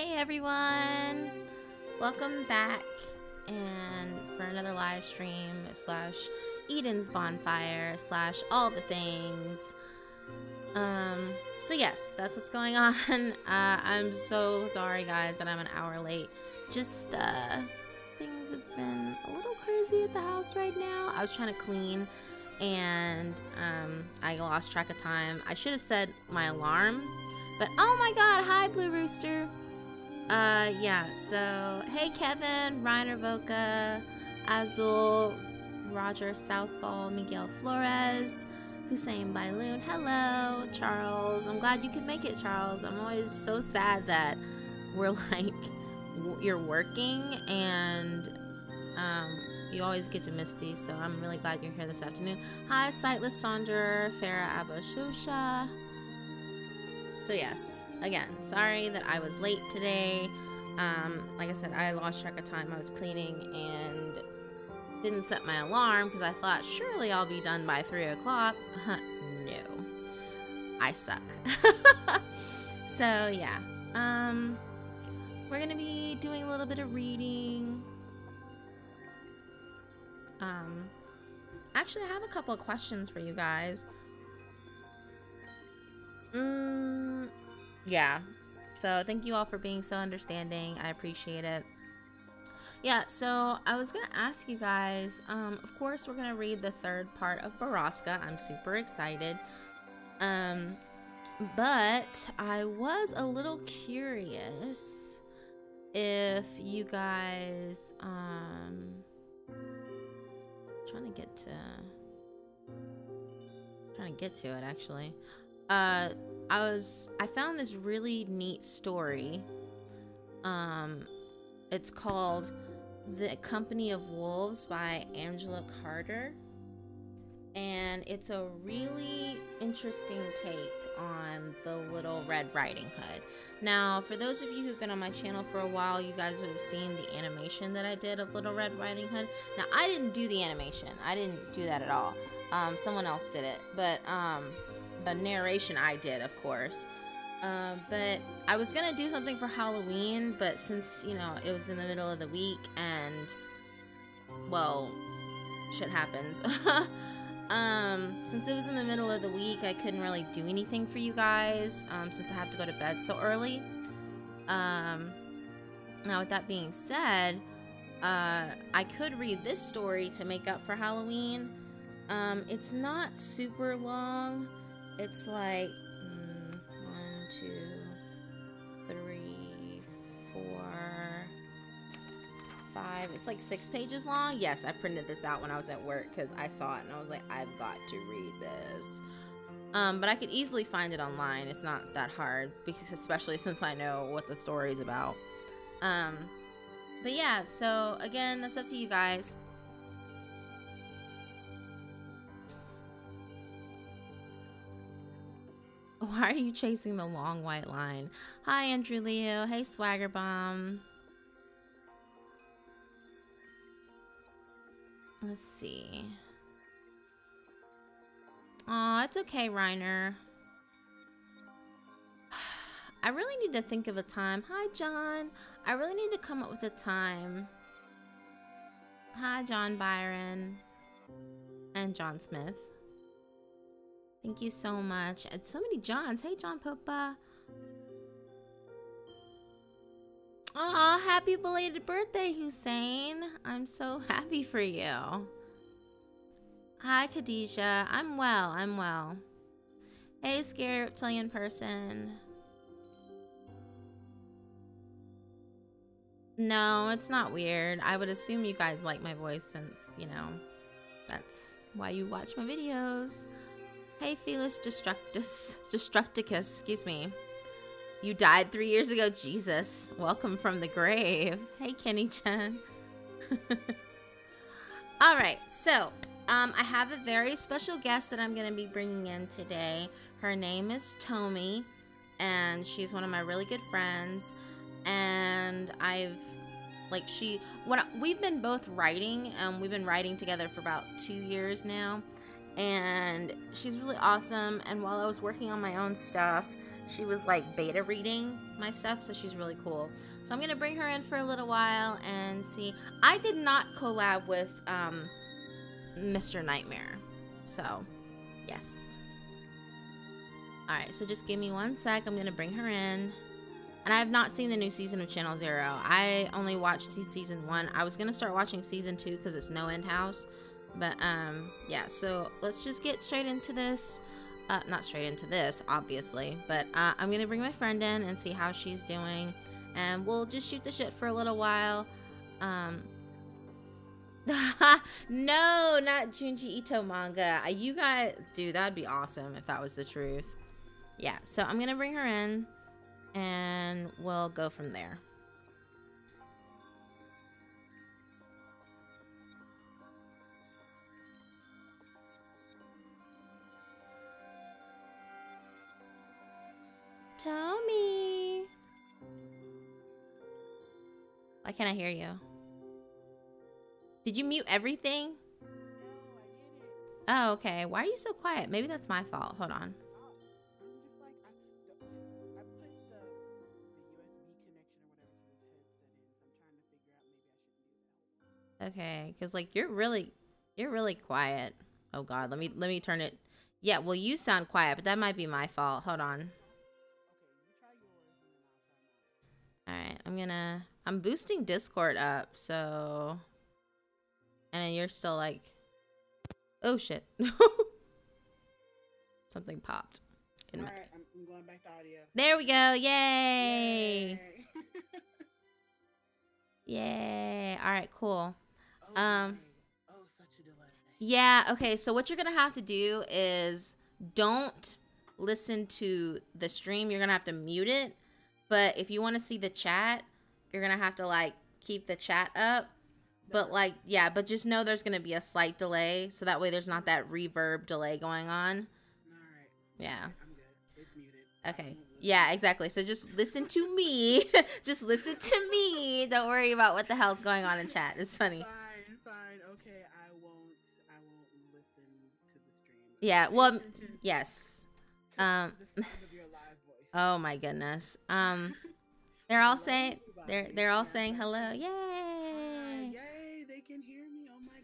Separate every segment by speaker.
Speaker 1: Hey everyone, welcome back and for another live stream slash Eden's Bonfire slash all the things. So yes, that's what's going on. I'm so sorry guys that I'm an hour late. Just things have been a little crazy at the house right now. I was trying to clean and I lost track of time. I should have said my alarm, but oh my god, hi Blue Rooster. Yeah, so hey Kevin, Reiner Voca, Azul, Roger Southall, Miguel Flores, Hussein Bailoon, hello, Charles. I'm glad you could make it, Charles. I'm always so sad that we're like, you're working and you always get to miss these, so I'm really glad you're here this afternoon. Hi, Sightless Sandra, Farah Abashusha. So yes, again, sorry that I was late today. Like I said, I lost track of time. I was cleaning and didn't set my alarm because I thought surely I'll be done by 3 o'clock. No, I suck. So yeah, we're gonna be doing a little bit of reading. Actually, I have a couple of questions for you guys. Yeah, so thank you all for being so understanding. I appreciate it. Yeah, so I was gonna ask you guys, of course we're gonna read the third part of BORRASCA. I'm super excited. But I was a little curious if you guys trying to get to it actually. I found this really neat story. It's called The Company of Wolves by Angela Carter, and it's a really interesting take on the Little Red Riding Hood. Now, for those of you who've been on my channel for a while, you guys would have seen the animation that I did of Little Red Riding Hood. Now, I didn't do the animation. I didn't do that at all. Someone else did it, but the narration I did, of course. But I was gonna do something for Halloween, but since, you know, it was in the middle of the week and, well, shit happens. Since it was in the middle of the week, I couldn't really do anything for you guys, since I have to go to bed so early. Now with that being said, I could read this story to make up for Halloween. It's not super long. It's like 1, 2, 3, 4, 5. It's like 6 pages long. Yes, I printed this out when I was at work because I saw it and I was like, I've got to read this. But I could easily find it online. It's not that hard, because especially since I know what the story is about. But yeah, so again, that's up to you guys. Why are you chasing the long white line? Hi, Andrew Leo. Hey, Swagger Bomb. Let's see. Aw, it's okay, Reiner. I really need to think of a time. Hi, John. I really need to come up with a time. Hi, John Byron. And John Smith. Thank you so much. And so many Johns. Hey, John Popa. Aw, happy belated birthday, Hussein. I'm so happy for you. Hi, Khadijah. I'm well. I'm well. Hey, scary reptilian person. No, it's not weird. I would assume you guys like my voice since, you know, that's why you watch my videos. Hey, Felis Destructicus, excuse me. You died 3 years ago, Jesus. Welcome from the grave. Hey, Kenny-chan. All right, so I have a very special guest that I'm going to be bringing in today. Her name is Tomi, and she's one of my really good friends. And we've been both writing, we've been writing together for about 2 years now. And she's really awesome, and while I was working on my own stuff, She was like beta reading my stuff, so she's really cool. So I'm gonna bring her in for a little while and see. I did not collab with Mr. Nightmare, so yes. All right, so just give me 1 sec. I'm gonna bring her in. And I have not seen the new season of Channel Zero. I only watched season 1. I was gonna start watching season 2 because it's No End House. But yeah, so let's just get straight into this. Not straight into this, obviously. But I'm gonna bring my friend in and see how she's doing. And we'll just shoot the shit for a little while. No, not Junji Ito manga. You guys, dude, that'd be awesome if that was the truth. Yeah, so I'm gonna bring her in. And we'll go from there. Tommy! Why can't I hear you? Did you mute everything? Oh, okay. Why are you so quiet? Maybe that's my fault. Hold on. Okay, because like you're really quiet. Oh God, let me turn it. Yeah, well you sound quiet, but that might be my fault. Hold on. All right, I'm boosting Discord up, so. And then you're still like, oh shit. Something popped.
Speaker 2: All right, I'm going back to audio.
Speaker 1: There we go. Yay. Yay. All right, cool.
Speaker 2: Oh, such a delay.
Speaker 1: Yeah, okay, so what you're gonna have to do is don't listen to the stream. You're gonna have to mute it. But if you want to see the chat, you're gonna have to like keep the chat up. But like, yeah, but just know there's gonna be a slight delay, so that way there's not that reverb delay going on.
Speaker 2: Alright.
Speaker 1: Yeah.
Speaker 2: I'm good. It's muted.
Speaker 1: Okay. Yeah, exactly. So just listen to me. Just listen to me. Don't worry about what the hell's going on in chat. It's funny.
Speaker 2: Fine. Okay, I won't listen to the stream.
Speaker 1: Yeah, well, yes.
Speaker 2: The sound of your live voice.
Speaker 1: Oh my goodness. They're all saying they're all saying hello. Yay!
Speaker 2: Yay! They can hear me. Oh my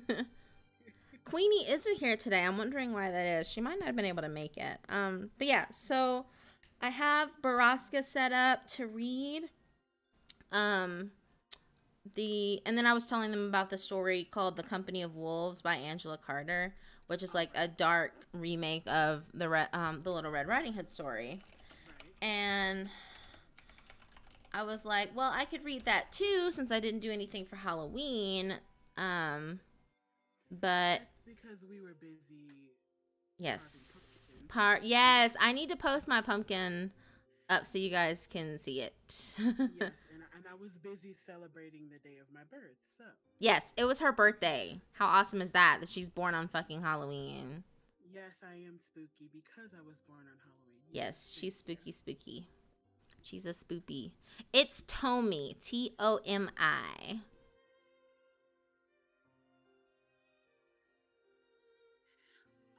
Speaker 2: God.
Speaker 1: Queenie isn't here today. I'm wondering why that is. She might not have been able to make it. But yeah, so I have BORRASCA set up to read. And then I was telling them about the story called The Company of Wolves by Angela Carter, which is like a dark remake of the Little Red Riding Hood story. And I was like, well, I could read that too since I didn't do anything for Halloween. But
Speaker 2: That's because we were busy.
Speaker 1: yes, I need to post my pumpkin up so you guys can see it.
Speaker 2: Yes, and I was busy celebrating the day of my birth, so.
Speaker 1: Yes, it was her birthday. How awesome is that she's born on fucking Halloween?
Speaker 2: Yes, I am spooky because I was born on Halloween.
Speaker 1: Yes, she's spooky. She's a spoopy. It's Tomi, Tomi.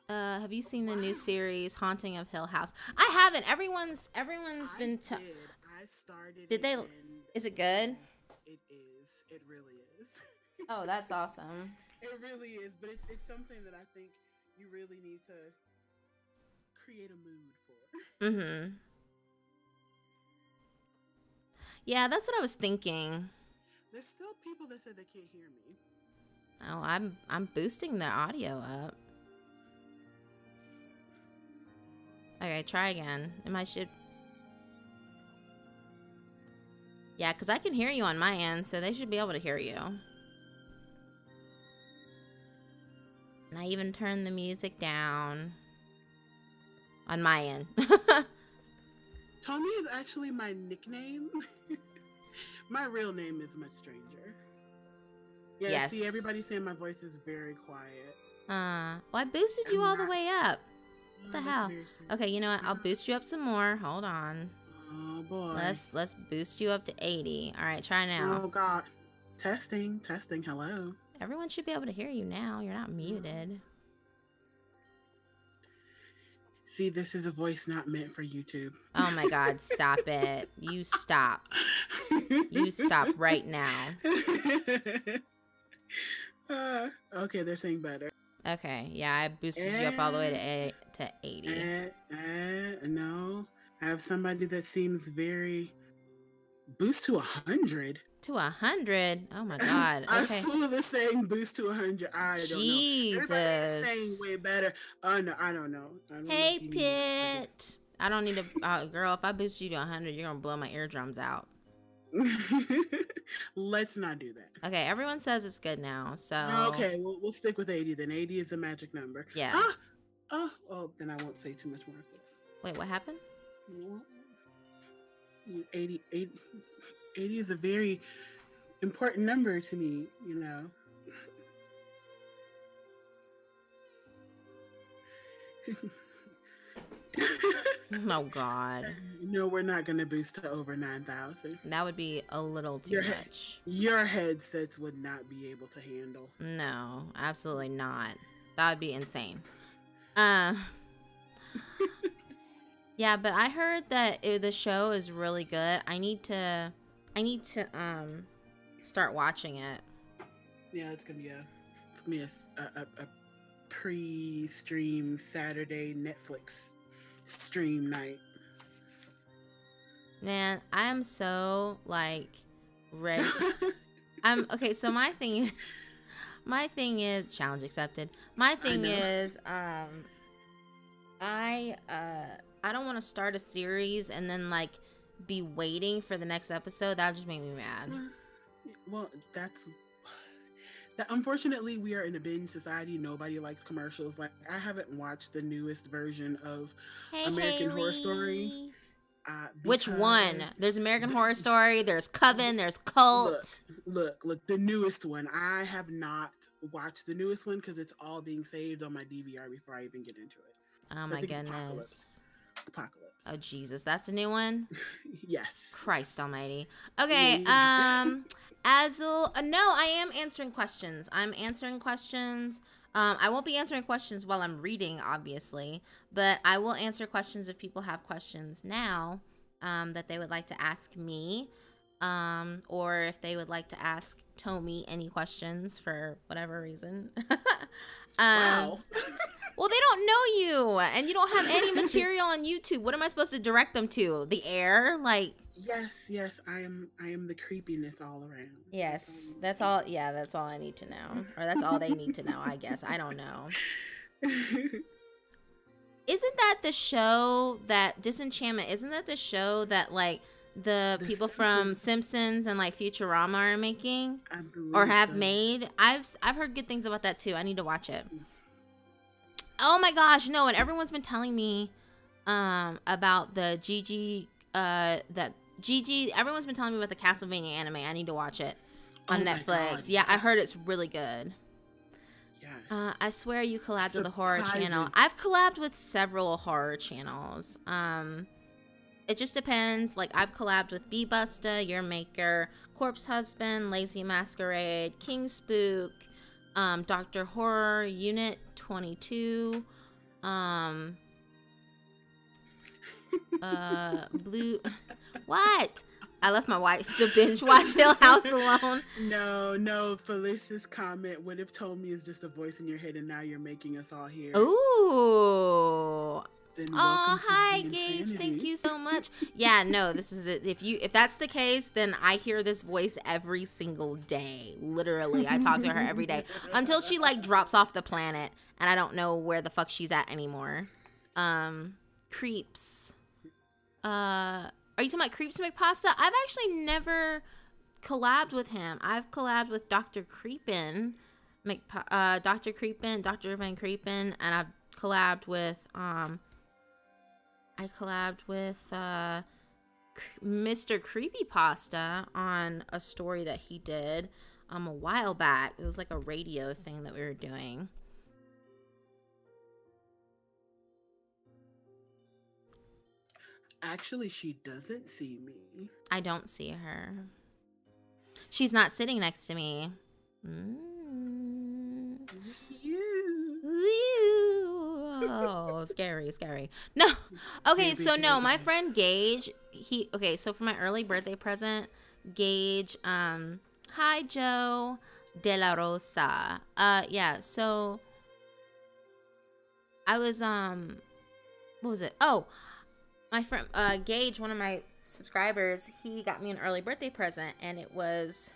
Speaker 1: Have you seen the new series Haunting of Hill House? I haven't. Everyone's been.
Speaker 2: I started.
Speaker 1: Did they? Is it good?
Speaker 2: It is. It really is.
Speaker 1: Oh, that's awesome.
Speaker 2: It really is, but it's something that I think you really need to create a mood for.
Speaker 1: Mm-hmm. Yeah, that's what I was thinking.
Speaker 2: There's still people that said they can't hear me.
Speaker 1: Oh, I'm boosting the audio up. Okay, try again. Yeah, because I can hear you on my end, so they should be able to hear you. And I even turned the music down on my end.
Speaker 2: Tommy is actually my nickname. My real name is much stranger. Yeah,
Speaker 1: yes.
Speaker 2: See, everybody's saying my voice is very quiet.
Speaker 1: Well, I boosted you all the way up. What the hell? Okay, you know what? I'll boost you up some more. Hold on.
Speaker 2: Oh boy.
Speaker 1: Let's boost you up to 80. All right, try now.
Speaker 2: Oh God. Testing. Hello.
Speaker 1: Everyone should be able to hear you now. You're not muted.
Speaker 2: See, this is a voice not meant for YouTube.
Speaker 1: Oh my God, stop it. You stop. You stop right now.
Speaker 2: Okay, they're saying better.
Speaker 1: Okay, yeah, I boosted you up all the way to 80.
Speaker 2: No, I have somebody that seems very boost to 100.
Speaker 1: To 100? Oh my God. Okay.
Speaker 2: I fool is saying boost to 100. I don't know. Everybody is saying way better. Oh no, I don't know.
Speaker 1: Hey, Pit. I don't need to. Girl, if I boost you to 100, you're gonna blow my eardrums out.
Speaker 2: Let's not do that.
Speaker 1: Okay, everyone says it's good now, so.
Speaker 2: Okay, we'll stick with 80 then. 80 is a magic number.
Speaker 1: Yeah.
Speaker 2: Huh? Oh, then I won't say too much more.
Speaker 1: Wait, what happened?
Speaker 2: 80 is a very important number to me, you know.
Speaker 1: Oh God.
Speaker 2: No, we're not gonna boost to over 9,000.
Speaker 1: That would be a little too much.
Speaker 2: Your headsets would not be able to handle.
Speaker 1: No, absolutely not. That would be insane. Yeah, but I heard that the show is really good. I need to start watching it.
Speaker 2: Yeah, it's gonna be a pre-stream Saturday Netflix stream night.
Speaker 1: Man, I am so like ready. Okay, so my thing is challenge accepted. My thing is I don't want to start a series and then like be waiting for the next episode. That'll just make me mad.
Speaker 2: Well, unfortunately, we are in a binge society. Nobody likes commercials. Like, I haven't watched the newest version of American Horror Story.
Speaker 1: Which one? There's American Horror Story. There's Coven. There's Cult.
Speaker 2: Look, the newest one. I have not watched the newest one because it's all being saved on my DVR before I even get into it.
Speaker 1: Oh my goodness.
Speaker 2: Apocalypse.
Speaker 1: Oh Jesus, that's the new one?
Speaker 2: Yes.
Speaker 1: Christ almighty. Okay, Azul, no, I am answering questions. I'm answering questions. I won't be answering questions while I'm reading, obviously, but I will answer questions if people have questions now that they would like to ask me, or if they would like to ask Tomi any questions for whatever reason.
Speaker 2: Wow.
Speaker 1: Well, they don't know you, and you don't have any material on YouTube. What am I supposed to direct them to? The air? Like...
Speaker 2: Yes, I am the creepiness all around.
Speaker 1: Yes, that's all. Yeah, that's all I need to know, or that's all they need to know. I guess I don't know. Isn't that the show that Disenchantment? Isn't that the show that like the people from Simpsons and like Futurama are making, or have made? I've heard good things about that too. I need to watch it. Oh my gosh, no! And everyone's been telling me about the everyone's been telling me about the Castlevania anime. I need to watch it on Netflix. Yeah, I heard it's really good. Yes. I swear you collabed with a horror channel. I've collabed with several horror channels. It just depends. Like, I've collabed with B-Busta, Your Maker, Corpse Husband, Lazy Masquerade, King Spook, Dr. Horror, Unit 22, Blue... What? I left my wife to binge watch Hill House alone.
Speaker 2: No. Felicia's comment would have told me it's just a voice in your head, and now you're making us all hear.
Speaker 1: Ooh. Oh, hi, Gage. Thank you so much. Yeah, no, this is it. If that's the case, then I hear this voice every single day. Literally, I talk to her every day until she like drops off the planet, and I don't know where the fuck she's at anymore. Creeps. Are you talking about Creeps McPasta? I've actually never collabed with him. I've collabed with Dr. Creepin, Dr. Creepin, Dr. Van Creepin, and I've collabed with Mr. Creepypasta on a story that he did a while back. It was like a radio thing that we were doing.
Speaker 2: Actually, she doesn't see me.
Speaker 1: I don't see her. She's not sitting next to me. Oh, scary, scary. No. Okay, so no, my friend Gage, so for my early birthday present, Gage, hi Joe De La Rosa. Yeah, so I was, what was it? Oh, my friend, Gage, one of my subscribers, he got me an early birthday present, and it was,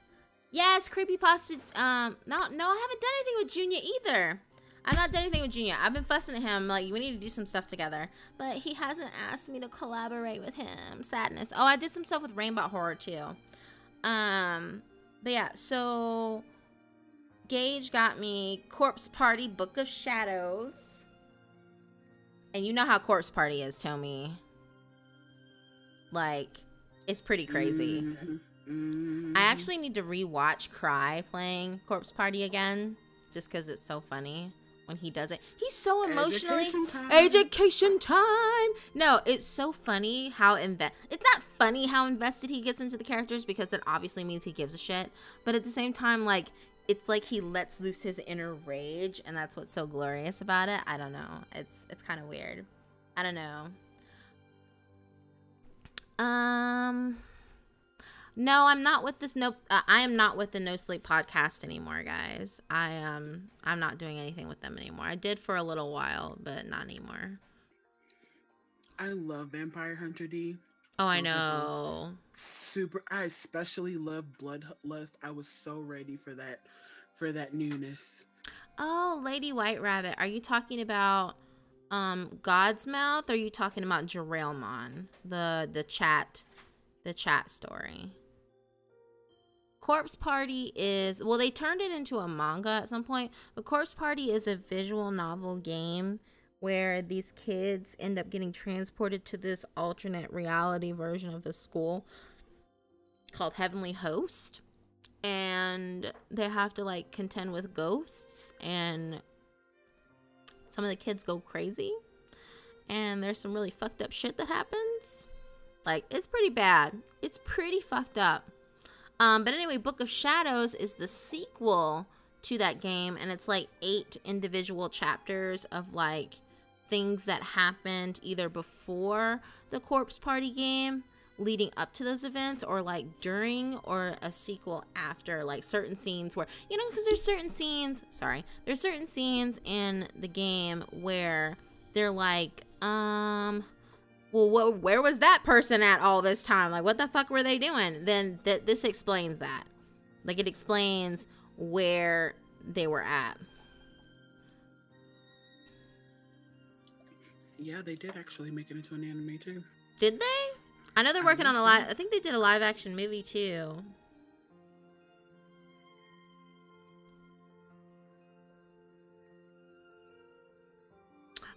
Speaker 1: yes, creepypasta. No, I haven't done anything with Junior either. I've not done anything with Junior. I've been fussing at him, like, we need to do some stuff together, but he hasn't asked me to collaborate with him. Sadness. Oh, I did some stuff with Rainbow Horror too. But yeah, so Gage got me Corpse Party Book of Shadows. And you know how Corpse Party is, Tommy. Like, it's pretty crazy. I actually need to rewatch Cry playing Corpse Party again, just because it's so funny when he does it. He's so emotionally... Education time! No, it's so funny how it's not funny how invested he gets into the characters, because that obviously means he gives a shit. But at the same time, like, it's like he lets loose his inner rage, and that's what's so glorious about it. I don't know. It's kind of weird. I don't know. No, I'm not with this. I am not with the No Sleep podcast anymore, guys. I'm not doing anything with them anymore. I did for a little while, but not anymore.
Speaker 2: I love Vampire Hunter D.
Speaker 1: Oh, I know.
Speaker 2: Super. I especially love Bloodlust. I was so ready for that newness.
Speaker 1: Oh, Lady White Rabbit. Are you talking about God's Mouth, or are you talking about Jerailmon, the chat story? Corpse Party is, well, they turned it into a manga at some point, but Corpse Party is a visual novel game where these kids end up getting transported to this alternate reality version of the school called Heavenly Host, and they have to like contend with ghosts, and some of the kids go crazy, and there's some really fucked up shit that happens. Like, it's pretty bad. It's pretty fucked up. But anyway, Book of Shadows is the sequel to that game, and it's like 8 individual chapters of like things that happened either before the Corpse Party game, leading up to those events, or like during, or a sequel after, like certain scenes where, you know, because there's certain scenes in the game where they're like, well, where was that person at all this time? Like, what the fuck were they doing? Then this explains that. Like, it explains where they were at.
Speaker 2: Yeah, they did actually make it into an anime too.
Speaker 1: Did they? I know they're working on I think they did a live action movie too.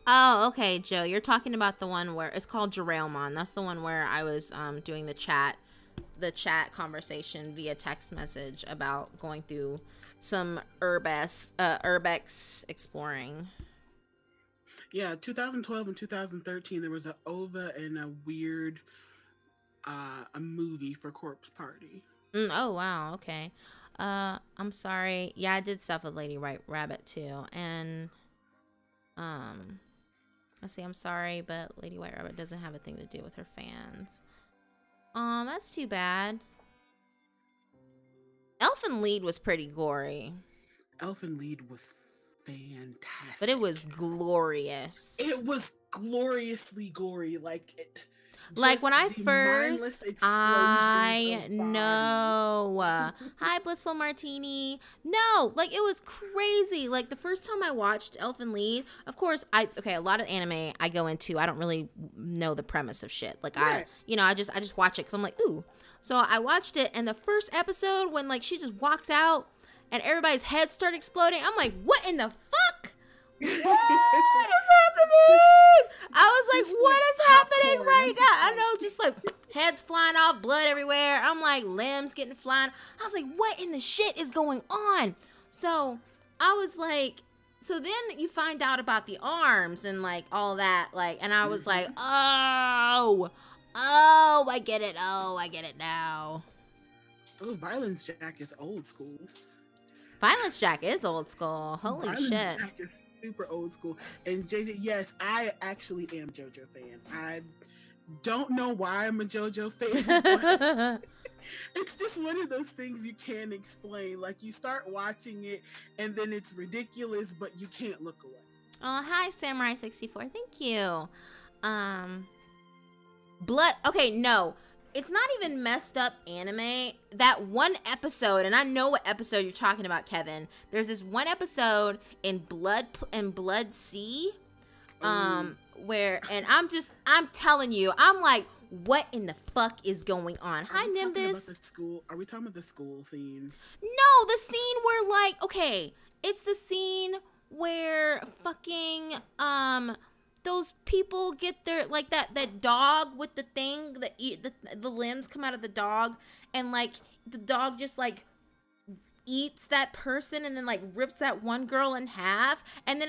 Speaker 1: Oh, okay, Joe. You're talking about the one where it's called Jerailmon. That's the one where I was doing the chat conversation via text message about going through some urbex exploring.
Speaker 2: Yeah, 2012 and 2013 there was an OVA and a weird a movie for Corpse Party.
Speaker 1: Oh wow, okay. I'm sorry. Yeah, I did stuff with Lady White Rabbit too, and let's see, I'm sorry, but Lady White Rabbit doesn't have a thing to do with her fans. That's too bad. Elfen Lied was pretty gory.
Speaker 2: Elfen Lied was fantastic.
Speaker 1: But it was glorious.
Speaker 2: It was gloriously gory. Like
Speaker 1: when I first, I know. Hi, Blissful Martini. No, like, it was crazy. Like, the first time I watched Elfen Lied, of course, a lot of anime I go into, I don't really know the premise of shit. Like, right. I just watch it because I'm like, ooh. So I watched it, and the first episode, when, like, she just walks out and everybody's heads start exploding, I'm like, what in the fuck? What is happening? I was like, what is happening right now? I know, just like heads flying off, blood everywhere. I'm like, limbs getting flying. I was like, what in the shit is going on? So I was like, so then you find out about the arms and like all that, like, and I was like, oh, I get it. Oh, I get it now.
Speaker 2: Oh, Violence Jack is old school.
Speaker 1: Violence Jack is old school. Holy shit.
Speaker 2: super old school. And JJ, yes, I actually am JoJo fan. I don't know why I'm a JoJo fan, but it's just one of those things you can't explain. Like you start watching it and then it's ridiculous, but you can't look away.
Speaker 1: Oh, hi, Samurai64. Thank you. Blood. Okay, no. It's not even messed up anime. That one episode, and I know what episode you're talking about, Kevin. There's this one episode in Blood Sea, where, and I'm telling you, I'm like, what in the fuck is going on? Hi, Nimbus.
Speaker 2: Are we talking about the school scene?
Speaker 1: No, the scene where, like, okay, it's the scene where fucking, those people get their, like, that dog with the thing that the limbs come out of the dog, and, like, the dog just, like, eats that person and then, like, rips that one girl in half, and then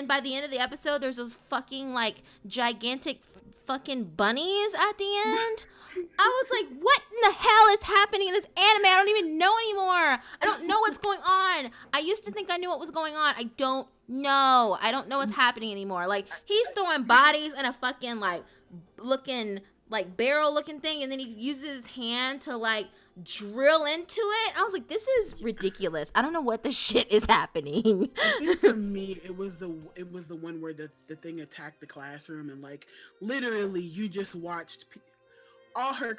Speaker 1: by the end of the episode, there's those fucking, like, gigantic fucking bunnies at the end. I was like, what in the hell is happening in this anime? I don't even know anymore. I don't know what's going on. I used to think I knew what was going on. I don't know. I don't know what's happening anymore. Like, he's throwing bodies in a fucking, like, looking, like, barrel looking thing, and then he uses his hand to, like, drill into it. I was like, this is ridiculous. I don't know what the shit is happening.
Speaker 2: I think for me, it was the one where the thing attacked the classroom, and, like, literally you just watched all her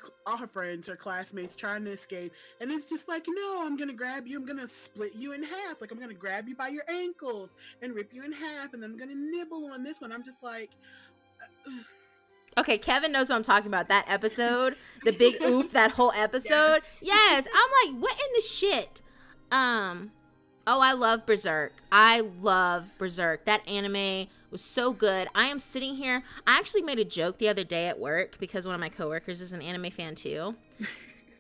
Speaker 2: friends, her classmates trying to escape, and it's just like, no, I'm gonna grab you, I'm gonna split you in half, like I'm gonna grab you by your ankles and rip you in half, and then I'm gonna nibble on this one. I'm just like,
Speaker 1: okay, Kevin knows what I'm talking about. That episode, the big oof, that whole episode. Yes, I'm like, what in the shit? Oh, I love Berserk. I love Berserk. That anime was so good. I am sitting here. I actually made a joke the other day at work because one of my coworkers is an anime fan too.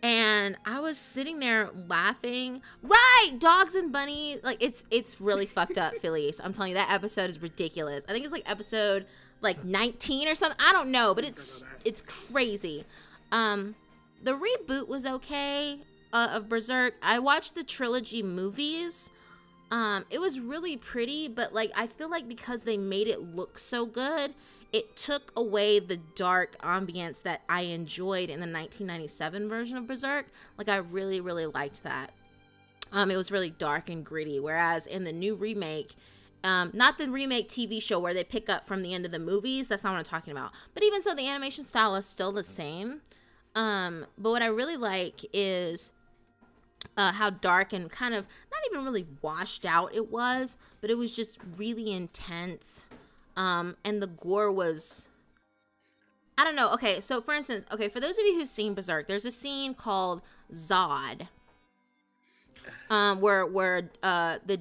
Speaker 1: And I was sitting there laughing. Right, dogs and bunnies. Like, it's really fucked up, Phillies. I'm telling you, that episode is ridiculous. I think it's like episode like 19 or something. I don't know, but it's crazy. The reboot was okay of Berserk. I watched the trilogy movies. It was really pretty, but like I feel like because they made it look so good, it took away the dark ambience that I enjoyed in the 1997 version of Berserk. Like, I really, really liked that. It was really dark and gritty, whereas in the new remake, not the remake TV show where they pick up from the end of the movies, that's not what I'm talking about. But even so, the animation style is still the same. But what I really like is how dark and kind of not even really washed out it was, but it was just really intense. And the gore was, I don't know. Okay, so for instance, okay, for those of you who've seen Berserk, there's a scene called Zod, where the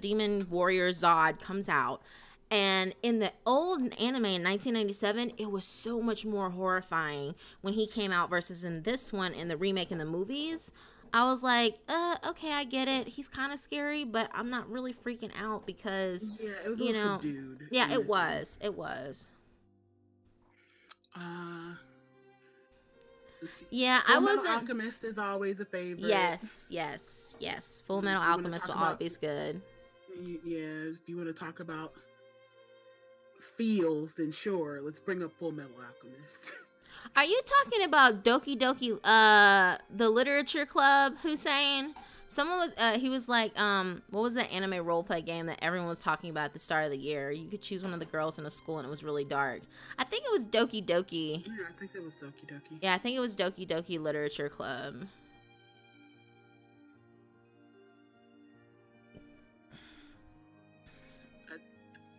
Speaker 1: demon warrior Zod comes out. And in the old anime in 1997, it was so much more horrifying when he came out versus in this one, in the remake in the movies. I was like, okay, I get it. He's kind of scary, but I'm not really freaking out because,
Speaker 2: yeah, it was
Speaker 1: you know,
Speaker 2: subdued.
Speaker 1: Yeah, it was. It was. Yeah, I wasn't.
Speaker 2: Full Metal Alchemist is always a favorite.
Speaker 1: Yes. Full Metal Alchemist will always be good.
Speaker 2: Yeah, if you want to talk about feels, then sure, let's bring up Full Metal Alchemist.
Speaker 1: Are you talking about Doki Doki, the literature club, Hussein? Someone was, he was like, what was that anime roleplay game that everyone was talking about at the start of the year? You could choose one of the girls in a school and it was really dark. I think it was Doki Doki.
Speaker 2: Yeah, I think it was Doki Doki.
Speaker 1: Yeah, I think it was Doki Doki Literature Club.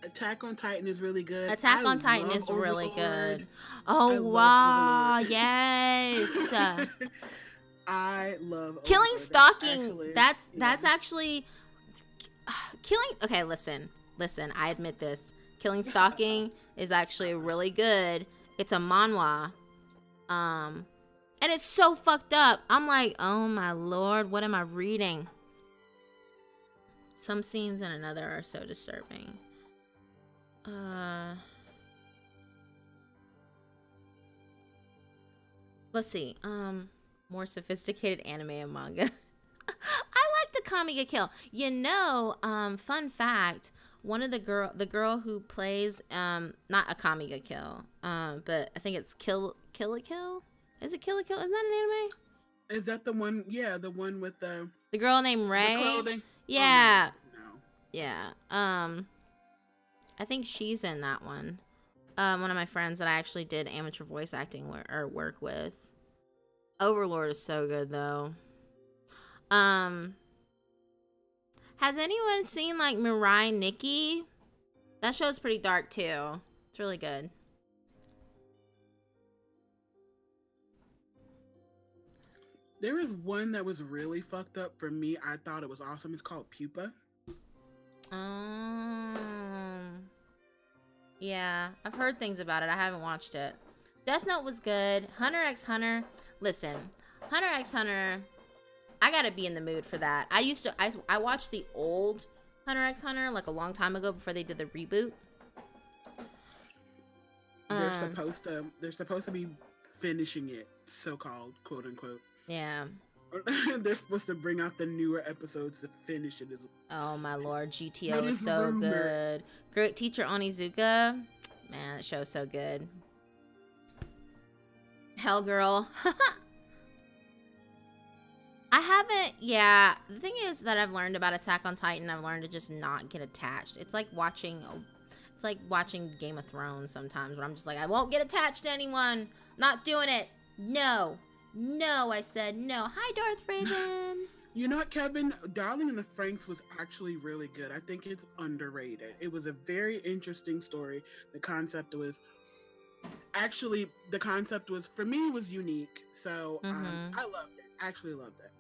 Speaker 2: Attack on Titan is really good.
Speaker 1: Attack on Titan is really good. Oh, wow. Yes.
Speaker 2: I love
Speaker 1: Killing Stalking. That's actually Killing. Okay, listen. I admit this. Killing Stalking is actually really good. It's a manhwa. And it's so fucked up. I'm like, oh my lord, what am I reading? Some scenes in another are so disturbing. Let's see. More sophisticated anime and manga. I like to Akame ga Kill. Fun fact, one of the girl who plays not Akame ga Kill, but I think it's Kill a Kill. Is it Kill a Kill? Is that an anime?
Speaker 2: Is that the one? Yeah, the one with the
Speaker 1: girl named Ray.
Speaker 2: The clothing.
Speaker 1: Yeah.
Speaker 2: Oh, no.
Speaker 1: Yeah. I think she's in that one. One of my friends that I actually did amateur voice acting work with. Overlord is so good though. Has anyone seen like Mirai Nikki? That show's pretty dark too. It's really good.
Speaker 2: There was one that was really fucked up for me. I thought it was awesome. It's called Pupa.
Speaker 1: Yeah, I've heard things about it. I haven't watched it. Death Note was good. Hunter x Hunter. Listen, Hunter x Hunter. I gotta be in the mood for that. I watched the old Hunter x Hunter like a long time ago before they did the reboot.
Speaker 2: They're supposed to be finishing it, so-called, quote unquote.
Speaker 1: Yeah.
Speaker 2: They're supposed to bring out the newer episodes to finish it as well.
Speaker 1: Oh my lord, GTO is so good. Great Teacher Onizuka. Man, that show's so good. Hell Girl. The thing is that I've learned about Attack on Titan, I've learned to just not get attached. It's like watching Game of Thrones sometimes, where I'm just like, I won't get attached to anyone. Not doing it. No, I said no. Hi, Darth Raven.
Speaker 2: You know what, Kevin? Darling in the Franxx was actually really good. I think it's underrated. It was a very interesting story. The concept was, for me, it was unique. So I loved it. Actually loved it.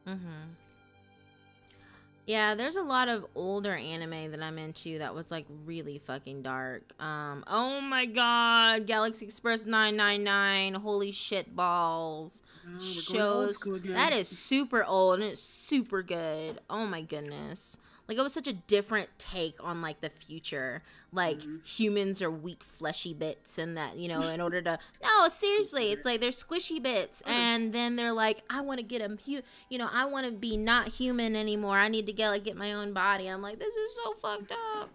Speaker 1: Yeah, there's a lot of older anime that I'm into that was like really fucking dark. Oh my god, Galaxy Express 999, holy shit balls. Shows that is super old and it's super good. Oh my goodness. Like, it was such a different take on like the future. Like humans are weak fleshy bits, and that, you know, in order to no, seriously, it's like they're squishy bits, and then they're like, I want to get I want to be not human anymore. I need to get my own body. I'm like, this is so fucked up.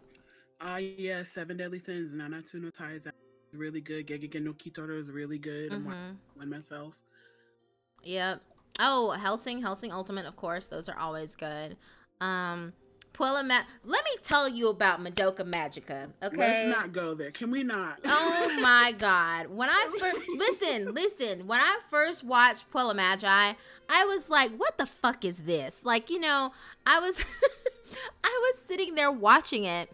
Speaker 2: Yeah, Seven Deadly Sins, Nanatsu no Taizai, really good. Gegege no Kitaro is really good. One myself.
Speaker 1: Yep. Oh, Hellsing Ultimate, of course. Those are always good. Let me tell you about Madoka Magica, okay?
Speaker 2: Let's not go there. Can we not?
Speaker 1: Oh my god. When I first listen, when I first watched Puella Magi, I was like, what the fuck is this? Like, I was I was sitting there watching it,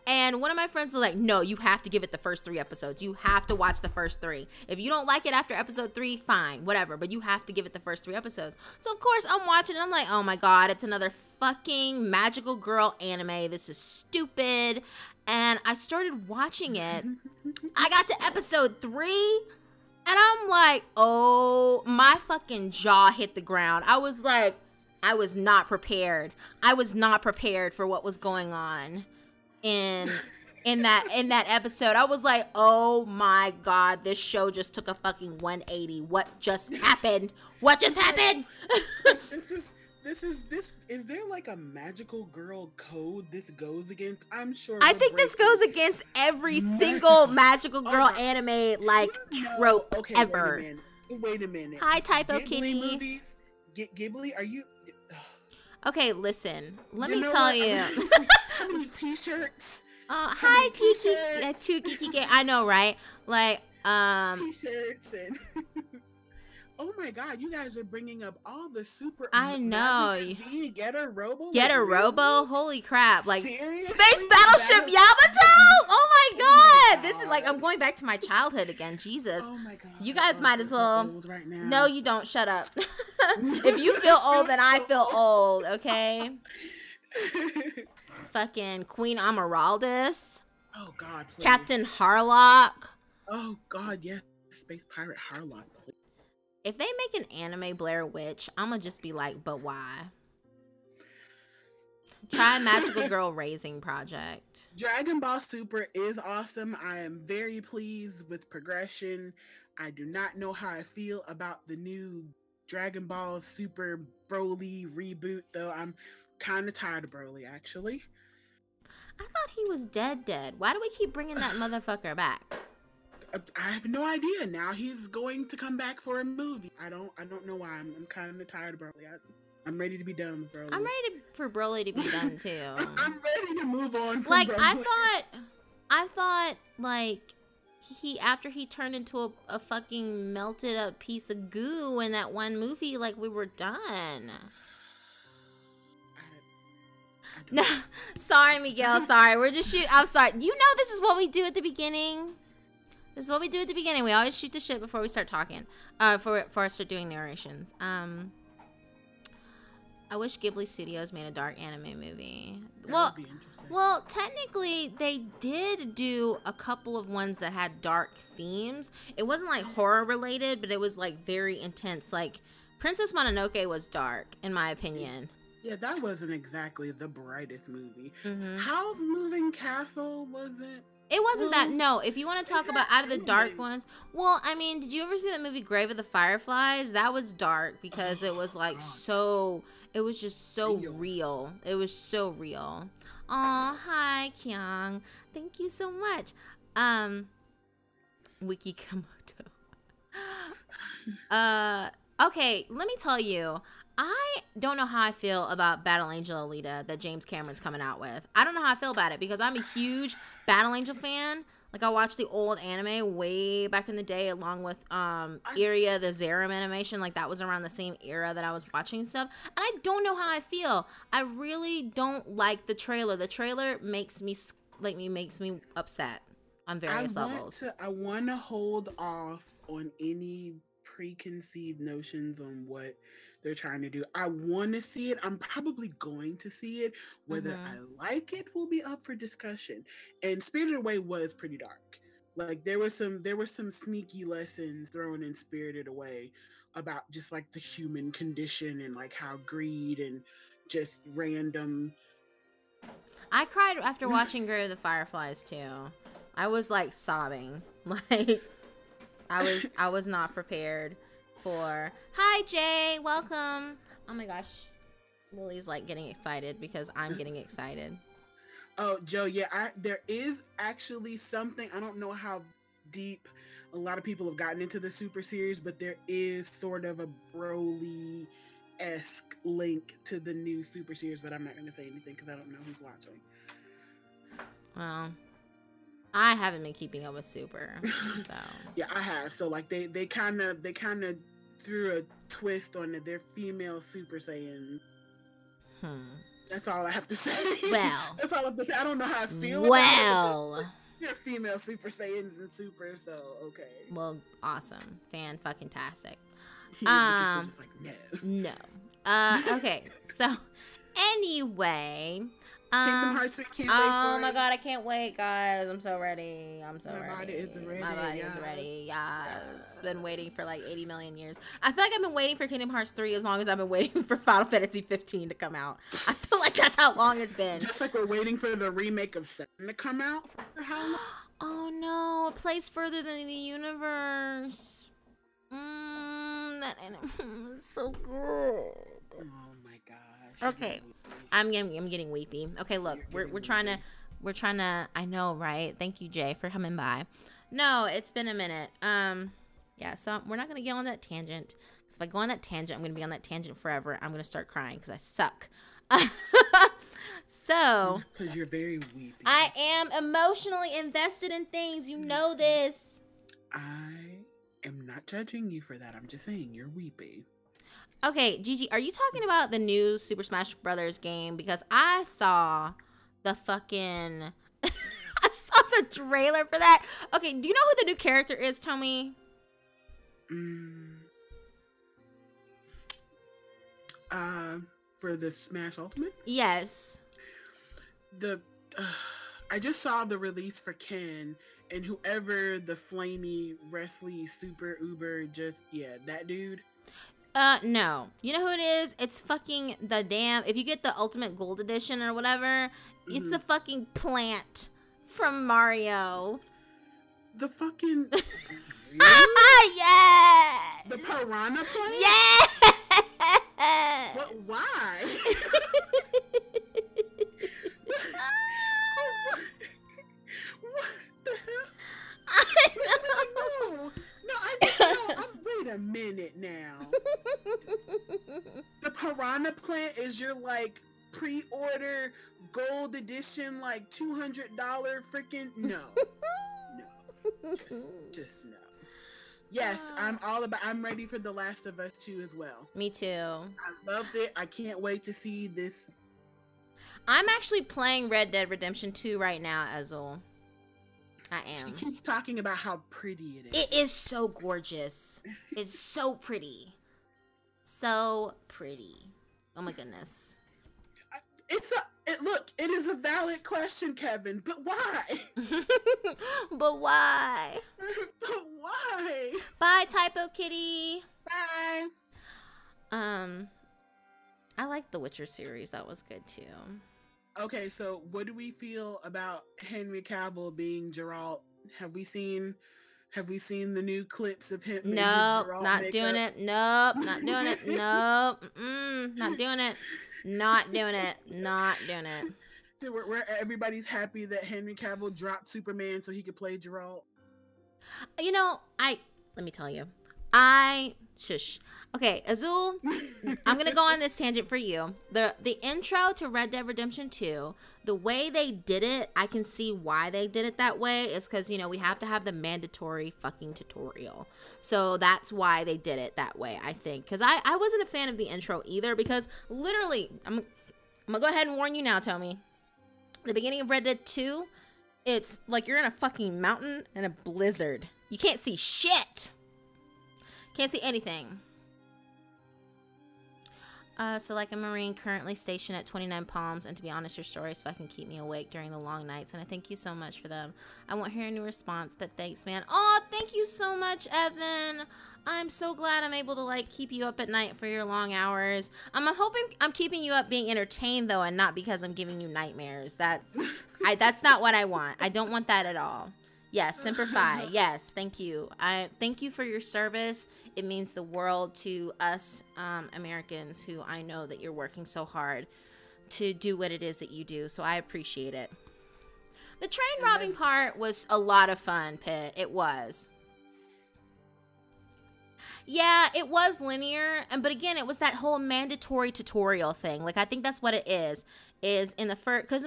Speaker 1: and one of my friends was like, no, you have to give it the first 3 episodes. You have to watch the first 3. If you don't like it after episode 3, fine, whatever. But you have to give it the first 3 episodes. So, of course, I'm watching it. I'm like, oh, my God, it's another fucking magical girl anime. This is stupid. And I started watching it. I got to episode 3, and I'm like, oh, my fucking jaw hit the ground. I was like, I was not prepared. I was not prepared for what was going on. In that episode, I was like, oh my god, this show just took a fucking 180. What just happened? What just happened?
Speaker 2: Is there like a magical girl code this goes against? I'm sure.
Speaker 1: I think this goes against every single magical girl anime like trope ever.
Speaker 2: Wait a minute.
Speaker 1: Hi, Typo
Speaker 2: Ghibli
Speaker 1: Kitty.
Speaker 2: Movies? Ghibli, are you?
Speaker 1: Okay, listen. Let me tell you.
Speaker 2: How many t-shirts?
Speaker 1: Hi, Kiki. Kiki. I know, right? Like,
Speaker 2: t-shirts and. Oh my god, you guys are bringing up all the super.
Speaker 1: I know.
Speaker 2: Get a Robo.
Speaker 1: Get a Robo. Holy crap! Like
Speaker 2: Seriously?
Speaker 1: Space Battleship Yamato. Oh my god, this is like I'm going back to my childhood again. Jesus.
Speaker 2: Oh my god.
Speaker 1: You guys might as well.
Speaker 2: Right now.
Speaker 1: No, you don't. Shut up. If you feel old, then I feel old. Okay. Fucking Queen Amaraldis.
Speaker 2: Oh god. Please.
Speaker 1: Captain Harlock.
Speaker 2: Oh god, yes. Space Pirate Harlock. Please.
Speaker 1: If they make an anime Blair Witch, I'm gonna just be like, but why? Try Magical Girl Raising Project.
Speaker 2: Dragon Ball Super is awesome. I am very pleased with progression. I do not know how I feel about the new Dragon Ball Super Broly reboot, though. kind of tired of Broly, actually.
Speaker 1: I thought he was dead. Why do we keep bringing that motherfucker back?
Speaker 2: I have no idea. Now he's going to come back for a movie. I don't know why. I'm kind of tired of Broly. I'm ready to be done with Broly.
Speaker 1: I'm ready for Broly to be done too.
Speaker 2: I'm ready to move on from
Speaker 1: like
Speaker 2: Broly.
Speaker 1: I thought like after he turned into a fucking melted up piece of goo in that one movie, like we were done. No, sorry, Miguel. Sorry, we're just shooting. I'm sorry. You know this is what we do at the beginning. This is what we do at the beginning. We always shoot the shit before we start talking. Before I start doing narrations. I wish Ghibli Studios made a dark anime movie.
Speaker 2: That would be interesting.
Speaker 1: Well, technically, they did do a couple of ones that had dark themes. It wasn't like horror related, but it was like very intense. Like Princess Mononoke was dark, in my opinion.
Speaker 2: Yeah, that wasn't exactly the brightest movie. Howl's Moving Castle wasn't.
Speaker 1: It wasn't that. No, if you want to talk about out of the dark ones, well, I mean, did you ever see that movie Grave of the Fireflies? That was dark because it was like so. It was just so real. It was so real. Oh, hi, Kyung. Thank you so much. Wiki Komodo. Okay, let me tell you. I don't know how I feel about Battle Angel Alita that James Cameron's coming out with. I don't know how I feel about it because I'm a huge Battle Angel fan. Like, I watched the old anime way back in the day along with Iria, the Zerum animation. Like, that was around the same era that I was watching stuff. And I don't know how I feel. I really don't like the trailer. The trailer makes me upset on various levels.
Speaker 2: I want to hold off on any preconceived notions on what they're trying to do. I want to see it. I'm probably going to see it. Whether I like it will be up for discussion. And Spirited Away was pretty dark. Like there were some sneaky lessons thrown in Spirited Away about just like the human condition and like how greed and just random.
Speaker 1: I cried after watching Grave of the Fireflies too. I was like sobbing. Like I was not prepared for. Hi Jay, welcome. Oh my gosh, Lily's like getting excited because I'm getting excited.
Speaker 2: Oh Joe, yeah, there is actually something. I don't know how deep a lot of people have gotten into the Super series, but there is sort of a Broly-esque link to the new Super series, but I'm not going to say anything because I don't know who's watching.
Speaker 1: Well, I haven't been keeping up with Super, so
Speaker 2: yeah, I have. So like they kind of threw a twist on it. They're female Super Saiyans. That's all I have to say.
Speaker 1: Well,
Speaker 2: that's all I have to say. I don't know how I feel.
Speaker 1: Well,
Speaker 2: they're female Super Saiyans and Super, so okay.
Speaker 1: Well, awesome, fan-fucking-tastic.
Speaker 2: Like, no.
Speaker 1: Okay, so anyway.
Speaker 2: Kingdom Hearts 3, can't wait
Speaker 1: oh
Speaker 2: for
Speaker 1: my
Speaker 2: it.
Speaker 1: god, I can't wait, guys. I'm so ready. My
Speaker 2: body is ready.
Speaker 1: My body is ready. Yes. Been waiting for like 80 million years. I feel like I've been waiting for Kingdom Hearts 3 as long as I've been waiting for Final Fantasy 15 to come out. I feel like that's how long it's been.
Speaker 2: Just like we're waiting for the remake of 7 to come out. For how long?
Speaker 1: Oh no, it plays further than the universe. That anime is so good.
Speaker 2: Oh my gosh.
Speaker 1: Okay, I'm getting weepy. Okay, look, we're trying to. I know, right? Thank you, Jay, for coming by. No, it's been a minute. Yeah, so we're not gonna get on that tangent. Because if I go on that tangent, I'm gonna be on that tangent forever. I'm gonna start crying because I suck. So.
Speaker 2: Because you're very weepy.
Speaker 1: I am emotionally invested in things. You know this.
Speaker 2: I am not judging you for that. I'm just saying you're weepy.
Speaker 1: Okay, Gigi, are you talking about the new Super Smash Brothers game? Because I saw the fucking... I saw the trailer for that. Okay, do you know who the new character is, Tommy?
Speaker 2: For the Smash Ultimate?
Speaker 1: Yes.
Speaker 2: I just saw the release for Ken, and whoever the flamey, wrestly, super uber, that dude.
Speaker 1: No. You know who it is? It's fucking the damn... If you get the Ultimate Gold Edition or whatever, it's the fucking plant from Mario.
Speaker 2: The fucking...
Speaker 1: Yes!
Speaker 2: The piranha plant?
Speaker 1: Yes!
Speaker 2: What? Why? minute now. The piranha plant is your like pre-order gold edition like $200 freaking no. Just no. Yes, I'm ready for The Last of Us 2 as well.
Speaker 1: Me too.
Speaker 2: I loved it. I can't wait to see this.
Speaker 1: I'm actually playing Red Dead Redemption 2 right now, Azul. I am.
Speaker 2: She keeps talking about how pretty it is.
Speaker 1: It is so gorgeous. It's so pretty. So pretty. Oh my goodness.
Speaker 2: Look, it is a valid question, Kevin, but why?
Speaker 1: But why?
Speaker 2: But why?
Speaker 1: Bye, Typo Kitty.
Speaker 2: Bye.
Speaker 1: I like the Witcher series. That was good too.
Speaker 2: Okay, so what do we feel about Henry Cavill being Geralt? Have we seen the new clips of him?
Speaker 1: Nope, not doing it. Nope, not doing it. Nope, not doing it. Not doing it. Not doing it.
Speaker 2: Where everybody's happy that Henry Cavill dropped Superman so he could play Geralt.
Speaker 1: You know, let me tell you. Shush. Okay, Azul, I'm going to go on this tangent for you. The intro to Red Dead Redemption 2, the way they did it, I can see why they did it that way. Is because, you know, we have to have the mandatory fucking tutorial. So that's why they did it that way, I think. Because I wasn't a fan of the intro either. Because literally, I'm going to go ahead and warn you now, Tommy. The beginning of Red Dead 2, it's like you're in a fucking mountain and a blizzard. You can't see shit. Can't see anything. So like a Marine currently stationed at 29 Palms, and to be honest, your stories fucking keep me awake during the long nights, and I thank you so much for them. I won't hear any response, but thanks, man. Oh, thank you so much, Evan. I'm so glad I'm able to like keep you up at night for your long hours. I'm hoping I'm keeping you up being entertained though, and not because I'm giving you nightmares. That's not what I want. I don't want that at all. Yes, Semper Fi. Yes, thank you. I thank you for your service. It means the world to us Americans, who I know that you're working so hard to do what it is that you do. So I appreciate it. The train robbing part was a lot of fun, Pitt. It was. Yeah, it was linear, but again, it was that whole mandatory tutorial thing. Like, I think that's what it is in the first, because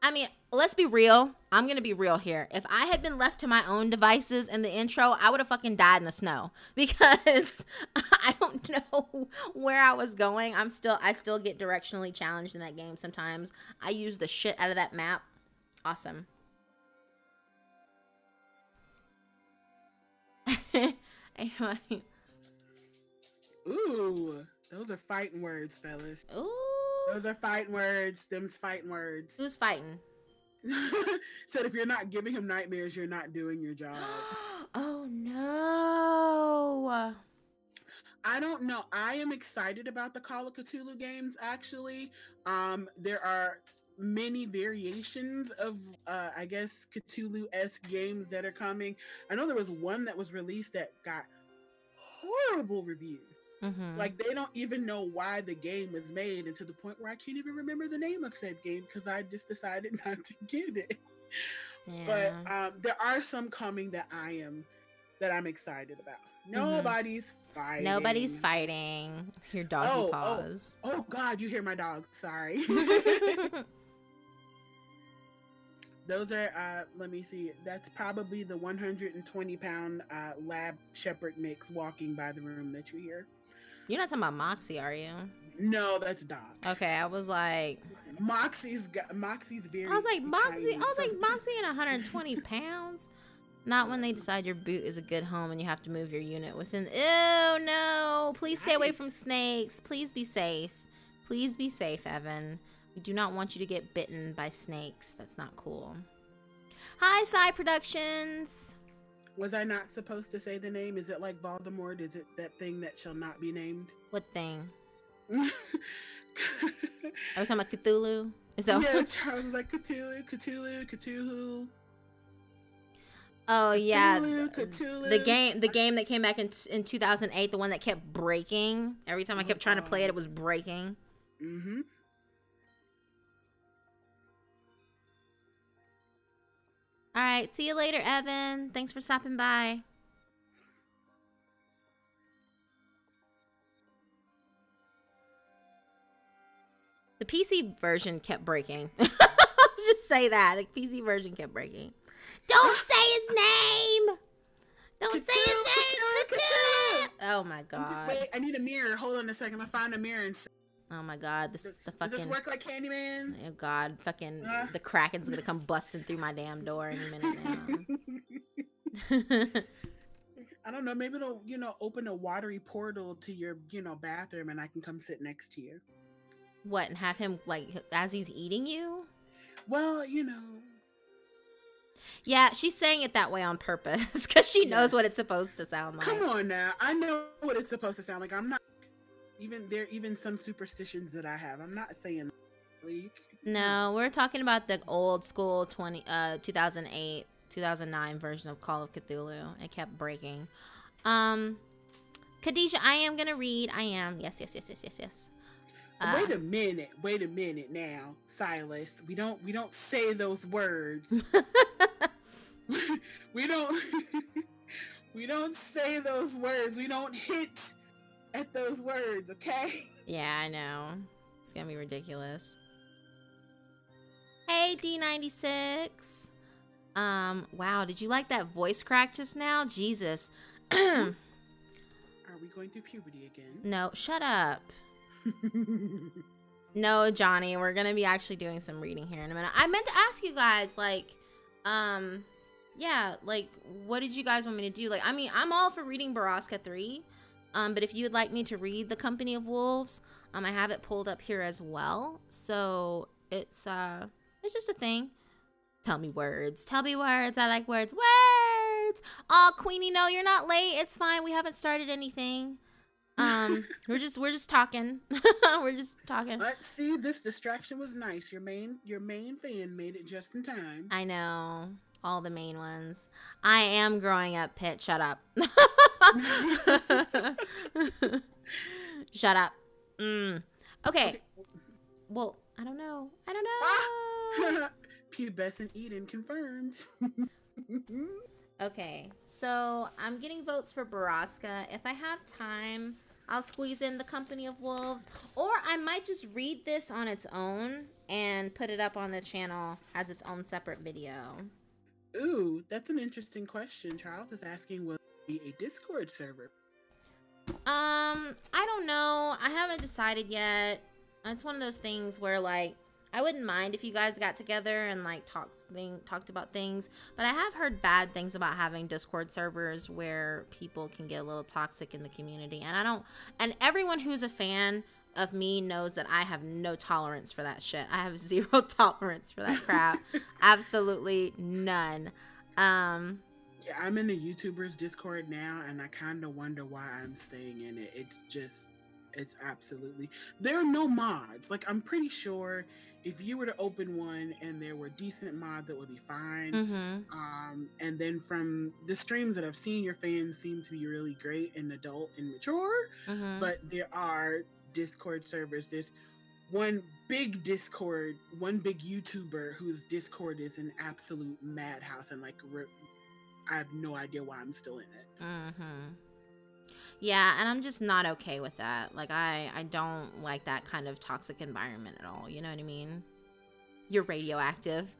Speaker 1: I mean, let's be real. I'm going to be real here. If I had been left to my own devices in the intro, I would have fucking died in the snow because I don't know where I was going. I still get directionally challenged in that game sometimes. I use the shit out of that map. Awesome. Anyway.
Speaker 2: Ooh, those are fighting words, fellas.
Speaker 1: Ooh.
Speaker 2: Those are fighting words. Them's fighting words.
Speaker 1: Who's fighting?
Speaker 2: Said if you're not giving him nightmares, you're not doing your job.
Speaker 1: Oh no.
Speaker 2: I don't know. I am excited about the Call of Cthulhu games, actually. There are many variations of, I guess, Cthulhu-esque games that are coming. I know there was one that was released that got horrible reviews.
Speaker 1: Mm-hmm.
Speaker 2: Like, they don't even know why the game was made, and to the point where I can't even remember the name of said game because I just decided not to get it. Yeah. But there are some coming that I'm excited about. Nobody's fighting.
Speaker 1: Nobody's fighting. Your doggy paws.
Speaker 2: Oh God, you hear my dog. Sorry. Those are, let me see. That's probably the 120-pound lab shepherd mix walking by the room that you hear.
Speaker 1: You're not talking about Moxie, are you?
Speaker 2: No, that's Doc.
Speaker 1: Okay, I was like,
Speaker 2: Moxie's very.
Speaker 1: I was like Moxie and 120 pounds. Not when they decide your boot is a good home and you have to move your unit within. Oh no! Please stay away from snakes. Please be safe. Please be safe, Evan. We do not want you to get bitten by snakes. That's not cool. Hi, Psy Productions.
Speaker 2: Was I not supposed to say the name? Is it like Voldemort? Is it that thing that shall not be named?
Speaker 1: What thing? Are we talking about Cthulhu? Is that
Speaker 2: yeah, I was like Cthulhu.
Speaker 1: Oh yeah,
Speaker 2: Cthulhu.
Speaker 1: the game that came back in 2008, the one that kept breaking. Every time I kept trying to play it, it was breaking.
Speaker 2: Mm-hmm.
Speaker 1: All right, see you later, Evan. Thanks for stopping by. The PC version kept breaking. Just say that. The PC version kept breaking. Don't say his name! Don't say his name! Cthulhu! Oh my god.
Speaker 2: Wait, I need a mirror. Hold on a second. I found a mirror and
Speaker 1: oh my god, this is the fucking...
Speaker 2: Does this work like Candyman?
Speaker 1: Oh god, fucking... the Kraken's gonna come busting through my damn door any minute now.
Speaker 2: I don't know, maybe it'll, open a watery portal to your, bathroom and I can come sit next to you.
Speaker 1: What, and have him, like, as he's eating you?
Speaker 2: Well,
Speaker 1: Yeah, she's saying it that way on purpose, because she knows what it's supposed to sound like.
Speaker 2: Come on now, I know what it's supposed to sound like. I'm not, even some superstitions that I have. I'm not saying, like...
Speaker 1: No, we're talking about the old school 2008, 2009 version of Call of Cthulhu. It kept breaking. Khadijah, I am gonna read. I am. Yes.
Speaker 2: Wait a minute now, Silas. We don't say those words. we don't say those words. We don't hit at those words, okay?
Speaker 1: Yeah, I know. It's gonna be ridiculous. Hey, D96. Wow, did you like that voice crack just now? Jesus.
Speaker 2: Are we going through puberty again?
Speaker 1: No, shut up. No, Johnny, we're gonna be actually doing some reading here in a minute. I meant to ask you guys, like, yeah, like, what did you guys want me to do? Like, I mean, I'm all for reading BORRASCA 3, but if you would like me to read The Company of Wolves, I have it pulled up here as well. So it's just a thing. Tell me words. Tell me words. I like words. Words. Oh, Queenie, no, you're not late. It's fine. We haven't started anything. We're just talking. We're just talking.
Speaker 2: Let's see. This distraction was nice. Your main fan made it just in time.
Speaker 1: I know. All the main ones. I am growing up, Pitt. Shut up. Shut up. Okay. Well, I don't know.
Speaker 2: Pubescent Eden confirmed.
Speaker 1: Okay, so I'm getting votes for BORRASCA. If I have time, I'll squeeze in The Company of Wolves, or I might just read this on its own and put it up on the channel as its own separate video.
Speaker 2: Ooh, that's an interesting question. Charles is asking, will it be a Discord server?
Speaker 1: I don't know. I haven't decided yet. It's one of those things where, like, I wouldn't mind if you guys got together and, like, talked about things, but I have heard bad things about having Discord servers where people can get a little toxic in the community, and everyone who's a fan of me knows that I have no tolerance for that shit. I have zero tolerance for that crap. Absolutely none.
Speaker 2: Yeah, I'm in the YouTubers Discord now, and I kind of wonder why I'm staying in it. It's absolutely, there are no mods. Like, I'm pretty sure if you were to open one and there were decent mods, it would be fine.
Speaker 1: Mm-hmm.
Speaker 2: And then from the streams that I've seen, your fans seem to be really great and adult and mature.
Speaker 1: Mm-hmm.
Speaker 2: But there are Discord servers. There's one big Discord, one big YouTuber whose Discord is an absolute madhouse, and, like, I have no idea why I'm still in it.
Speaker 1: Mm-hmm. Yeah, and I'm just not okay with that. Like, I don't like that kind of toxic environment at all. You know what I mean? You're radioactive.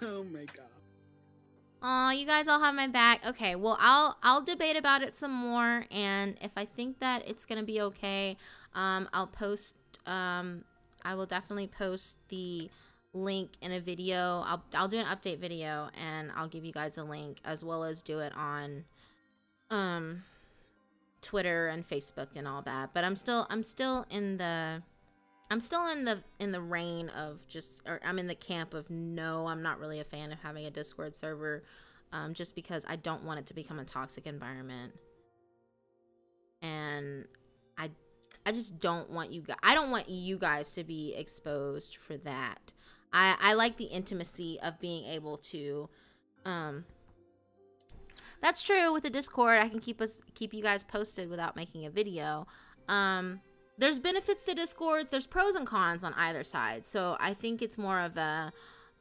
Speaker 2: Oh my god.
Speaker 1: Aw, you guys all have my back. Okay, well, I'll debate about it some more, and if I think that it's gonna be okay, I'll post, I will definitely post the link in a video. I'll do an update video, and I'll give you guys a link, as well as do it on Twitter and Facebook and all that. But I'm still in the reign of I'm in the camp of no, I'm not really a fan of having a Discord server, just because I don't want it to become a toxic environment, and I just don't want you guys to be exposed for that. I like the intimacy of being able to, that's true with the Discord. I can keep you guys posted without making a video. There's benefits to Discords. There's pros and cons on either side. So I think it's more of a,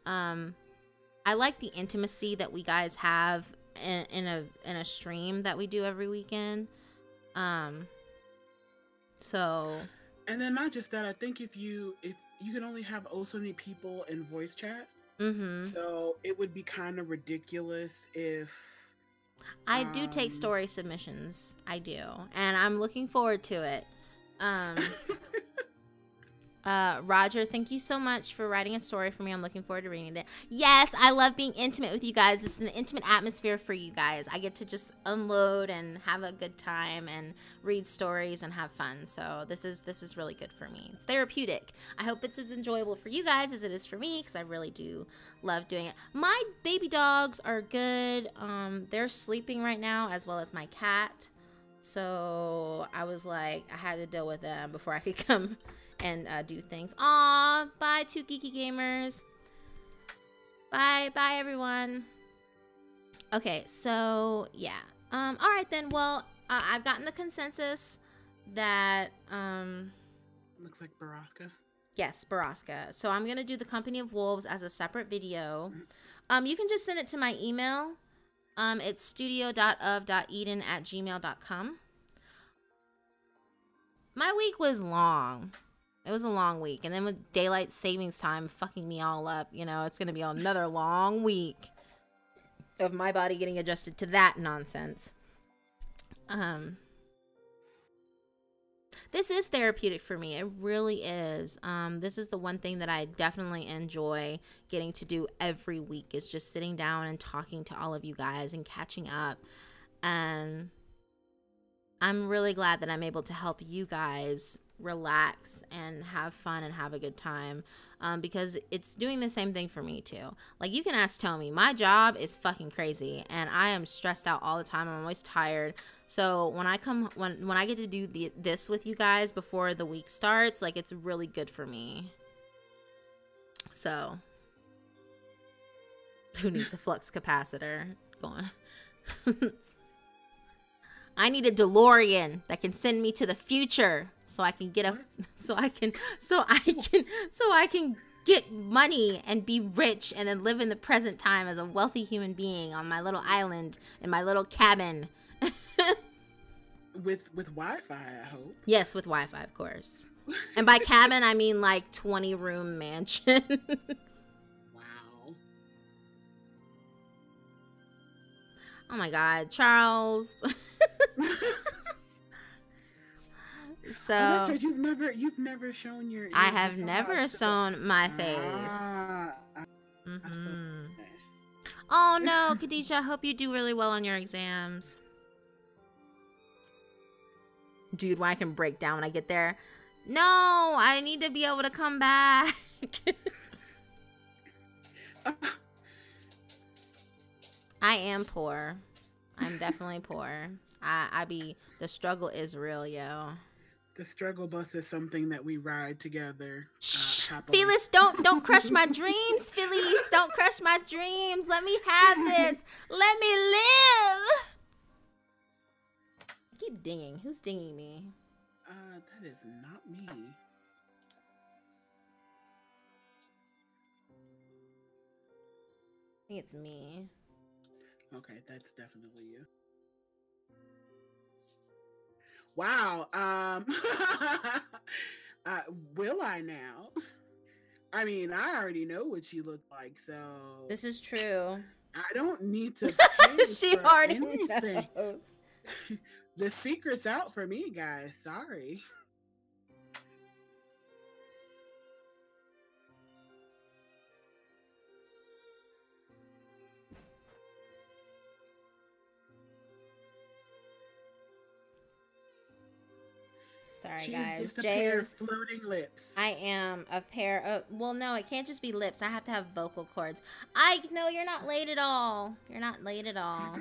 Speaker 1: I like the intimacy that we guys have in a stream that we do every weekend. So,
Speaker 2: And then not just that, I think if you can only have oh so many people in voice chat,
Speaker 1: mm-hmm.
Speaker 2: so it would be kind of ridiculous if
Speaker 1: I do take story submissions. I do. And I'm looking forward to it. Roger, thank you so much for writing a story for me. I'm looking forward to reading it. Yes, I love being intimate with you guys. It's an intimate atmosphere for you guys. I get to just unload and have a good time and read stories and have fun. So this is really good for me. It's therapeutic. I hope it's as enjoyable for you guys as it is for me, because I really do love doing it. My baby dogs are good. They're sleeping right now, as well as my cat. So I was like, I had to deal with them before I could come and do things. Aw, bye, two geeky gamers. Bye everyone. Okay, so yeah. All right then. Well, I've gotten the consensus that
Speaker 2: looks like BORRASCA.
Speaker 1: Yes, BORRASCA. So I'm gonna do the Company of Wolves as a separate video. You can just send it to my email. It's studio.of.eden@gmail.com. My week was long. It was a long week. And then with daylight savings time fucking me all up, you know, it's going to be another long week of my body getting adjusted to that nonsense. This is therapeutic for me. It really is. This is the one thing that I definitely enjoy getting to do every week, is just sitting down and talking to all of you guys and catching up. And I'm really glad that I'm able to help you guys relax and have fun and have a good time, because it's doing the same thing for me too. Like, you can ask Tommy. My job is fucking crazy and I am stressed out all the time. I'm always tired. So when I get to do this with you guys before the week starts, like, it's really good for me. So who needs a flux capacitor? Going I need a DeLorean that can send me to the future so I can get so I can get money and be rich and then live in the present time as a wealthy human being on my little island in my little cabin.
Speaker 2: with Wi-Fi, I hope.
Speaker 1: Yes, with Wi-Fi, of course. And by cabin, I mean like 20-room mansion.
Speaker 2: Wow.
Speaker 1: Oh my God, Charles. So
Speaker 2: that's right. You've never shown your
Speaker 1: I have never shown my face. Oh no, Khadijah, I hope you do really well on your exams. Dude, when I can break down when I get there. No, I need to be able to come back. I am poor. I'm definitely poor. The struggle is real, yo.
Speaker 2: The struggle bus is something that we ride together.
Speaker 1: Phyllis, don't crush my dreams, Phyllis. Don't crush my dreams. Let me have this. Let me live. I keep dinging. Who's dinging me?
Speaker 2: That is not me.
Speaker 1: I think it's me.
Speaker 2: Okay, that's definitely you. Wow. Will I now? I mean, I already know what she looked like, so
Speaker 1: this is true.
Speaker 2: I don't need to pay
Speaker 1: she
Speaker 2: for
Speaker 1: already
Speaker 2: anything.
Speaker 1: knows.
Speaker 2: The secret's out for me, guys. Sorry.
Speaker 1: Sorry,
Speaker 2: She's
Speaker 1: guys.
Speaker 2: just a pair of floating lips.
Speaker 1: I am a pair of... Well, no, it can't just be lips. I have to have vocal cords. No, you're not late at all. You're not late at all.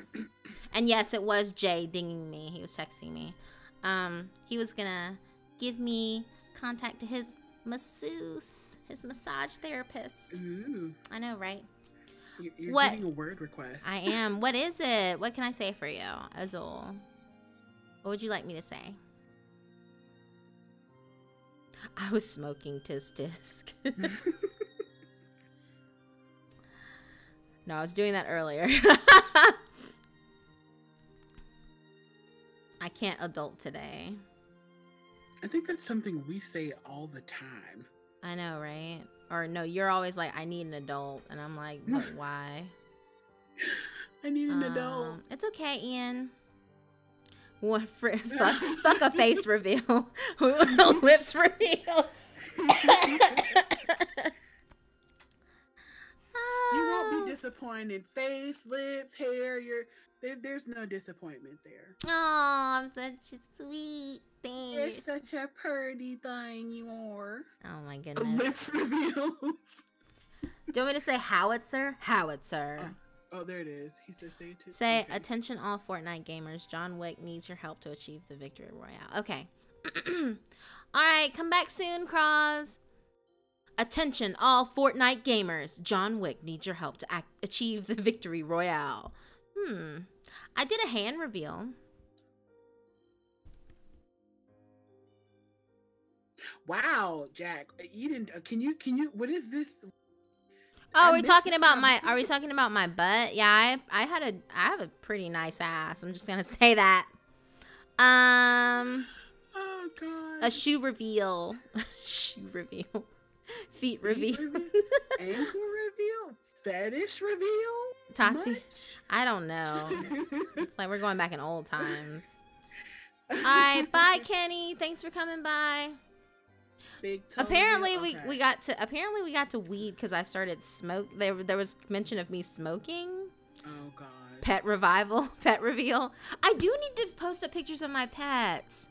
Speaker 1: And yes, it was Jay dinging me. He was texting me. He was gonna give me contact to his masseuse, his massage therapist.
Speaker 2: Ooh.
Speaker 1: I know, right?
Speaker 2: You're getting a word request.
Speaker 1: I am. What is it? What can I say for you, Azul? What would you like me to say? I was smoking tisk tisk. No, I was doing that earlier. I can't adult today.
Speaker 2: I think that's something we say all the time.
Speaker 1: I know, right? Or no, you're always like, I need an adult. And I'm like, but why?
Speaker 2: I need an adult.
Speaker 1: It's okay, Ian. Fuck a face reveal. Lips reveal.
Speaker 2: You won't be disappointed. Face, lips, hair, there's no disappointment there.
Speaker 1: Oh, I'm such a sweet thing.
Speaker 2: You're such a pretty thing, you are.
Speaker 1: Oh my
Speaker 2: The
Speaker 1: goodness.
Speaker 2: lips reveal.
Speaker 1: Do you want me to say howitzer? Howitzer.
Speaker 2: Oh, there it is. He says
Speaker 1: say okay. Attention all Fortnite gamers. John Wick needs your help to achieve the victory royale. Okay. Alright, come back soon, Cross. Attention all Fortnite gamers. John Wick needs your help to achieve the victory royale. I did a hand reveal.
Speaker 2: Wow, Jack. You didn't can you what is this?
Speaker 1: Oh, are we talking about my butt? Yeah, I have a pretty nice ass. I'm just gonna say that.
Speaker 2: Oh god.
Speaker 1: A shoe reveal. Shoe reveal. Feet reveal.
Speaker 2: Ankle reveal. Fetish reveal.
Speaker 1: Tati, I don't know. It's like we're going back in old times. All right, bye, Kenny. Thanks for coming by. Apparently we got to weed because I started smoke. There was mention of me smoking.
Speaker 2: Oh god.
Speaker 1: Pet reveal. I do need to post up pictures of my pets.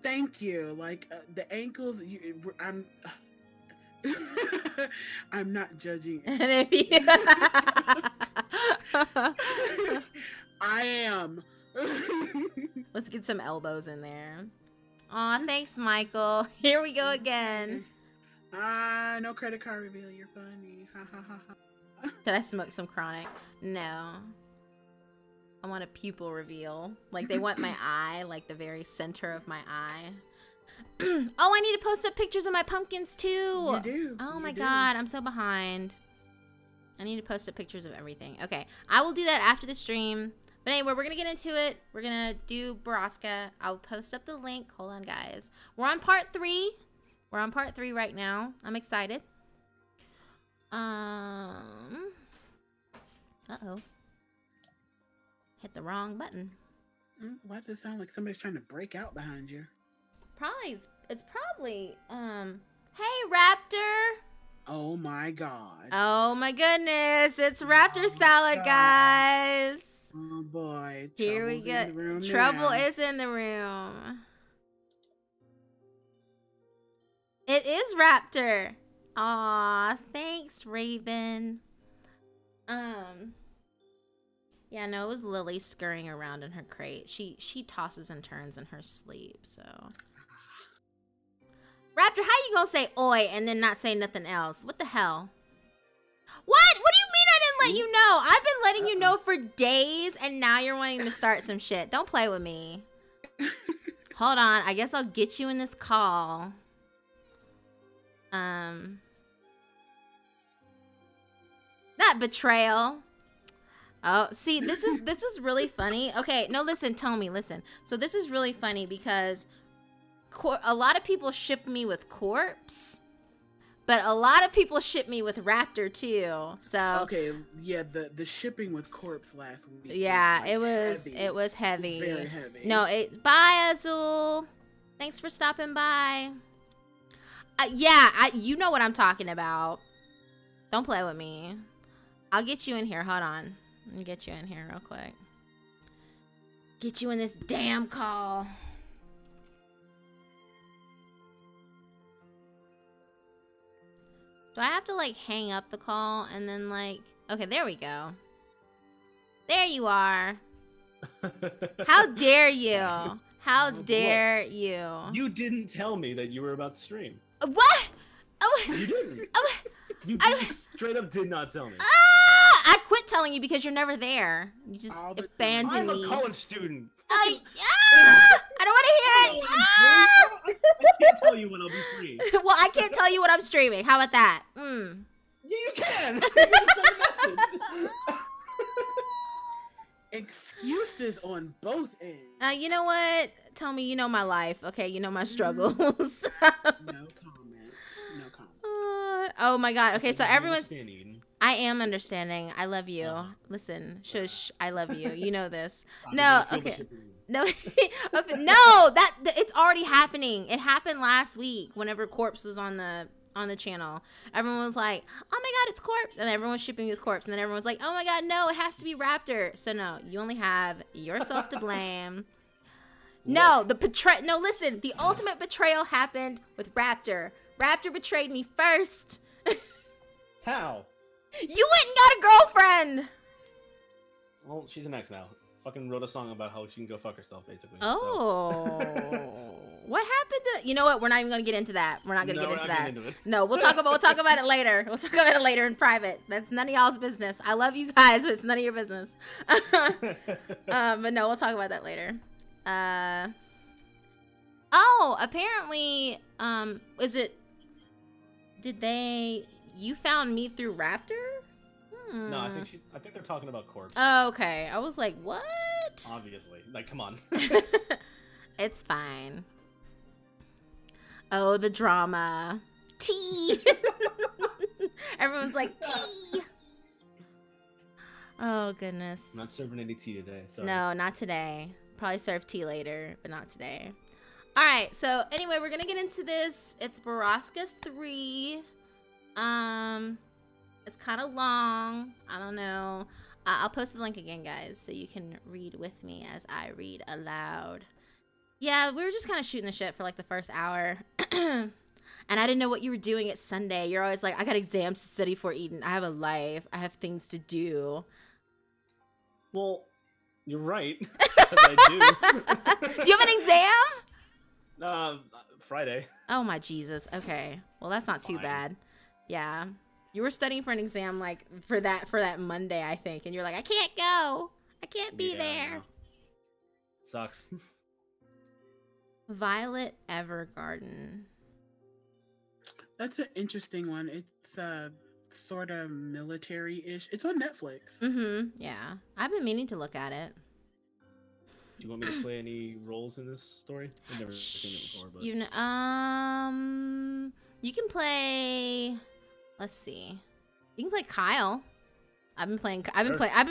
Speaker 2: Thank you. Like the ankles. I'm not judging. I am.
Speaker 1: Let's get some elbows in there. Aw, thanks, Michael. Here we go again.
Speaker 2: No credit card reveal. You're funny. Ha ha ha ha.
Speaker 1: Did I smoke some chronic? No. I want a pupil reveal. Like they want my eye, like the very center of my eye. Oh, I need to post up pictures of my pumpkins too.
Speaker 2: You do.
Speaker 1: Oh my god, I'm so behind. I need to post up pictures of everything. Okay, I will do that after the stream. But anyway, we're going to get into it. We're going to do BORRASCA. I'll post up the link. Hold on, guys. We're on part 3. We're on part 3 right now. I'm excited. Uh-oh. Hit the wrong button.
Speaker 2: Why does it sound like somebody's trying to break out behind you?
Speaker 1: It's probably, hey, Raptor.
Speaker 2: Oh my god.
Speaker 1: Oh my goodness. It's Raptor Salad, guys.
Speaker 2: Oh boy.
Speaker 1: Here we go. Trouble is in the room. It is Raptor. Aw, thanks, Raven. Yeah, no, it was Lily scurrying around in her crate. She tosses and turns in her sleep, so. Raptor, how you gonna say oi and then not say nothing else? What the hell? What? What do you mean I didn't let you know? I've been letting you know for days, and now you're wanting to start some shit. Don't play with me. Hold on. I guess I'll get you in this call. That betrayal. Oh, see, this is really funny. Okay, no, listen, Tommy, listen. So this is really funny because a lot of people ship me with Corpse. But a lot of people ship me with Raptor too. So
Speaker 2: okay, yeah, the shipping with Corpse last week.
Speaker 1: Yeah,
Speaker 2: was
Speaker 1: it was heavy.
Speaker 2: It was very heavy.
Speaker 1: No, bye Azul. Thanks for stopping by. Yeah, you know what I'm talking about. Don't play with me. I'll get you in here. Hold on. Let me get you in here real quick. Get you in this damn call. Do I have to, like, hang up the call and then, like... Okay, there we go. There you are. How dare you? How dare you?
Speaker 3: You didn't tell me that you were about to stream.
Speaker 1: What? Oh,
Speaker 3: you didn't. You straight up did not tell me.
Speaker 1: I quit telling you because you're never there. You just abandoned me.
Speaker 3: I'm a college student.
Speaker 1: I don't want to hear it.
Speaker 3: I can't tell you when I'll be free.
Speaker 1: Well, I can't tell you when I'm streaming. How about that?
Speaker 3: Yeah, you can. You can send a message.
Speaker 2: excuses on both ends.
Speaker 1: You know what? Tell me, you know my life, okay? You know my struggles.
Speaker 2: No comment. No comment.
Speaker 1: Oh my god. Okay, so everyone's.
Speaker 3: Understanding.
Speaker 1: I am understanding. I love you. Listen, shush. I love you. You know this. No,
Speaker 3: gonna kill the
Speaker 1: okay.
Speaker 3: shipping.
Speaker 1: No, no. That it's already happening. It happened last week. Whenever Corpse was on the channel, everyone was like, "Oh my god, it's Corpse," and everyone was shipping with Corpse, and then everyone was like, "Oh my god, no, it has to be Raptor." So no, you only have yourself to blame. No, No, listen. The ultimate betrayal happened with Raptor. Raptor betrayed me first.
Speaker 3: How?
Speaker 1: You went and got a girlfriend.
Speaker 3: Well, she's an ex now. Fucking wrote a song about how she can go fuck herself, basically.
Speaker 1: Oh. What happened to? You know what? We're not even gonna get into that. We're not gonna get into that. No, we'll talk about it later. We'll talk about it later in private. That's none of y'all's business. I love you guys, but it's none of your business. But no, we'll talk about that later. Oh, apparently, you found me through Raptor?
Speaker 3: No, I think they're talking about Corpse.
Speaker 1: Oh, okay. I was like, what?
Speaker 3: Obviously. Like, come on.
Speaker 1: It's fine. Oh, the drama. Tea. Everyone's like, tea. Oh, goodness.
Speaker 3: I'm not serving any tea today. Sorry.
Speaker 1: No, not today. Probably serve tea later, but not today. All right. So anyway, we're going to get into this. It's BORRASCA 3. It's kind of long. I don't know. I'll post the link again, guys, so you can read with me as I read aloud. Yeah, we were just kind of shooting the shit for like the first hour. And I didn't know what you were doing. It's Sunday. You're always like, I got exams to study for, Eden. I have a life. I have things to do.
Speaker 3: Well, you're right. 'Cause I do.
Speaker 1: Do you have an exam?
Speaker 3: Friday.
Speaker 1: Oh my Jesus. Okay. Well, that's not too bad. Yeah. You were studying for an exam like for that Monday, I think, and you're like, I can't go. I can't be there.
Speaker 3: Sucks.
Speaker 1: Violet Evergarden.
Speaker 2: That's an interesting one. It's sort of military-ish. It's on Netflix.
Speaker 1: Yeah. I've been meaning to look at it.
Speaker 3: Do you want me to play any roles in this story? I've never seen it before, but
Speaker 1: You can play. Let's see. You can play Kyle. I've been playing everybody. I've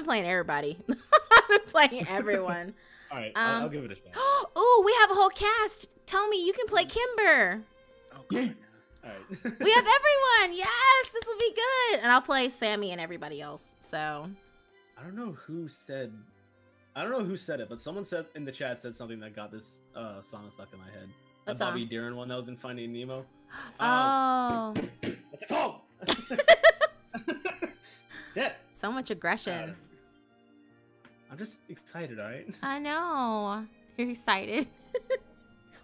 Speaker 1: been playing everyone.
Speaker 3: All right, I'll give it a shot.
Speaker 1: Oh, we have a whole cast. Tell me, you can play Kimber.
Speaker 2: Oh, God.
Speaker 3: All right.
Speaker 1: We have everyone. Yes, this will be good. And I'll play Sammy and everybody else. So.
Speaker 3: I don't know who said it, but someone said in the chat said something that got this song stuck in my head.
Speaker 1: What
Speaker 3: the Bobby
Speaker 1: song?
Speaker 3: Darin one that was in Finding Nemo.
Speaker 1: Oh.
Speaker 3: What's it called? Yeah.
Speaker 1: So much aggression.
Speaker 3: I'm just excited, all right?
Speaker 1: I know. You're excited.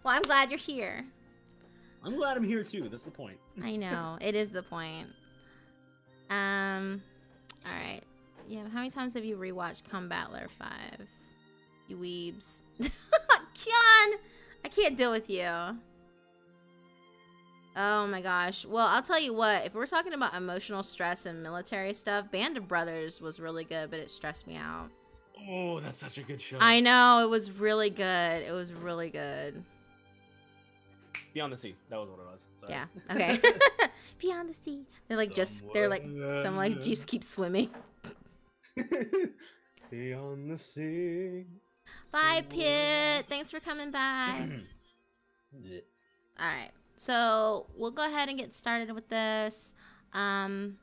Speaker 1: Well, I'm glad you're here.
Speaker 3: I'm glad I'm here too. That's the point.
Speaker 1: I know. It is the point. All right. Yeah, how many times have you rewatched Combattler 5? You weebs. Kian! I can't deal with you. Oh my gosh. Well, I'll tell you what. If we're talking about emotional stress and military stuff, Band of Brothers was really good, but it stressed me out.
Speaker 3: Oh, that's such a good show.
Speaker 1: I know. It was really good. It was really good.
Speaker 3: Beyond the Sea. That was what it was. Sorry.
Speaker 1: Yeah. Okay. Beyond the Sea. They're like some like jeeps keep swimming.
Speaker 3: Beyond the sea.
Speaker 1: Bye, Pit. Thanks for coming by. All right. So we'll go ahead and get started with this. And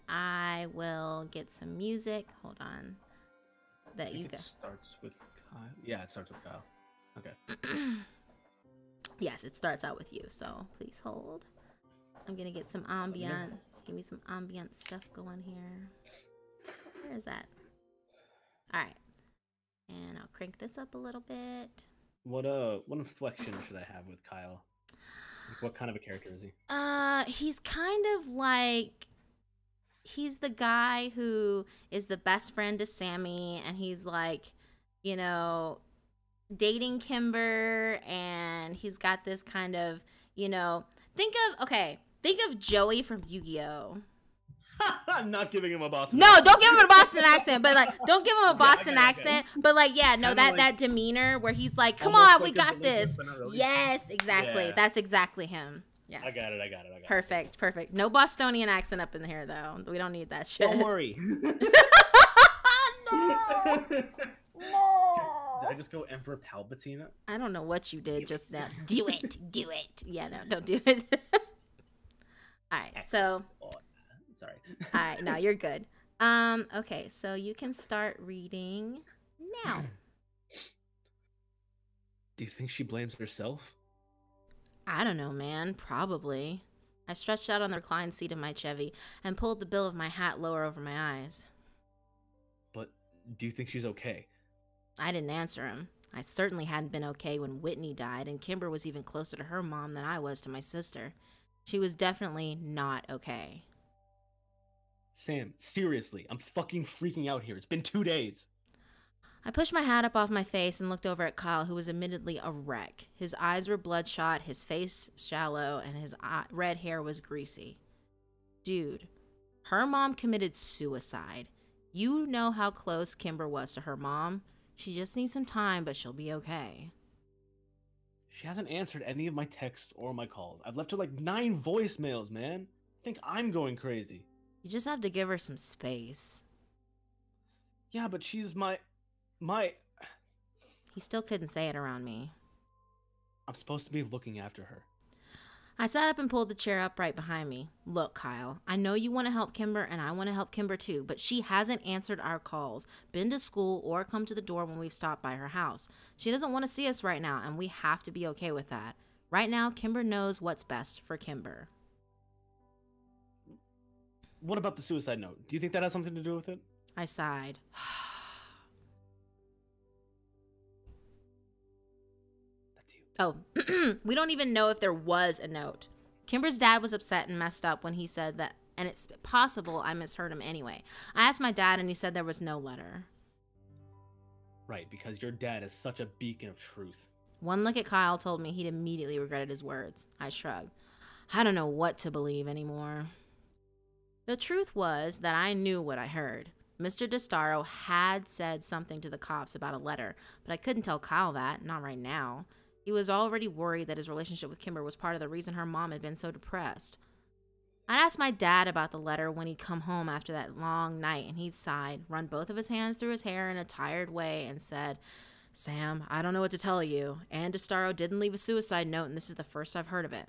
Speaker 1: I will get some music. Hold on.
Speaker 3: It starts with Kyle. Yeah, it starts with Kyle. Okay.
Speaker 1: Yes, it starts out with you. So please hold. I'm gonna get some ambient. Give me some ambient stuff going here. Where is that? All right. And I'll crank this up a little bit.
Speaker 3: What inflection should I have with Kyle? Like, what kind of a character is he?
Speaker 1: He's kind of like, he's the guy who is the best friend to Sammy, and he's like, you know, dating Kimber, and he's got this kind of, you know, think of Joey from Yu-Gi-Oh.
Speaker 3: I'm not giving him a Boston
Speaker 1: No,
Speaker 3: accent.
Speaker 1: don't give him a Boston accent, but like, don't give him a Boston
Speaker 3: I get it.
Speaker 1: accent. But like, yeah, no,
Speaker 3: Kinda
Speaker 1: that demeanor where he's like, "Come
Speaker 3: almost
Speaker 1: on, we
Speaker 3: like a
Speaker 1: got
Speaker 3: delinquent,
Speaker 1: this."
Speaker 3: but not really.
Speaker 1: Yes, exactly.
Speaker 3: Yeah.
Speaker 1: That's exactly him. Yes.
Speaker 3: I got it.
Speaker 1: Perfect, perfect. No Bostonian accent up in here though. We don't need that shit.
Speaker 3: Don't worry.
Speaker 1: No.
Speaker 3: Did
Speaker 1: No.
Speaker 3: I just go Emperor Palpatine?
Speaker 1: I don't know what you did just now. Do it. Do it. Yeah, no, don't do it. All right. So,
Speaker 3: Oh, sorry.
Speaker 1: all right, no, you're good. Okay, so you can start reading now.
Speaker 3: Do you think she blames herself?
Speaker 1: I don't know, man. Probably. I stretched out on the reclined seat of my Chevy and pulled the bill of my hat lower over my eyes.
Speaker 3: But do you think she's okay?
Speaker 1: I didn't answer him. I certainly hadn't been okay when Whitney died, and Kimber was even closer to her mom than I was to my sister. She was definitely not okay.
Speaker 3: Sam, seriously, I'm fucking freaking out here. It's been 2 days.
Speaker 1: I pushed my hat up off my face and looked over at Kyle, who was admittedly a wreck. His eyes were bloodshot, his face shallow, and his red hair was greasy. Dude, her mom committed suicide. You know how close Kimber was to her mom. She just needs some time, but she'll be okay.
Speaker 3: She hasn't answered any of my texts or my calls. I've left her like 9 voicemails, man. I think I'm going crazy.
Speaker 1: You just have to give her some space.
Speaker 3: Yeah, but she's my...
Speaker 1: He still couldn't say it around me.
Speaker 3: I'm supposed to be looking after her.
Speaker 1: I sat up and pulled the chair up right behind me. Look, Kyle, I know you want to help Kimber, and I want to help Kimber too, but she hasn't answered our calls, been to school, or come to the door when we've stopped by her house. She doesn't want to see us right now, and we have to be okay with that. Right now, Kimber knows what's best for Kimber.
Speaker 3: What about the suicide note? Do you think that has something to do with it?
Speaker 1: I sighed. Oh, we don't even know if there was a note. Kimber's dad was upset and messed up when he said that, and it's possible I misheard him anyway. I asked my dad, and he said there was no letter.
Speaker 3: Right, because your dad is such a beacon of truth.
Speaker 1: One look at Kyle told me he'd immediately regretted his words. I shrugged. I don't know what to believe anymore. The truth was that I knew what I heard. Mr. DeStaro had said something to the cops about a letter, but I couldn't tell Kyle that, not right now. He was already worried that his relationship with Kimber was part of the reason her mom had been so depressed. I asked my dad about the letter when he'd come home after that long night, and he'd sighed, run both of his hands through his hair in a tired way, and said, Sam, I don't know what to tell you. Ann DeStaro didn't leave a suicide note, and this is the first I've heard of it.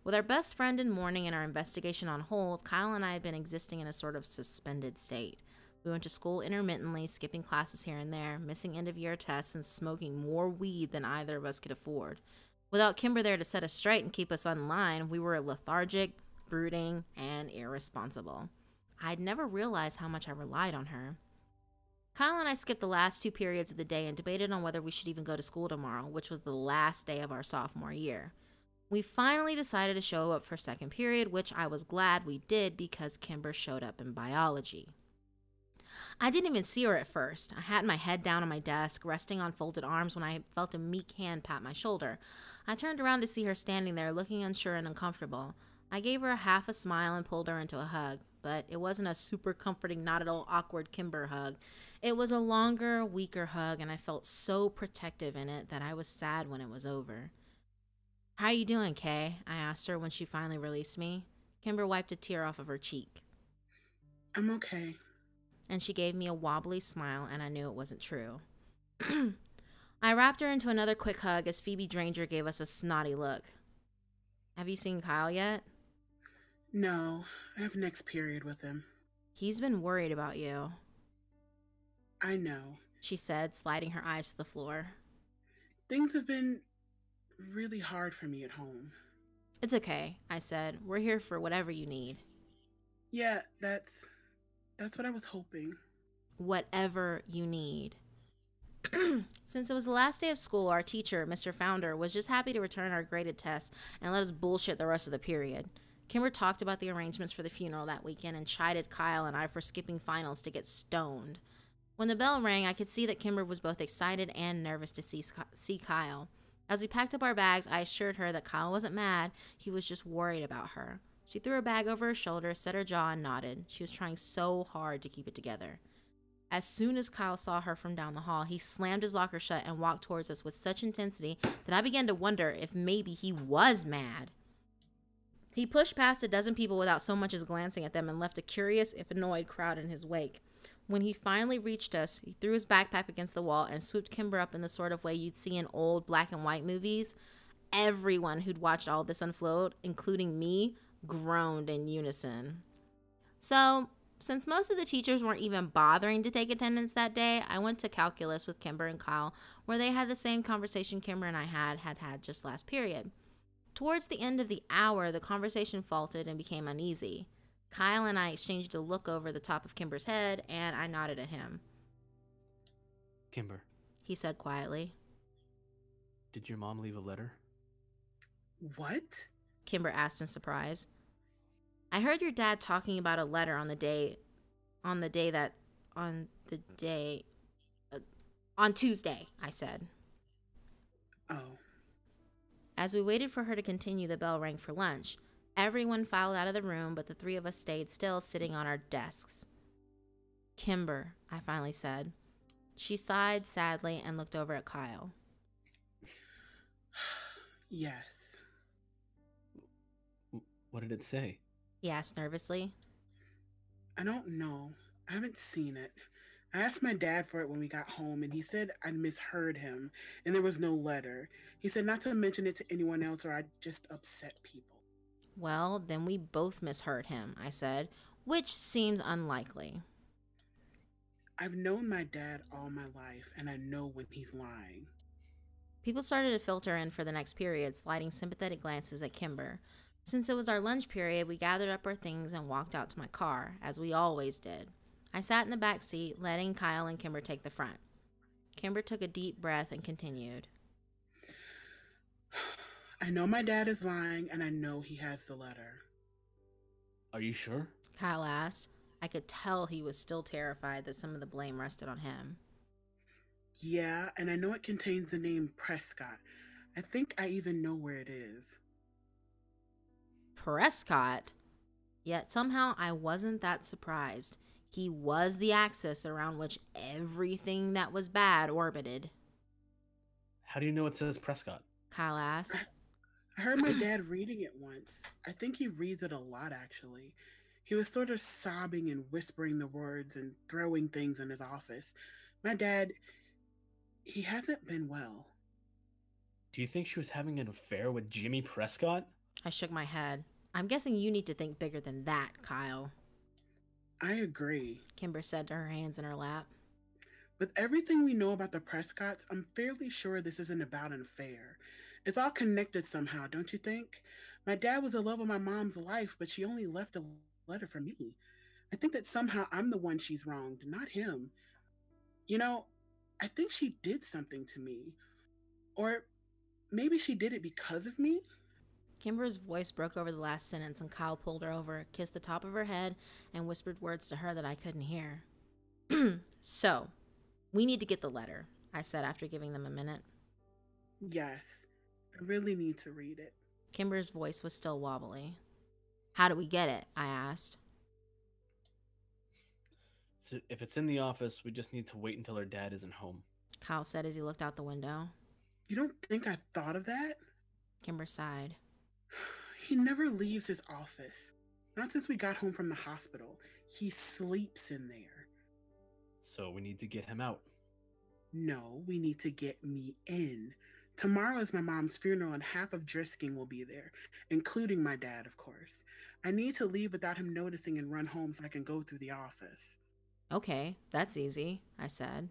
Speaker 1: With our best friend in mourning and our investigation on hold, Kyle and I had been existing in a sort of suspended state. We went to school intermittently, skipping classes here and there, missing end-of-year tests, and smoking more weed than either of us could afford. Without Kimber there to set us straight and keep us on line, we were lethargic, brooding, and irresponsible. I'd never realized how much I relied on her. Kyle and I skipped the last 2 periods of the day and debated on whether we should even go to school tomorrow, which was the last day of our sophomore year. We finally decided to show up for second period, which I was glad we did because Kimber showed up in biology. I didn't even see her at first. I had my head down on my desk, resting on folded arms when I felt a meek hand pat my shoulder. I turned around to see her standing there, looking unsure and uncomfortable. I gave her half a smile and pulled her into a hug, but it wasn't a super comforting, not at all awkward Kimber hug. It was a longer, weaker hug, and I felt so protective in it that I was sad when it was over. How you doing, Kay? I asked her when she finally released me. Kimber wiped a tear off of her cheek.
Speaker 2: I'm okay.
Speaker 1: And she gave me a wobbly smile, and I knew it wasn't true. I wrapped her into another quick hug as Phoebe Dranger gave us a snotty look. Have you seen Kyle yet?
Speaker 2: No, I have next period with him.
Speaker 1: He's been worried about you.
Speaker 2: I know,
Speaker 1: She said, sliding her eyes to the floor.
Speaker 2: Things have been really hard for me at home.
Speaker 1: It's okay, I said. We're here for whatever you need.
Speaker 2: Yeah, that's what I was hoping.
Speaker 1: Whatever you need. Since it was the last day of school, our teacher, Mr. Founder, was just happy to return our graded tests and let us bullshit the rest of the period. Kimber talked about the arrangements for the funeral that weekend and chided Kyle and I for skipping finals to get stoned. When the bell rang, I could see that Kimber was both excited and nervous to see Kyle. As we packed up our bags, I assured her that Kyle wasn't mad, he was just worried about her. She threw her bag over her shoulder, set her jaw, and nodded. She was trying so hard to keep it together. As soon as Kyle saw her from down the hall, he slammed his locker shut and walked towards us with such intensity that I began to wonder if maybe he was mad. He pushed past a dozen people without so much as glancing at them and left a curious, if annoyed, crowd in his wake. When he finally reached us, he threw his backpack against the wall and swooped Kimber up in the sort of way you'd see in old black and white movies. Everyone who'd watched all this unfold, including me, groaned in unison. So, since most of the teachers weren't even bothering to take attendance that day, I went to calculus with Kimber and Kyle, where they had the same conversation Kimber and I had just last period. Towards the end of the hour, the conversation faltered and became uneasy. Kyle and I exchanged a look over the top of Kimber's head, and I nodded at him.
Speaker 3: Kimber,
Speaker 1: He said quietly.
Speaker 3: did your mom leave a letter?
Speaker 2: What?
Speaker 1: Kimber asked in surprise. I heard your dad talking about a letter on Tuesday, I said.
Speaker 2: Oh.
Speaker 1: As we waited for her to continue, the bell rang for lunch. Everyone filed out of the room, but the three of us stayed still, sitting on our desks. Kimber, I finally said. She sighed sadly and looked over at Kyle.
Speaker 2: Yes.
Speaker 3: What did it say?
Speaker 1: He asked nervously.
Speaker 2: I don't know. I haven't seen it. I asked my dad for it when we got home, and he said I'd misheard him, and there was no letter. He said not to mention it to anyone else or I'd just upset people.
Speaker 1: Well, then we both misheard him, I said, which seems unlikely.
Speaker 2: I've known my dad all my life, and I know when he's lying.
Speaker 1: People started to filter in for the next period, sliding sympathetic glances at Kimber. Since it was our lunch period, we gathered up our things and walked out to my car, as we always did. I sat in the back seat, letting Kyle and Kimber take the front. Kimber took a deep breath and continued.
Speaker 2: I know my dad is lying, and I know he has the letter.
Speaker 3: Are you sure?
Speaker 1: Kyle asked. I could tell he was still terrified that some of the blame rested on him.
Speaker 2: Yeah, and I know it contains the name Prescott. I think I even know where it is.
Speaker 1: Prescott? Yet somehow I wasn't that surprised. He was the axis around which everything that was bad orbited.
Speaker 3: How do you know it says Prescott?
Speaker 1: Kyle asked.
Speaker 2: I heard my dad reading it once. I think he reads it a lot, actually. He was sort of sobbing and whispering the words and throwing things in his office. My dad, he hasn't been well.
Speaker 3: Do you think she was having an affair with Jimmy Prescott?
Speaker 1: I shook my head. I'm guessing you need to think bigger than that, Kyle.
Speaker 2: I agree.
Speaker 1: Kimber said to her hands in her lap.
Speaker 2: With everything we know about the Prescotts, I'm fairly sure this isn't about an affair. It's all connected somehow, don't you think? My dad was the love of my mom's life, but she only left a letter for me. I think that somehow I'm the one she's wronged, not him. You know, I think she did something to me. Or maybe she did it because of me?
Speaker 1: Kimber's voice broke over the last sentence, and Kyle pulled her over, kissed the top of her head, and whispered words to her that I couldn't hear. So, we need to get the letter, I said after giving them a minute.
Speaker 2: Yes, I really need to read it.
Speaker 1: Kimber's voice was still wobbly. How do we get it? I asked.
Speaker 3: So if it's in the office, we just need to wait until her dad isn't home.
Speaker 1: Kyle said as he looked out the window.
Speaker 2: You don't think I thought of that?
Speaker 1: Kimber sighed.
Speaker 2: He never leaves his office. Not since we got home from the hospital. He sleeps in there.
Speaker 3: So we need to get him out.
Speaker 2: No, we need to get me in. Tomorrow is my mom's funeral and half of Drisking will be there, including my dad, of course. I need to leave without him noticing and run home so I can go through the office.
Speaker 1: Okay, that's easy, I said.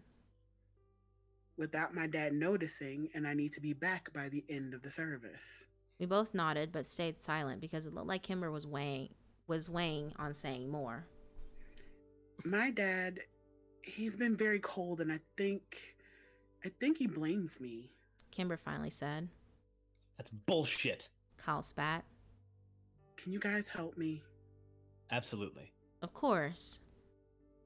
Speaker 2: Without my dad noticing, and I need to be back by the end of the service.
Speaker 1: We both nodded but stayed silent because it looked like Kimber was weighing on saying more.
Speaker 2: My dad, he's been very cold, and I think he blames me.
Speaker 1: Kimber finally said.
Speaker 3: That's bullshit.
Speaker 1: Kyle spat.
Speaker 2: Can you guys help me?
Speaker 3: Absolutely.
Speaker 1: Of course.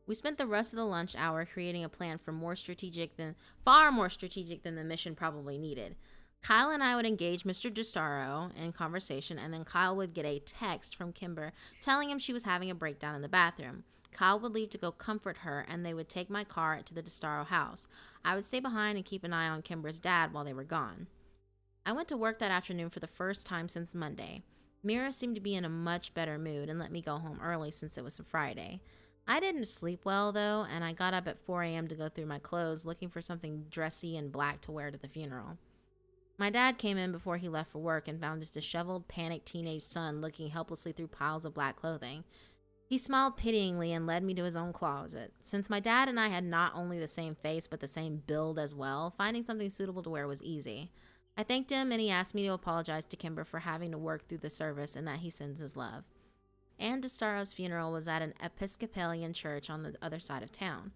Speaker 1: We spent the rest of the lunch hour creating a plan far more strategic than the mission probably needed. Kyle and I would engage Mr. Gistaro in conversation, and then Kyle would get a text from Kimber telling him she was having a breakdown in the bathroom. Kyle would leave to go comfort her, and they would take my car to the Gistaro house. I would stay behind and keep an eye on Kimber's dad while they were gone. I went to work that afternoon for the first time since Monday. Mira seemed to be in a much better mood and let me go home early since it was a Friday. I didn't sleep well, though, and I got up at 4 a.m. to go through my clothes, looking for something dressy and black to wear to the funeral. My dad came in before he left for work and found his disheveled, panicked teenage son looking helplessly through piles of black clothing. He smiled pityingly and led me to his own closet. Since my dad and I had not only the same face but the same build as well, finding something suitable to wear was easy. I thanked him, and he asked me to apologize to Kimber for having to work through the service and that he sends his love. Ann Distaro's funeral was at an Episcopalian church on the other side of town.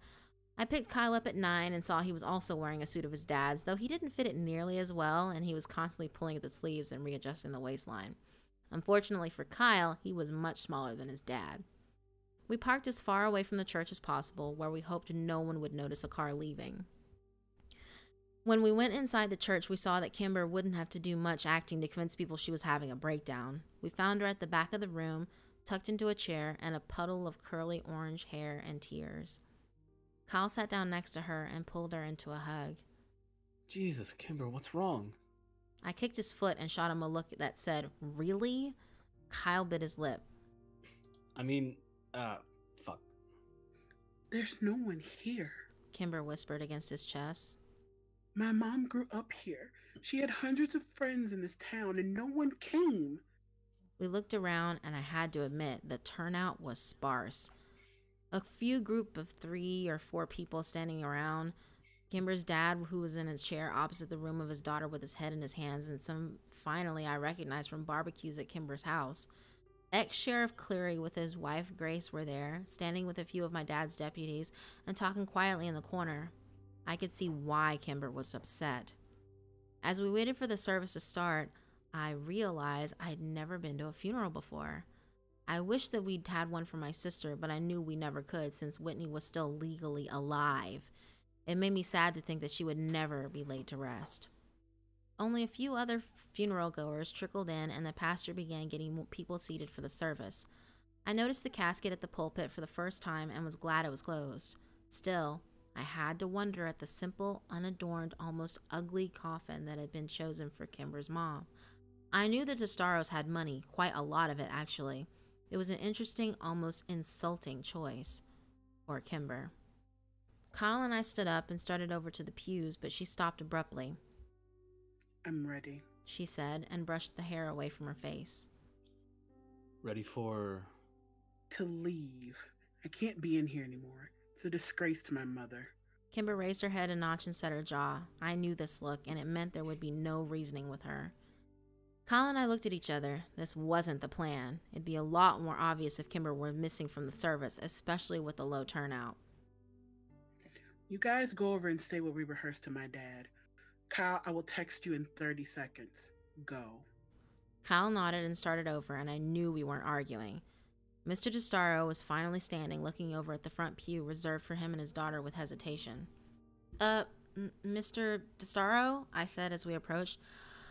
Speaker 1: I picked Kyle up at 9 and saw he was also wearing a suit of his dad's, though he didn't fit it nearly as well, and he was constantly pulling at the sleeves and readjusting the waistline. Unfortunately for Kyle, he was much smaller than his dad. We parked as far away from the church as possible, where we hoped no one would notice a car leaving. When we went inside the church, we saw that Kimber wouldn't have to do much acting to convince people she was having a breakdown. We found her at the back of the room, tucked into a chair, and a puddle of curly orange hair and tears. Kyle sat down next to her and pulled her into a hug.
Speaker 3: Jesus, Kimber, what's wrong?
Speaker 1: I kicked his foot and shot him a look that said, "Really?" Kyle bit his lip.
Speaker 3: Fuck.
Speaker 2: There's no one here.
Speaker 1: Kimber whispered against his chest.
Speaker 2: My mom grew up here. She had hundreds of friends in this town, and no one came.
Speaker 1: We looked around, and I had to admit the turnout was sparse. A few group of 3 or 4 people standing around. Kimber's dad, who was in his chair opposite the room of his daughter with his head in his hands, and some finally I recognized from barbecues at Kimber's house. Ex-Sheriff Cleary with his wife Grace were there, standing with a few of my dad's deputies and talking quietly in the corner. I could see why Kimber was upset. As we waited for the service to start, I realized I'd never been to a funeral before. I wished that we'd had one for my sister, but I knew we never could since Whitney was still legally alive. It made me sad to think that she would never be laid to rest. Only a few other funeral goers trickled in, and the pastor began getting people seated for the service. I noticed the casket at the pulpit for the first time and was glad it was closed. Still, I had to wonder at the simple, unadorned, almost ugly coffin that had been chosen for Kimber's mom. I knew the Testaros had money, quite a lot of it actually. It was an interesting, almost insulting choice for Kimber. Kyle and I stood up and started over to the pews, but she stopped abruptly.
Speaker 2: I'm ready,
Speaker 1: she said, and brushed the hair away from her face.
Speaker 3: Ready for...
Speaker 2: To leave. I can't be in here anymore. It's a disgrace to my mother.
Speaker 1: Kimber raised her head a notch and set her jaw. I knew this look, and it meant there would be no reasoning with her. Kyle and I looked at each other. This wasn't the plan. It'd be a lot more obvious if Kimber were missing from the service, especially with the low turnout.
Speaker 2: You guys go over and say what we rehearsed to my dad. Kyle, I will text you in 30 seconds. Go.
Speaker 1: Kyle nodded and started over, and I knew we weren't arguing. Mr. Gistaro was finally standing, looking over at the front pew reserved for him and his daughter with hesitation. Mr. Gistaro, I said as we approached.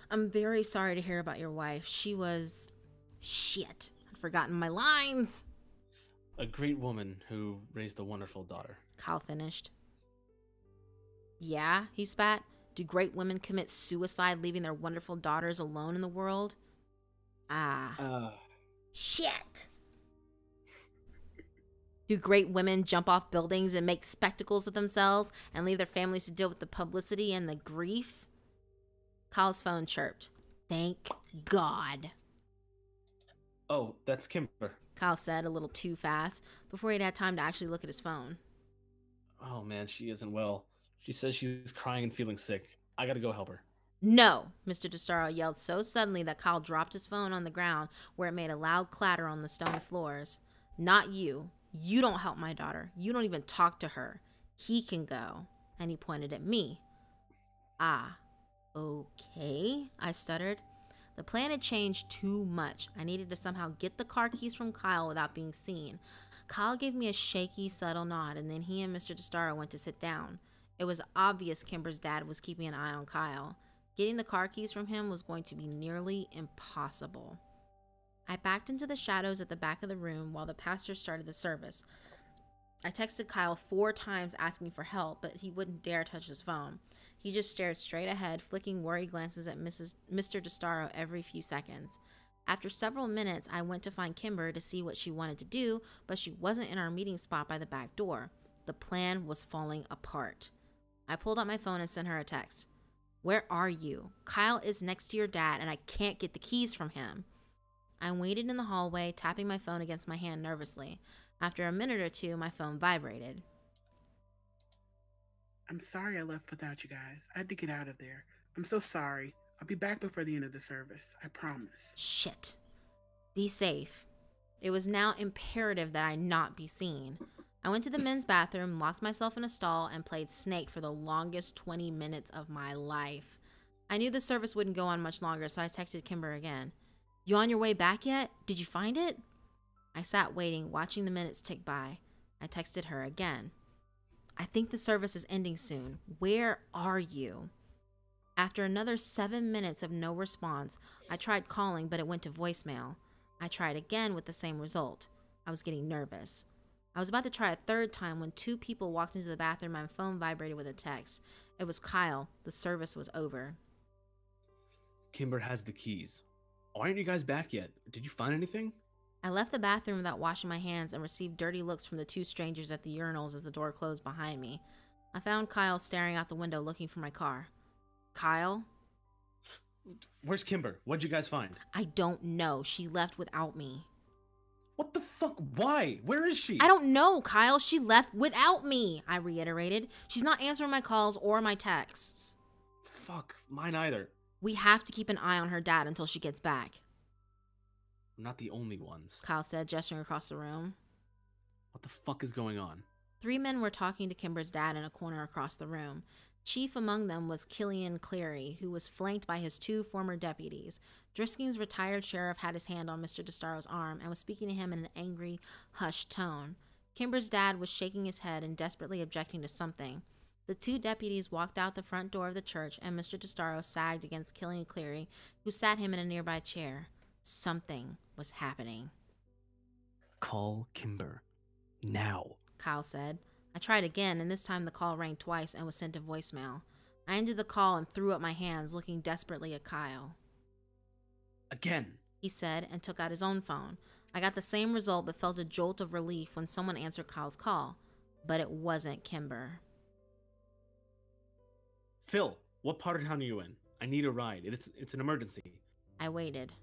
Speaker 1: I'm very sorry to hear about your wife. She was... Shit. I'd forgotten my lines.
Speaker 3: A great woman who raised a wonderful daughter.
Speaker 1: Kyle finished. Yeah, he spat. Do great women commit suicide, leaving their wonderful daughters alone in the world? Shit. Do great women jump off buildings and make spectacles of themselves and leave their families to deal with the publicity and the grief? Kyle's phone chirped. Thank God.
Speaker 3: Oh, that's Kimber.
Speaker 1: Kyle said a little too fast before he'd had time to actually look at his phone.
Speaker 3: Oh man, she isn't well. She says she's crying and feeling sick. I gotta go help her.
Speaker 1: No, Mr. Gistaro yelled so suddenly that Kyle dropped his phone on the ground where it made a loud clatter on the stone floors. Not you. You don't help my daughter. You don't even talk to her. He can go. And he pointed at me. Okay, I stuttered. The plan had changed too much. I needed to somehow get the car keys from Kyle without being seen. Kyle gave me a shaky, subtle nod, and then he and Mr. Gistaro went to sit down. It was obvious Kimber's dad was keeping an eye on Kyle. Getting the car keys from him was going to be nearly impossible. I backed into the shadows at the back of the room while the pastor started the service. I texted Kyle 4 times asking for help, but he wouldn't dare touch his phone. He just stared straight ahead, flicking worried glances at Mr. DeStaro every few seconds. After several minutes, I went to find Kimber to see what she wanted to do, but she wasn't in our meeting spot by the back door. The plan was falling apart. I pulled out my phone and sent her a text. "Where are you? Kyle is next to your dad, and I can't get the keys from him." I waited in the hallway, tapping my phone against my hand nervously. After a minute or two, my phone vibrated.
Speaker 2: I'm sorry I left without you guys. I had to get out of there. I'm so sorry. I'll be back before the end of the service. I promise.
Speaker 1: Shit. Be safe. It was now imperative that I not be seen. I went to the men's bathroom, locked myself in a stall, and played Snake for the longest 20 minutes of my life. I knew the service wouldn't go on much longer, so I texted Kimber again. "You on your way back yet? Did you find it?" I sat waiting, watching the minutes tick by. I texted her again. "I think the service is ending soon. Where are you?" After another 7 minutes of no response, I tried calling, but it went to voicemail. I tried again with the same result. I was getting nervous. I was about to try a third time when 2 people walked into the bathroom and my phone vibrated with a text. It was Kyle. The service was over.
Speaker 3: Kimber has the keys. Why aren't you guys back yet? Did you find anything?
Speaker 1: I left the bathroom without washing my hands and received dirty looks from the 2 strangers at the urinals as the door closed behind me. I found Kyle staring out the window looking for my car. "Kyle?"
Speaker 3: Where's Kimber? What'd you guys find?
Speaker 1: "I don't know. She left without me."
Speaker 3: What the fuck? Why? Where is she?
Speaker 1: "I don't know, Kyle. She left without me," I reiterated. "She's not answering my calls or my texts."
Speaker 3: Fuck, mine either.
Speaker 1: "We have to keep an eye on her dad until she gets back,"
Speaker 3: We're not the only ones.
Speaker 1: Kyle said, gesturing across the room.
Speaker 3: What the fuck is going on?
Speaker 1: 3 men were talking to Kimber's dad in a corner across the room. Chief among them was Killian Cleary, who was flanked by his 2 former deputies. Driskin's retired sheriff had his hand on Mr. DeStaro's arm and was speaking to him in an angry, hushed tone. Kimber's dad was shaking his head and desperately objecting to something. The 2 deputies walked out the front door of the church, and Mr. DeStaro sagged against Killian Cleary, who sat him in a nearby chair. Something was happening.
Speaker 3: Call Kimber. Now.
Speaker 1: Kyle said. I tried again, and this time the call rang twice and was sent to voicemail. I ended the call and threw up my hands, looking desperately at Kyle.
Speaker 3: Again,
Speaker 1: he said, and took out his own phone. I got the same result, but felt a jolt of relief when someone answered Kyle's call. But it wasn't Kimber.
Speaker 3: Phil, what part of town are you in? I need a ride. It's an emergency.
Speaker 1: I waited.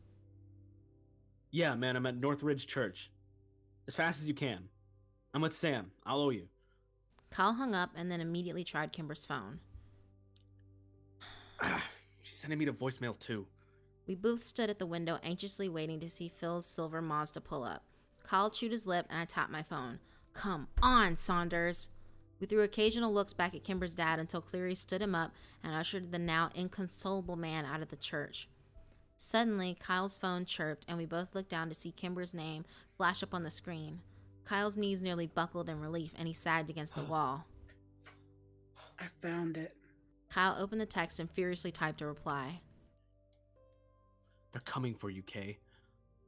Speaker 3: Yeah, man, I'm at Northridge Church. As fast as you can. I'm with Sam. I'll owe you.
Speaker 1: Kyle hung up and then immediately tried Kimber's phone.
Speaker 3: She's sending me to voicemail too.
Speaker 1: We both stood at the window anxiously waiting to see Phil's silver Mazda pull up. Kyle chewed his lip and I tapped my phone. Come on, Saunders. We threw occasional looks back at Kimber's dad until Cleary stood him up and ushered the now inconsolable man out of the church. Suddenly, Kyle's phone chirped and we both looked down to see Kimber's name flash up on the screen. Kyle's knees nearly buckled in relief and he sagged against the wall.
Speaker 2: I found it.
Speaker 1: Kyle opened the text and furiously typed a reply.
Speaker 3: They're coming for you, Kay.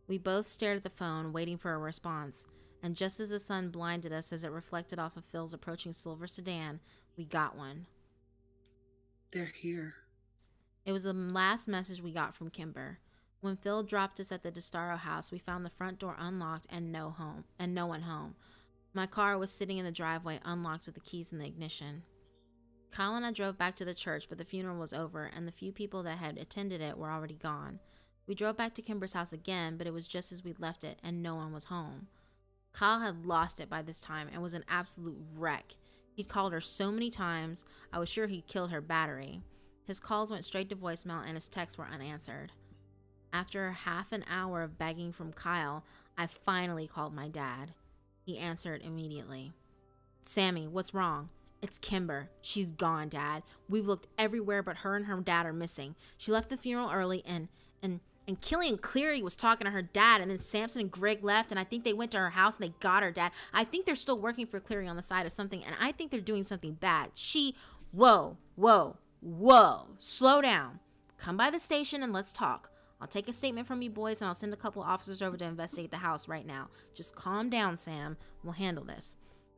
Speaker 1: We both stared at the phone, waiting for a response, and just as the sun blinded us as it reflected off of Phil's approaching silver sedan, we got one.
Speaker 2: They're here.
Speaker 1: It was the last message we got from Kimber. When Phil dropped us at the DeStaro house, we found the front door unlocked and no one home. My car was sitting in the driveway, unlocked with the keys in the ignition. Kyle and I drove back to the church, but the funeral was over, and the few people that had attended it were already gone. We drove back to Kimber's house again, but it was just as we'd left it, and no one was home. Kyle had lost it by this time and was an absolute wreck. He'd called her so many times, I was sure he'd killed her battery. His calls went straight to voicemail, and his texts were unanswered. After half an hour of begging from Kyle, I finally called my dad. He answered immediately. Sammy, what's wrong? It's Kimber. She's gone, Dad. We've looked everywhere, but her and her dad are missing. She left the funeral early, and Killian Cleary was talking to her dad, and then Samson and Greg left, and I think they went to her house and they got her dad. I think they're still working for Cleary on the side of something, and I think they're doing something bad. Whoa. Slow down. Come by the station and let's talk. I'll take a statement from you boys and I'll send a couple officers over to investigate the house right now. Just calm down, Sam. We'll handle this.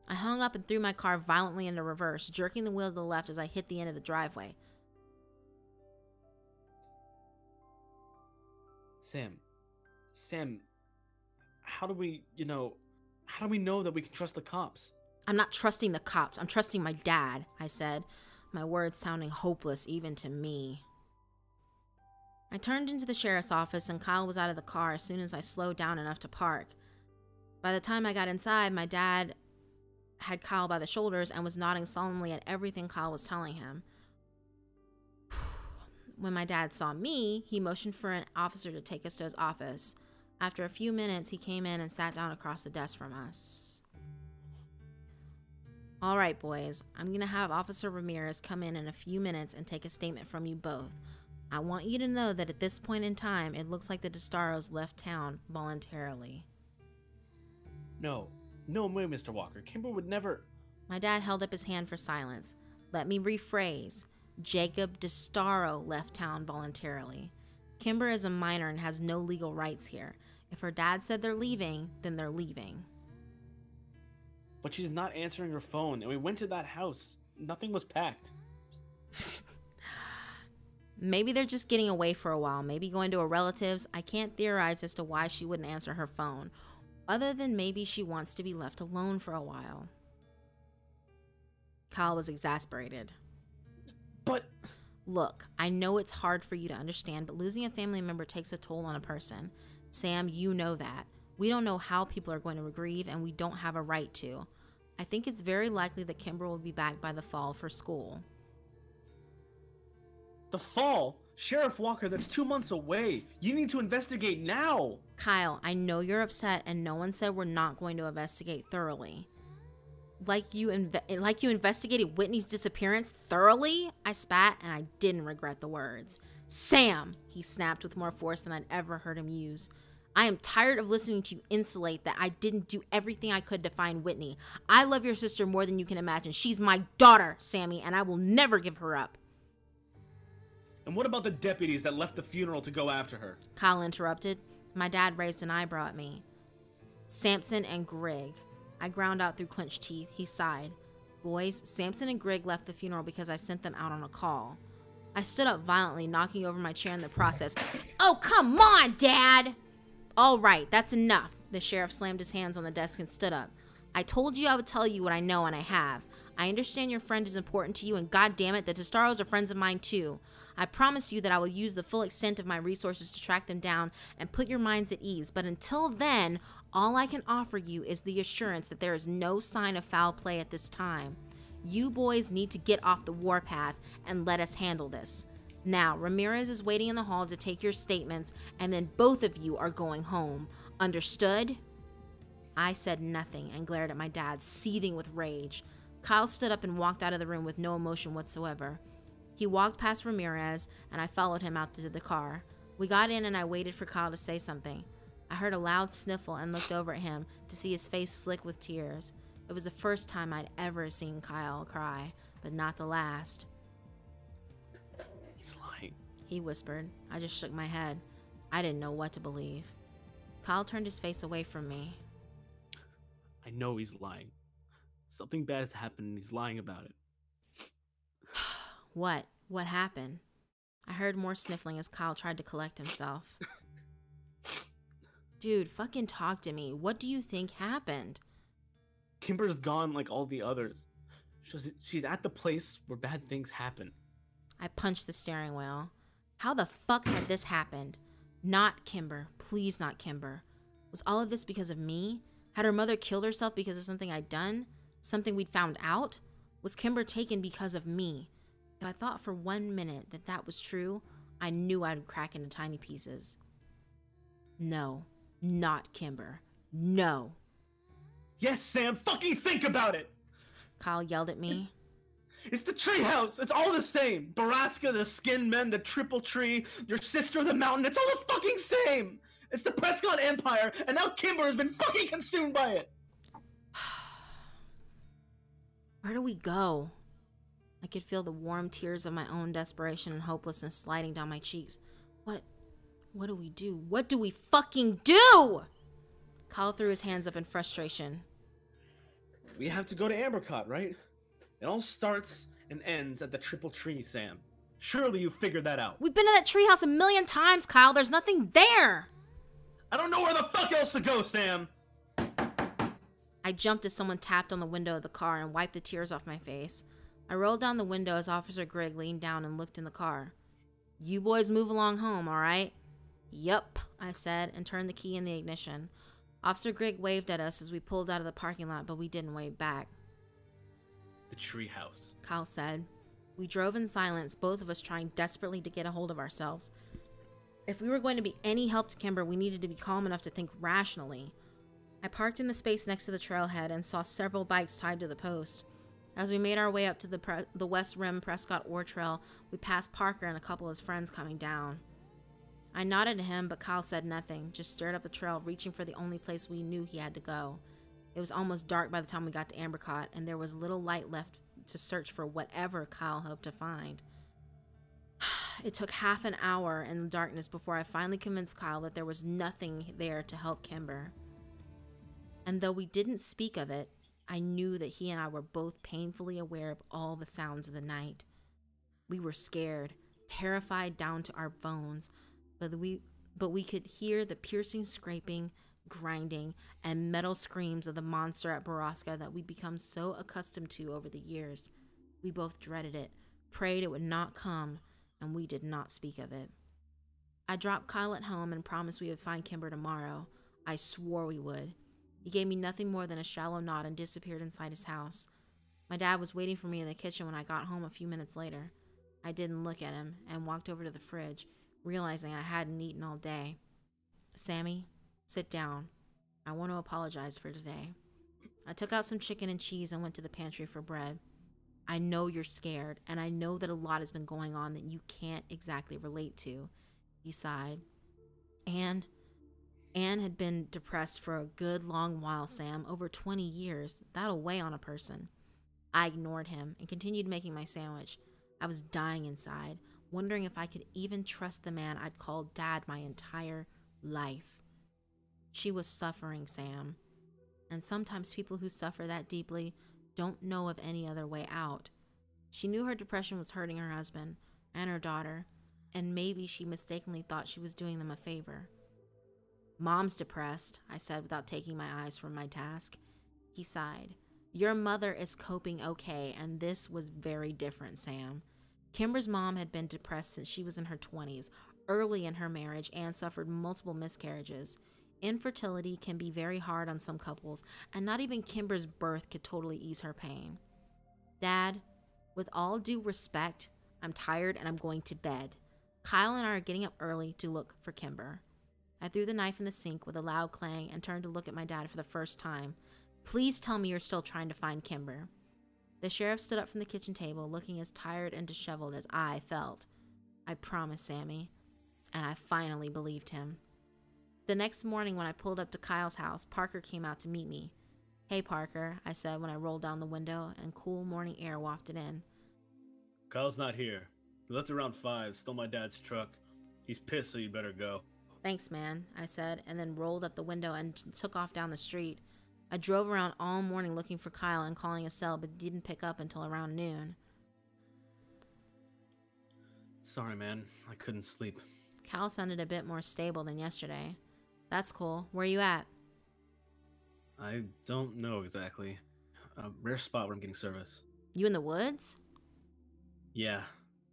Speaker 1: I hung up and threw my car violently into reverse, jerking the wheel to the left as I hit the end of the driveway.
Speaker 3: Sam, how do we know that we can trust the cops?
Speaker 1: I'm not trusting the cops. I'm trusting my dad, I said, my words sounding hopeless even to me. I turned into the sheriff's office and Kyle was out of the car as soon as I slowed down enough to park. By the time I got inside, my dad had Kyle by the shoulders and was nodding solemnly at everything Kyle was telling him. When my dad saw me, he motioned for an officer to take us to his office. After a few minutes, he came in and sat down across the desk from us. All right, boys, I'm going to have Officer Ramirez come in a few minutes and take a statement from you both. I want you to know that at this point in time, it looks like the DeStaros left town voluntarily.
Speaker 3: No way, Mr. Walker. Kimber would never...
Speaker 1: My dad held up his hand for silence. Let me rephrase. Jacob DeStaro left town voluntarily. Kimber is a minor and has no legal rights here. If her dad said they're leaving, then they're leaving.
Speaker 3: But she's not answering her phone, and we went to that house. Nothing was packed.
Speaker 1: Maybe they're just getting away for a while, maybe going to a relative's. I can't theorize as to why she wouldn't answer her phone, other than maybe she wants to be left alone for a while. Kyle was exasperated.
Speaker 3: But...
Speaker 1: Look, I know it's hard for you to understand, but losing a family member takes a toll on a person. Sam, you know that. We don't know how people are going to grieve, and we don't have a right to. I think it's very likely that Kimber will be back by the fall for school.
Speaker 3: The fall? Sheriff Walker, that's 2 months away. You need to investigate now.
Speaker 1: Kyle, I know you're upset, and no one said we're not going to investigate thoroughly. Like you investigated Whitney's disappearance thoroughly? I spat, and I didn't regret the words. Sam, he snapped with more force than I'd ever heard him use. I am tired of listening to you insulate that I didn't do everything I could to find Whitney. I love your sister more than you can imagine. She's my daughter, Sammy, and I will never give her up.
Speaker 3: And what about the deputies that left the funeral to go after her?
Speaker 1: Kyle interrupted. My dad raised an eyebrow at me. Samson and Greg. I ground out through clenched teeth. He sighed. Boys, Samson and Greg left the funeral because I sent them out on a call. I stood up violently, knocking over my chair in the process. Oh, come on, Dad! All right, that's enough. The sheriff slammed his hands on the desk and stood up. I told you I would tell you what I know, and I have. I understand your friend is important to you, and goddammit, the Testaros are friends of mine too. I promise you that I will use the full extent of my resources to track them down and put your minds at ease. But until then, all I can offer you is the assurance that there is no sign of foul play at this time. You boys need to get off the warpath and let us handle this. Now, Ramirez is waiting in the hall to take your statements, and then both of you are going home. Understood? I said nothing and glared at my dad, seething with rage. Kyle stood up and walked out of the room with no emotion whatsoever. He walked past Ramirez, and I followed him out to the car. We got in, and I waited for Kyle to say something. I heard a loud sniffle and looked over at him to see his face slick with tears. It was the first time I'd ever seen Kyle cry, but not the last.
Speaker 3: He's lying,
Speaker 1: he whispered. I just shook my head. I didn't know what to believe. Kyle turned his face away from me.
Speaker 3: I know he's lying. Something bad has happened and he's lying about it.
Speaker 1: What? What happened? I heard more sniffling as Kyle tried to collect himself. Dude, fucking talk to me. What do you think happened?
Speaker 3: Kimber's gone like all the others. She's at the place where bad things happen.
Speaker 1: I punched the steering wheel. How the fuck had this happened? Not Kimber. Please not Kimber. Was all of this because of me? Had her mother killed herself because of something I'd done? Something we'd found out? Was Kimber taken because of me? If I thought for 1 minute that that was true, I knew I'd crack into tiny pieces. No, not Kimber. No.
Speaker 3: Yes, Sam, fucking think about it!
Speaker 1: Kyle yelled at me.
Speaker 3: It's the treehouse! It's all the same! BORRASCA, the skin men, the triple tree, your sister, the mountain, it's all the fucking same! It's the Prescott Empire, and now Kimber has been fucking consumed by it!
Speaker 1: Where do we go? I could feel the warm tears of my own desperation and hopelessness sliding down my cheeks. What do we do? What do we fucking do? Kyle threw his hands up in frustration.
Speaker 3: We have to go to Ambercott, right? It all starts and ends at the Triple Tree, Sam. Surely you figured that out.
Speaker 1: We've been to that treehouse a million times, Kyle. There's nothing there.
Speaker 3: I don't know where the fuck else to go, Sam.
Speaker 1: I jumped as someone tapped on the window of the car and wiped the tears off my face. I rolled down the window as Officer Grigg leaned down and looked in the car. You boys move along home, all right? Yup, I said, and turned the key in the ignition. Officer Grigg waved at us as we pulled out of the parking lot, but we didn't wave back.
Speaker 3: The treehouse,
Speaker 1: Kyle said. We drove in silence, both of us trying desperately to get a hold of ourselves. If we were going to be any help to Kimber, we needed to be calm enough to think rationally. I parked in the space next to the trailhead and saw several bikes tied to the post. As we made our way up to the West Rim Prescott Ore Trail, we passed Parker and a couple of his friends coming down. I nodded to him, but Kyle said nothing, just stared up the trail, reaching for the only place we knew he had to go. It was almost dark by the time we got to Ambercott, and there was little light left to search for whatever Kyle hoped to find. It took half an hour in the darkness before I finally convinced Kyle that there was nothing there to help Kimber. And though we didn't speak of it, I knew that he and I were both painfully aware of all the sounds of the night. We were scared, terrified down to our bones, but we could hear the piercing scraping, grinding, and metal screams of the monster at BORRASCA that we'd become so accustomed to over the years. We both dreaded it, prayed it would not come, and we did not speak of it. I dropped Kyle at home and promised we would find Kimber tomorrow. I swore we would. He gave me nothing more than a shallow nod and disappeared inside his house. My dad was waiting for me in the kitchen when I got home a few minutes later. I didn't look at him and walked over to the fridge, realizing I hadn't eaten all day. Sammy, sit down. I want to apologize for today. I took out some chicken and cheese and went to the pantry for bread. I know you're scared, and I know that a lot has been going on that you can't exactly relate to, he sighed. Anne had been depressed for a good long while, Sam, over 20 years. That'll weigh on a person. I ignored him and continued making my sandwich. I was dying inside, wondering if I could even trust the man I'd called Dad my entire life. She was suffering, Sam. And sometimes people who suffer that deeply don't know of any other way out. She knew her depression was hurting her husband and her daughter, and maybe she mistakenly thought she was doing them a favor. Mom's depressed, I said without taking my eyes from my task. He sighed. Your mother is coping okay, and this was very different, Sam. Kimber's mom had been depressed since she was in her 20s, early in her marriage, and suffered multiple miscarriages. Infertility can be very hard on some couples, and not even Kimber's birth could totally ease her pain. Dad, with all due respect, I'm tired and I'm going to bed. Kyle and I are getting up early to look for Kimber. I threw the knife in the sink with a loud clang and turned to look at my dad for the first time. Please tell me you're still trying to find Kimber. The sheriff stood up from the kitchen table, looking as tired and disheveled as I felt. I promised, Sammy, and I finally believed him. The next morning when I pulled up to Kyle's house, Parker came out to meet me. Hey, Parker, I said when I rolled down the window and cool morning air wafted in.
Speaker 3: Kyle's not here. He left around 5, stole my dad's truck. He's pissed, so you better go.
Speaker 1: Thanks, man, I said, and then rolled up the window and took off down the street. I drove around all morning looking for Kyle and calling his cell, but didn't pick up until around noon.
Speaker 3: Sorry, man. I couldn't sleep.
Speaker 1: Kyle sounded a bit more stable than yesterday. That's cool. Where you at?
Speaker 3: I don't know exactly. A rare spot where I'm getting service.
Speaker 1: You in the woods?
Speaker 3: Yeah.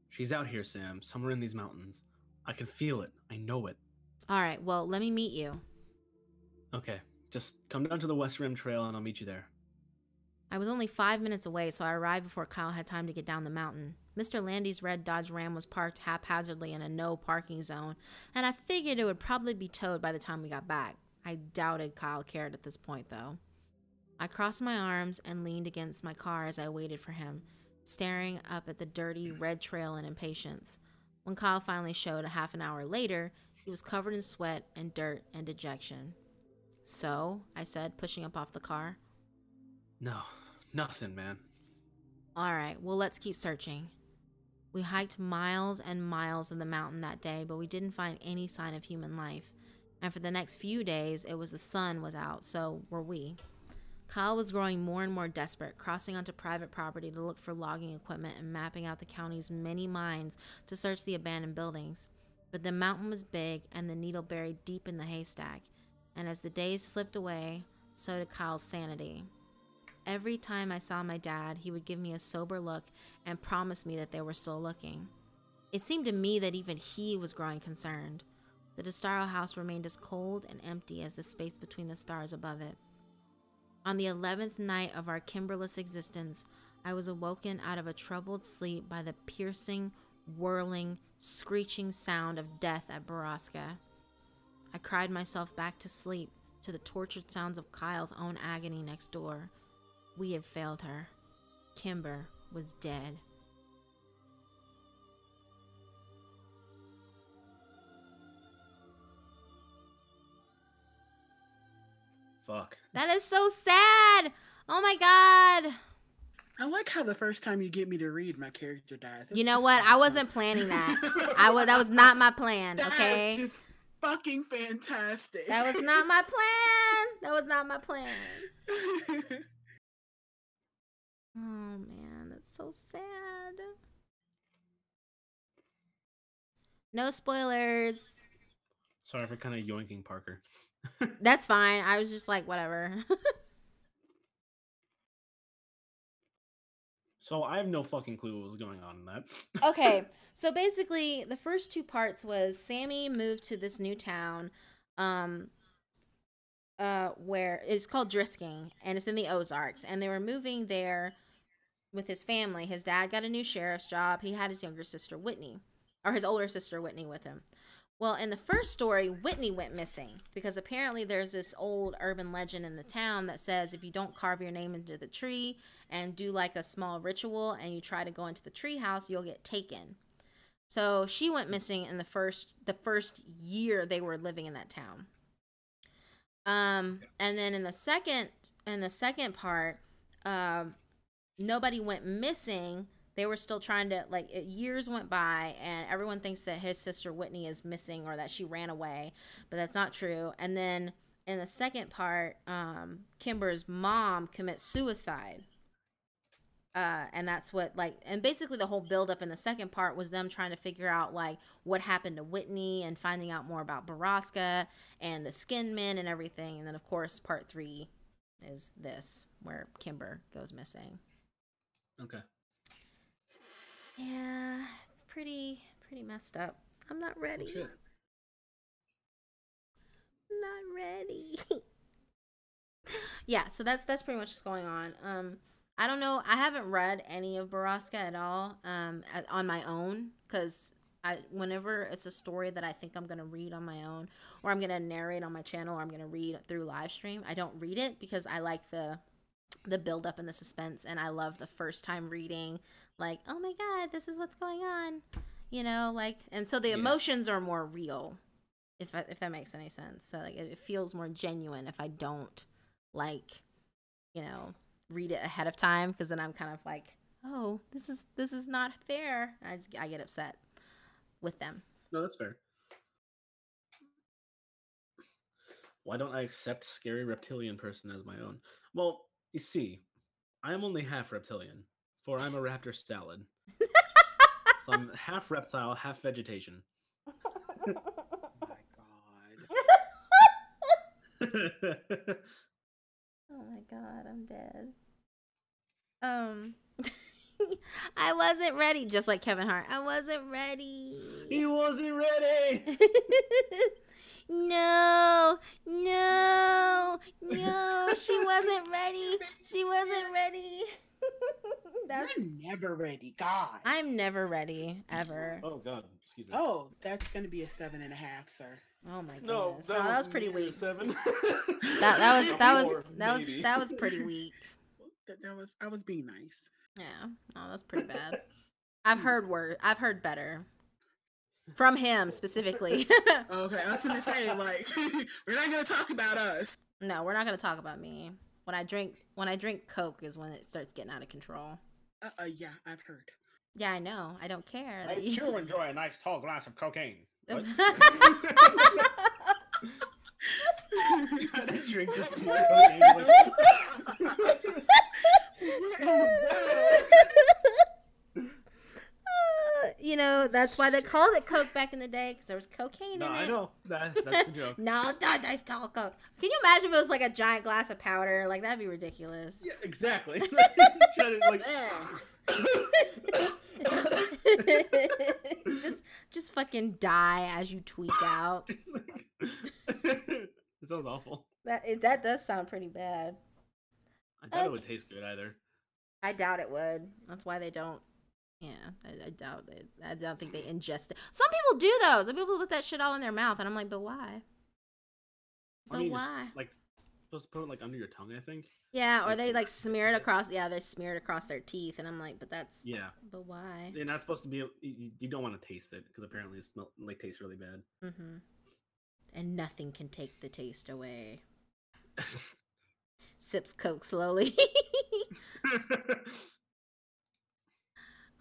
Speaker 3: She's out here, Sam. Somewhere in these mountains. I can feel it. I know it.
Speaker 1: Alright, well, let me meet you.
Speaker 3: Okay. Just come down to the West Rim Trail and I'll meet you there.
Speaker 1: I was only 5 minutes away, so I arrived before Kyle had time to get down the mountain. Mr. Landy's red Dodge Ram was parked haphazardly in a no parking zone, and I figured it would probably be towed by the time we got back. I doubted Kyle cared at this point, though. I crossed my arms and leaned against my car as I waited for him, staring up at the dirty red trail in impatience. When Kyle finally showed a half an hour later, he was covered in sweat and dirt and dejection. So, I said, pushing up off the car.
Speaker 3: No, nothing, man.
Speaker 1: All right, well, let's keep searching. We hiked miles and miles of the mountain that day, but we didn't find any sign of human life. And for the next few days, it was the sun was out, so were we. Kyle was growing more and more desperate, crossing onto private property to look for logging equipment and mapping out the county's many mines to search the abandoned buildings. But the mountain was big and the needle buried deep in the haystack. And as the days slipped away, so did Kyle's sanity. Every time I saw my dad, he would give me a sober look and promise me that they were still looking. It seemed to me that even he was growing concerned. The Destaro house remained as cold and empty as the space between the stars above it. On the 11th night of our Kimberless existence, I was awoken out of a troubled sleep by the piercing, whirling, screeching sound of death at BORRASCA. I cried myself back to sleep to the tortured sounds of Kyle's own agony next door. We had failed her. Kimber was dead.
Speaker 3: Fuck.
Speaker 1: That is so sad. Oh my god.
Speaker 2: I like how the first time you get me to read, my character dies.
Speaker 1: You know what? I wasn't planning that. That was not my plan, okay?
Speaker 2: That's just fucking fantastic.
Speaker 1: That was not my plan. That was not my plan. Oh man, that's so sad. No spoilers.
Speaker 3: Sorry for kind of yoinking Parker.
Speaker 1: That's fine. I was just like, whatever.
Speaker 3: So I have no fucking clue what was going on in that.
Speaker 1: Okay, so basically the first two parts was Sammy moved to this new town where it's called Drisking, and it's in the Ozarks, and they were moving there with his family. His dad got a new sheriff's job. He had his younger sister Whitney, or his older sister Whitney, with him. Well, in the first story, Whitney went missing because apparently there's this old urban legend in the town that says if you don't carve your name into the tree and do like a small ritual and you try to go into the tree house, you'll get taken. So she went missing in the first year they were living in that town. And then in the second part, nobody went missing. They were still trying to, like, years went by, and everyone thinks that his sister Whitney is missing or that she ran away, but that's not true. And then in the second part, Kimber's mom commits suicide. And that's what, like, and basically the whole buildup in the second part was them trying to figure out, like, what happened to Whitney and finding out more about BORRASCA and the skin men and everything. And then, of course, part 3 is this, where Kimber goes missing.
Speaker 3: Okay.
Speaker 1: Yeah, it's pretty messed up. I'm not ready.
Speaker 3: Oh, shit.
Speaker 1: Not ready. Yeah, so that's pretty much what's going on. I don't know. I haven't read any of BORRASCA at all on my own, because whenever it's a story that I think I'm going to read on my own, or I'm going to narrate on my channel, or I'm going to read through live stream, I don't read it because I like the build up and the suspense, and I love the first time reading, like, oh my god, this is what's going on, you know, like, and so the emotions are more real, if that makes any sense. So like it feels more genuine if I don't, like, you know, read it ahead of time, because then I'm kind of like, oh, this is not fair. I get upset with them.
Speaker 3: No, that's fair. Why don't I accept scary reptilian person as my own? Well, you see, I'm only half reptilian, for I'm a raptor salad. So I'm half reptile, half vegetation.
Speaker 2: Oh my god.
Speaker 1: Oh my god, I'm dead. I wasn't ready, just like Kevin Hart. I wasn't ready.
Speaker 3: He wasn't ready.
Speaker 1: No, she wasn't ready. She wasn't ready.
Speaker 2: You're never ready, God.
Speaker 1: I'm never ready, ever.
Speaker 3: Oh god, excuse me.
Speaker 2: Oh, that's gonna be a 7.5, sir.
Speaker 1: Oh my goodness.
Speaker 3: No,
Speaker 1: that was pretty weak.
Speaker 3: 7.
Speaker 1: That was pretty weak.
Speaker 2: I was being nice.
Speaker 1: Yeah, no, that's pretty bad. I've heard better. From him specifically.
Speaker 2: Okay, I was gonna say, like, we're not gonna talk about us.
Speaker 1: No, we're not gonna talk about me. When I drink Coke is when it starts getting out of control.
Speaker 2: Yeah, I've heard.
Speaker 1: Yeah, I know. I don't care.
Speaker 3: I
Speaker 1: That you...
Speaker 3: too enjoy a nice tall glass of cocaine. What? Trying to drink just pure cocaine.
Speaker 1: You know, that's why they called it coke back in the day, because there was cocaine
Speaker 3: No,
Speaker 1: in it.
Speaker 3: I know. That's the joke.
Speaker 1: No, nice tall coke. Can you imagine if it was like a giant glass of powder? Like, that'd be ridiculous.
Speaker 3: Yeah, exactly. Trying to, like...
Speaker 1: just fucking die as you tweak out.
Speaker 3: It sounds awful.
Speaker 1: That does sound pretty bad.
Speaker 3: I thought it would taste good either.
Speaker 1: I doubt it would. That's why they don't. Yeah, I doubt it. I don't think they ingest it. Some people do though. Some people put that shit all in their mouth, and I'm like, but why? But why?
Speaker 3: Like, supposed to put it like under your tongue, I think.
Speaker 1: Yeah, or they like smear it across. Yeah, they smear it across their teeth, and I'm like, but that's.
Speaker 3: Yeah.
Speaker 1: But why?
Speaker 3: You're not supposed to be. You don't want to taste it because apparently it tastes really bad.
Speaker 1: Mm-hmm. And nothing can take the taste away. Sips coke slowly.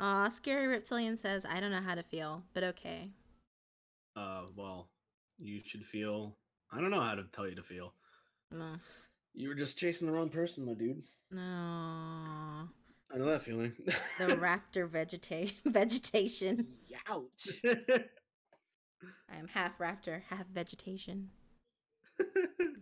Speaker 1: Aw, Scary Reptilian says, I don't know how to feel, but okay.
Speaker 3: Well, you should feel... I don't know how to tell you to feel.
Speaker 1: No.
Speaker 3: You were just chasing the wrong person, my dude.
Speaker 1: No.
Speaker 3: I know that feeling.
Speaker 1: The raptor vegetation.
Speaker 2: Ouch.
Speaker 1: I am half raptor, half vegetation.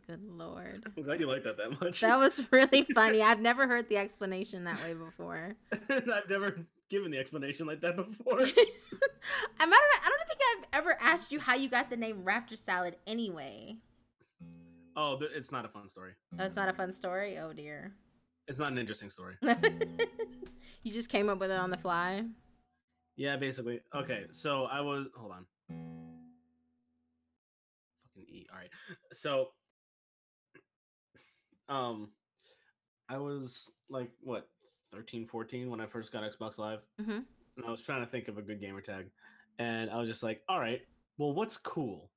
Speaker 1: Good lord.
Speaker 3: I'm glad you like that much.
Speaker 1: That was really funny. I've never heard the explanation that way before.
Speaker 3: I've never given the explanation like that before.
Speaker 1: I don't think I've ever asked you how you got the name Raptor Salad anyway.
Speaker 3: Oh, it's not a fun story.
Speaker 1: Oh, it's not a fun story? Oh, dear.
Speaker 3: It's not an interesting story.
Speaker 1: You just came up with it on the fly?
Speaker 3: Yeah, basically. Okay, so I was... Hold on. Fucking E. All right. So... I was like, what, 13, 14 when I first got Xbox Live.
Speaker 1: Mm-hmm.
Speaker 3: And I was trying to think of a good gamer tag. And I was just like, all right, well, what's cool?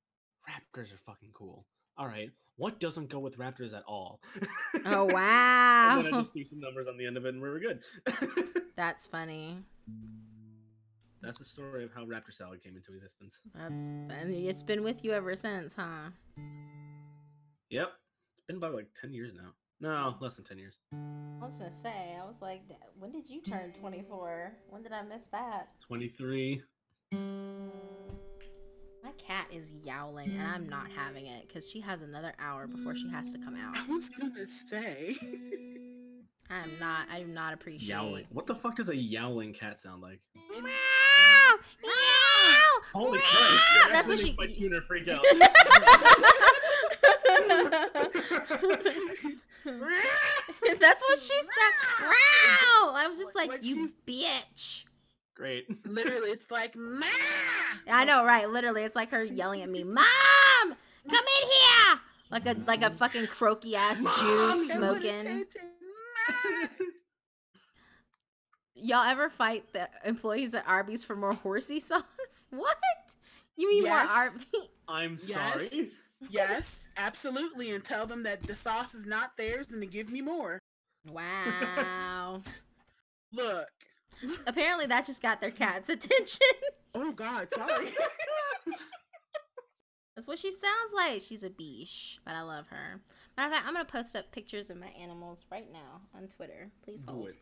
Speaker 3: Raptors are fucking cool. All right, what doesn't go with Raptors at all?
Speaker 1: Oh, wow.
Speaker 3: And then I just threw some numbers on the end of it and we were good.
Speaker 1: That's funny.
Speaker 3: That's the story of how Raptor Salad came into existence.
Speaker 1: And it's been with you ever since, huh?
Speaker 3: Yep. It's been about like 10 years now. No, less than 10 years.
Speaker 1: I was gonna say, I was like, when did you turn 24? When did I miss that?
Speaker 3: 23.
Speaker 1: My cat is yowling, and I'm not having it because she has another hour before she has to come out.
Speaker 2: I was gonna say.
Speaker 1: I do not appreciate.
Speaker 3: Yowling. What the fuck does a yowling cat sound like?
Speaker 1: Meow! Meow!
Speaker 3: Holy
Speaker 1: Meow!
Speaker 3: Christ!
Speaker 1: That's what she.
Speaker 3: My tuner freak out.
Speaker 1: That's what she said. Wow! I was just like, you bitch.
Speaker 3: Great.
Speaker 2: Literally, it's like, Ma!
Speaker 1: I know, right? Literally, it's like her yelling at me, Mom! Come in here! Like a fucking croaky ass Jew smoking. Y'all ever fight the employees at Arby's for more horsey sauce? What? You mean
Speaker 2: Yes.
Speaker 1: more Arby's?
Speaker 3: I'm
Speaker 2: Yes.
Speaker 3: sorry.
Speaker 2: Yes, absolutely, and tell them that the sauce is not theirs and to give me more.
Speaker 1: Wow.
Speaker 2: Look.
Speaker 1: Apparently that just got their cat's attention.
Speaker 2: Oh God, sorry.
Speaker 1: That's what she sounds like. She's a biche, but I love her. Matter of fact, I'm gonna post up pictures of my animals right now on Twitter. Please
Speaker 3: Do
Speaker 1: hold.
Speaker 3: it.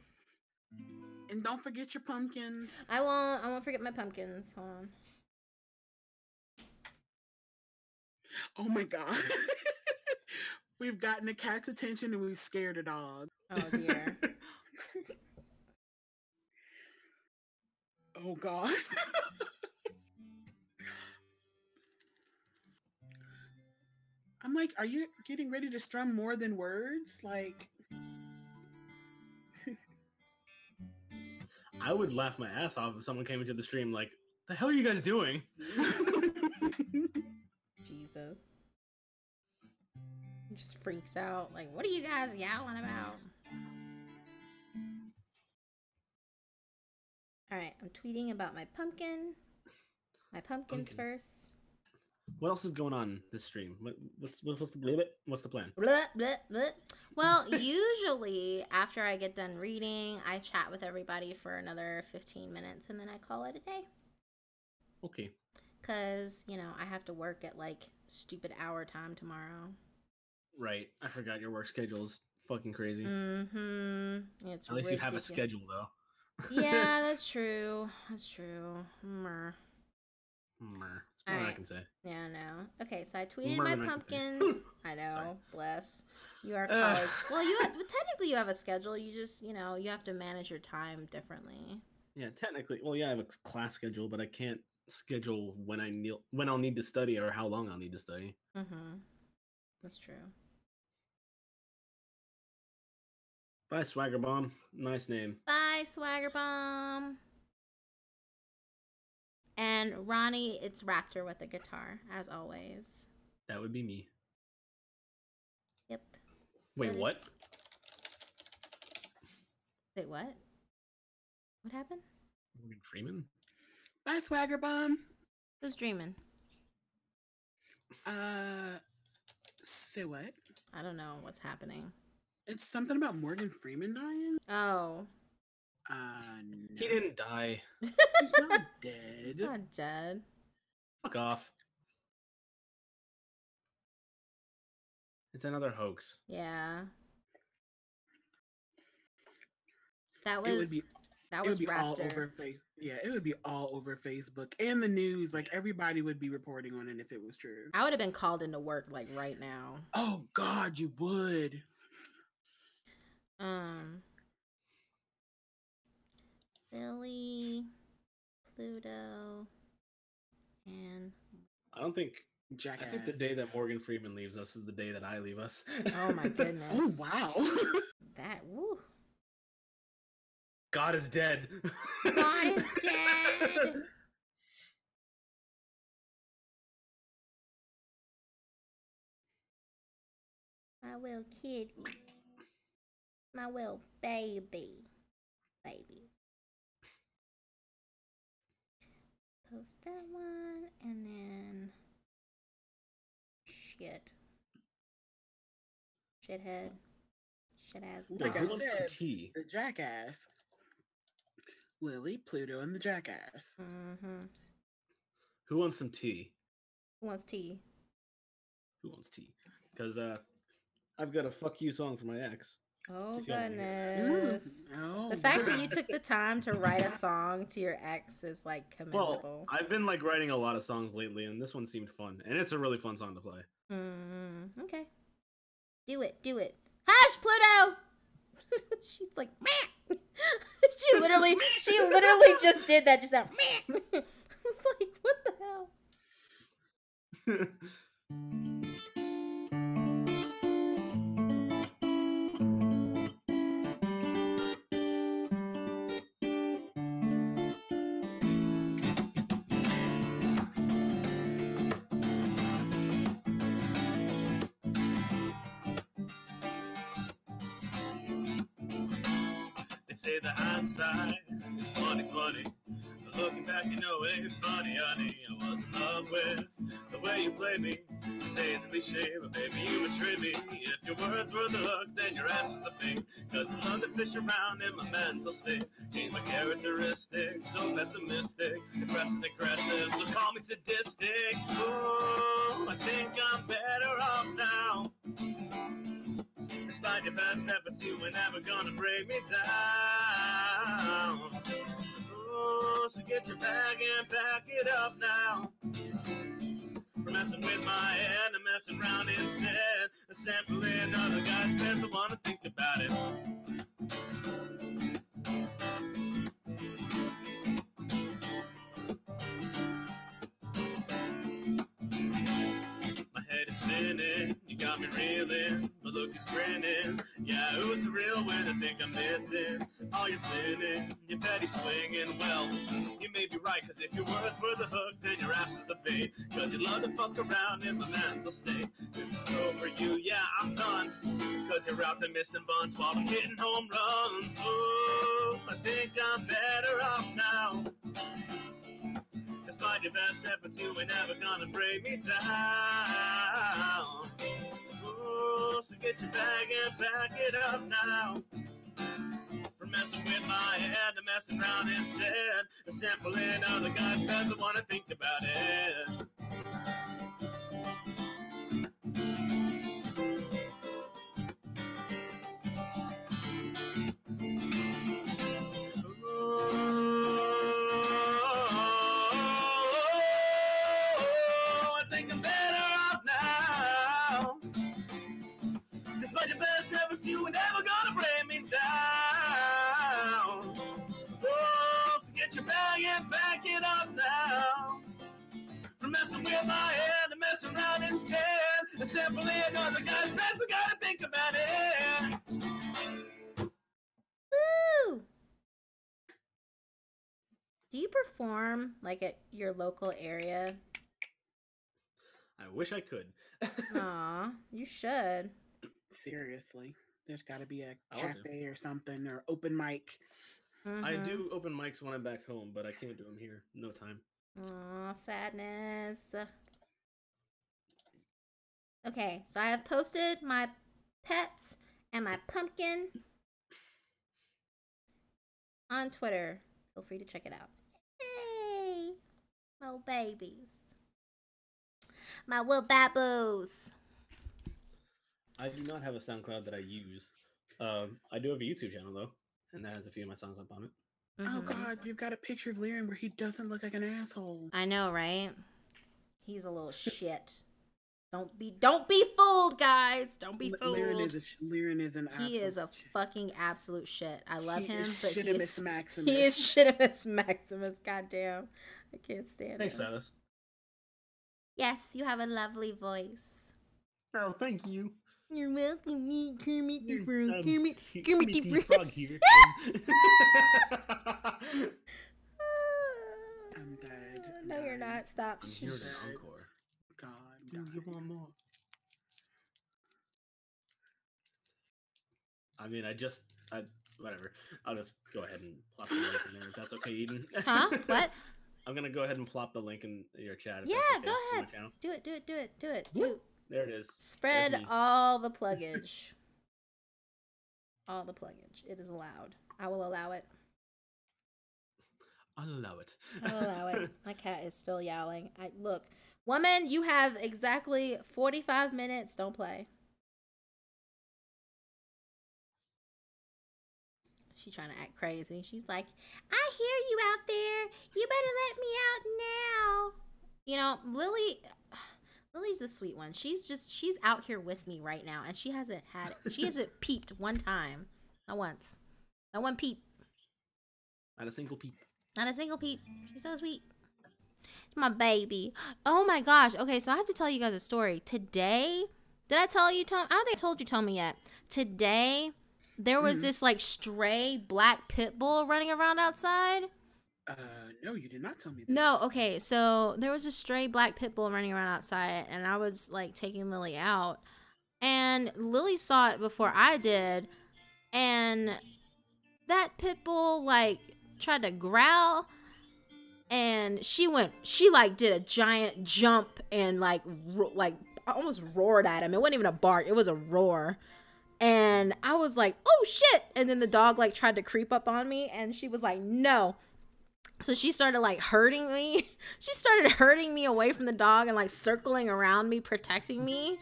Speaker 2: And don't forget your pumpkins.
Speaker 1: I won't forget my pumpkins. Hold on.
Speaker 2: Oh my God. We've gotten a cat's attention and we've scared a dog.
Speaker 1: Oh dear.
Speaker 2: Oh God. I'm like, are you getting ready to strum more than words? Like,
Speaker 3: I would laugh my ass off if someone came into the stream like, the hell are you guys doing?
Speaker 1: Jesus. He just freaks out. Like, what are you guys yowling about? Alright, I'm tweeting about my pumpkin. My pumpkins first.
Speaker 3: What else is going on this stream? What's the plan?
Speaker 1: Blah, blah, blah. Well, usually after I get done reading, I chat with everybody for another 15 minutes and then I call it a day.
Speaker 3: Okay.
Speaker 1: Because, you know, I have to work at like stupid hour time tomorrow.
Speaker 3: Right. I forgot your work schedule is fucking crazy.
Speaker 1: Mm-hmm. It's
Speaker 3: At least
Speaker 1: ridiculous.
Speaker 3: you have a schedule, though.
Speaker 1: Yeah, that's true. That's true. Mer.
Speaker 3: That's more than I can say.
Speaker 1: Yeah, no. Okay, so I tweeted
Speaker 3: More
Speaker 1: my
Speaker 3: than I can say.
Speaker 1: pumpkins. I know.
Speaker 3: Sorry.
Speaker 1: Bless. You are college. Well, technically you have a schedule. You just, you know, you have to manage your time differently.
Speaker 3: Yeah, technically. Well, yeah, I have a class schedule, but I can't schedule when I'll need to study or how long I'll need to study.
Speaker 1: Mm-hmm. That's true.
Speaker 3: Bye, Swagger Bomb. Nice name.
Speaker 1: Bye, Swagger Bomb. And Ronnie, it's Raptor with a guitar, as always.
Speaker 3: That would be me.
Speaker 1: Yep.
Speaker 3: Wait, what?
Speaker 1: Wait, what? What happened?
Speaker 3: Morgan Freeman?
Speaker 2: Bye, Swagger Bomb.
Speaker 1: Who's dreaming?
Speaker 2: Say what?
Speaker 1: I don't know what's happening.
Speaker 2: It's something about Morgan Freeman dying?
Speaker 1: Oh.
Speaker 2: No.
Speaker 3: He didn't die.
Speaker 2: He's not dead.
Speaker 1: He's not dead.
Speaker 3: Fuck off. It's another hoax.
Speaker 1: Yeah. That
Speaker 2: It would
Speaker 1: was
Speaker 2: be all
Speaker 1: Raptor.
Speaker 2: over it would be all over Facebook and the news. Like everybody would be reporting on it if it was true.
Speaker 1: I would have been called into work like right now.
Speaker 2: Oh God, you would.
Speaker 1: Billy, Pluto, and
Speaker 3: I don't think.
Speaker 2: Jackass.
Speaker 3: I think the day that Morgan Freeman leaves us is the day that I leave us.
Speaker 1: oh my goodness.
Speaker 2: Oh wow.
Speaker 1: That woo.
Speaker 3: God is dead.
Speaker 1: God is dead. My little kitty. My little baby. Babies. Post that one and then shit. Shithead. Shit-ass
Speaker 2: Like
Speaker 1: dog.
Speaker 2: I said,
Speaker 3: Key.
Speaker 2: the Jackass. Lily, Pluto, and the Jackass.
Speaker 1: Mm-hmm.
Speaker 3: Who wants some tea?
Speaker 1: Who wants tea?
Speaker 3: Who wants tea? Because I've got a fuck you song for my ex.
Speaker 1: Oh
Speaker 3: If you wanna hear
Speaker 1: goodness.
Speaker 2: Oh,
Speaker 1: The fact that
Speaker 2: wow.
Speaker 1: you took the time to write a song to your ex is like commendable.
Speaker 3: Well, I've been like writing a lot of songs lately, and this one seemed fun, and it's a really fun song to play.
Speaker 1: Okay. Do it. Do it. Hush, Pluto! She's like, meh! she literally just did that just now. Meh! I was like, what the hell?
Speaker 3: They say the hindsight is 20/20. But looking back, you know it ain't funny, honey. I was in love with the way you played me. You say it's cliche, but baby, you betrayed me. If your words were the hook, then your ass was the bait. Cause I love to fish around in my mental state. Change my characteristics, so pessimistic. Depressing, aggressive, so call me sadistic. Oh, I think I'm better off now. Despite your best efforts, you were never gonna break me down. Oh, so get your bag and back it up now. For messing with my head and messing around instead. A sampling other guys' best, I wanna think about it. My head is spinning, you got me reeling. My look is grinning. Yeah, who's the real one? I think I'm missing. All you're sinning, you're petty swinging. Well, you may be right, cause if your words were the hook, then you're after the bait. Cause you love to fuck around in the mental state. It's over you, yeah, I'm done. Cause you're out there missing bunts while I'm hitting home runs. Ooh, I think I'm better off now. Despite your best efforts, you ain't never gonna break me down. Ooh, so get your bag and back it up now. From messing with my head to messing around instead. A sampling other guys' beds, I wanna think about it. I think I'm better off now. Despite your best efforts, you ain't never gonna bring me down. Oh, so get your bag and back it up now. From messing with my head to messing around instead. A sampling other guys' best, I gotta think about it.
Speaker 1: Woo! Do you perform like at your local area?
Speaker 3: I wish I could.
Speaker 1: Aw, you should.
Speaker 2: Seriously, there's got to be a
Speaker 3: I want to.
Speaker 2: cafe or something or open mic.
Speaker 3: I do open mics when I'm back home, but I can't do them here. No time.
Speaker 1: Aw, sadness. Okay, so I have posted my pets and my pumpkin on Twitter. Feel free to check it out. Hey, my little babies. My little babos.
Speaker 3: I do not have a SoundCloud that I use. I do have a YouTube channel though, and that has a few of my songs up on it.
Speaker 2: Oh God, you've got a picture of Lyran where he doesn't look like an asshole.
Speaker 1: I know, right? He's a little shit. Don't be fooled, guys. Don't be fooled.
Speaker 2: Lyran is an absolute
Speaker 1: He is a
Speaker 2: shit.
Speaker 1: fucking absolute shit. I love
Speaker 2: He
Speaker 1: him,
Speaker 2: is
Speaker 1: but
Speaker 2: Shittimus Maximus.
Speaker 1: he is Shittimus Maximus. Goddamn, I can't stand
Speaker 3: Thanks,
Speaker 1: him.
Speaker 3: Silas.
Speaker 1: Yes, you have a lovely voice.
Speaker 3: Oh, thank you.
Speaker 1: You're welcome, me, Kermit the Frog.
Speaker 3: I'm
Speaker 1: Kermit the
Speaker 3: Frog here.
Speaker 2: I'm dead.
Speaker 1: No, you're not. Stop.
Speaker 3: I'm here to encore.
Speaker 2: God,
Speaker 3: Do you want more? I mean, whatever. I'll just go ahead and plop the link in there. If that's okay, Eden.
Speaker 1: Huh? What?
Speaker 3: I'm gonna go ahead and plop the link in your chat. If
Speaker 1: Yeah,
Speaker 3: that's okay,
Speaker 1: go
Speaker 3: on my
Speaker 1: ahead.
Speaker 3: channel.
Speaker 1: Do it.
Speaker 3: Whoop. There it is.
Speaker 1: Spread
Speaker 3: There's me.
Speaker 1: all the pluggage. All the pluggage. It is allowed. I will allow it.
Speaker 3: I'll allow it.
Speaker 1: I'll allow it. My cat is still yowling. Look, woman, you have exactly 45 minutes. Don't play. She's trying to act crazy. She's like, I hear you out there. You better let me out now. You know, Lily's the sweet one. She's out here with me right now, and she hasn't peeped one time. Not once. Not one peep.
Speaker 3: Not a single peep.
Speaker 1: Not a single peep. She's so sweet. My baby. Oh my gosh. Okay, so I have to tell you guys a story. Today, did I tell you, Tom? I don't think I told you, Tommy, yet. Today, there was this like stray black pit bull running around outside.
Speaker 2: No, you did not tell me that.
Speaker 1: No, okay, so there was a stray black pit bull running around outside, and I was like taking Lily out, and Lily saw it before I did, and that pit bull like tried to growl, and she like did a giant jump and like almost roared at him. It wasn't even a bark, it was a roar. And I was like, oh shit, and then the dog like tried to creep up on me, and she was like, no. So she started like hurting me. She started hurting me away from the dog and like circling around me, protecting me.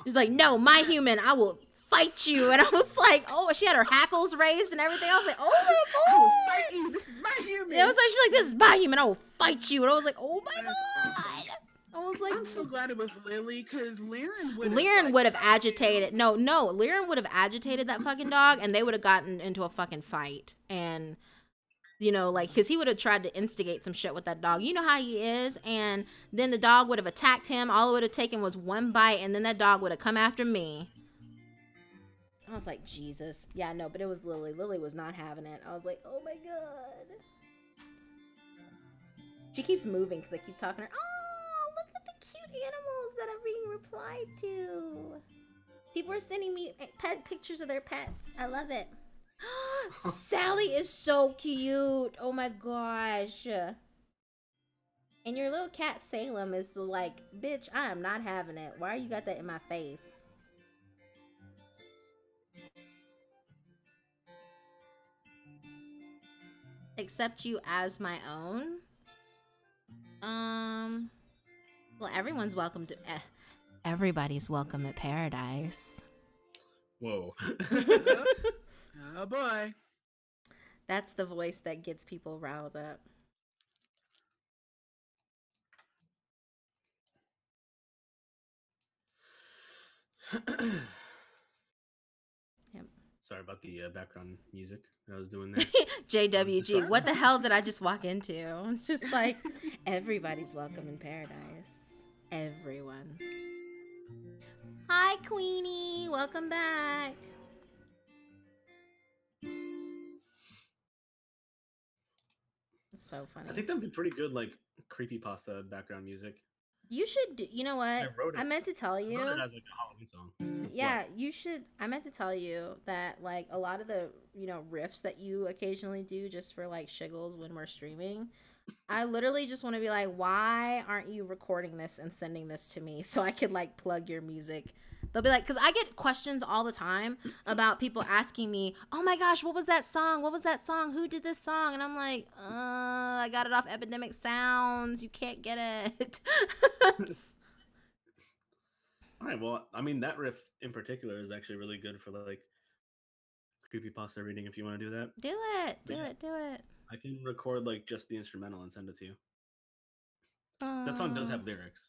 Speaker 1: She's like, no, my human, I will fight you. And I was like, oh, she had her hackles raised and everything. I was like, oh my god.
Speaker 2: I will fight you. This is my human.
Speaker 1: Yeah, I was like, she's like, this is my human, I will fight you. And I was like, oh my god. I was like,
Speaker 2: I'm so glad it was Lily, because Lyran
Speaker 1: would have agitated. No, Lyran would have agitated that fucking dog, and they would have gotten into a fucking fight. And you know, like, because he would have tried to instigate some shit with that dog. You know how he is. And then the dog would have attacked him. All it would have taken was one bite, and then that dog would have come after me. I was like, Jesus. Yeah, no, but it was Lily. Lily was not having it. I was like, oh my god. She keeps moving because I keep talking to her. Oh, look at the cute animals that are being replied to. People are sending me pet pictures of their pets. I love it. Sally is so cute. Oh my gosh. And your little cat Salem is like, bitch, I am not having it. Why you got that in my face? Accept you as my own? Well, everyone's welcome to... everybody's welcome at paradise.
Speaker 3: Whoa.
Speaker 2: Oh boy.
Speaker 1: That's the voice that gets people riled up. Yep.
Speaker 3: Sorry about the background music that I was doing there.
Speaker 1: JWG, what the hell did I just walk into? It's just like, everybody's welcome in paradise. Everyone. Hi, Queenie. Welcome back. It's so funny.
Speaker 3: I think that would be pretty good, like, creepypasta background music.
Speaker 1: You should do, you know what? I meant to tell you.
Speaker 3: I wrote it as like a Halloween song.
Speaker 1: Yeah, you should. I meant to tell you that like a lot of the, you know, riffs that you occasionally do just for like shiggles when we're streaming, I literally just want to be like, why aren't you recording this and sending this to me so I could like plug your music? They'll be like, because I get questions all the time about people asking me, oh my gosh, what was that song? What was that song? Who did this song? And I'm like, I got it off Epidemic Sounds. You can't get it.
Speaker 3: All right, well, I mean, that riff in particular is actually really good for like creepypasta reading if you want to do that.
Speaker 1: Do it. Do it.
Speaker 3: I can record like just the instrumental and send it to you. That song does have lyrics.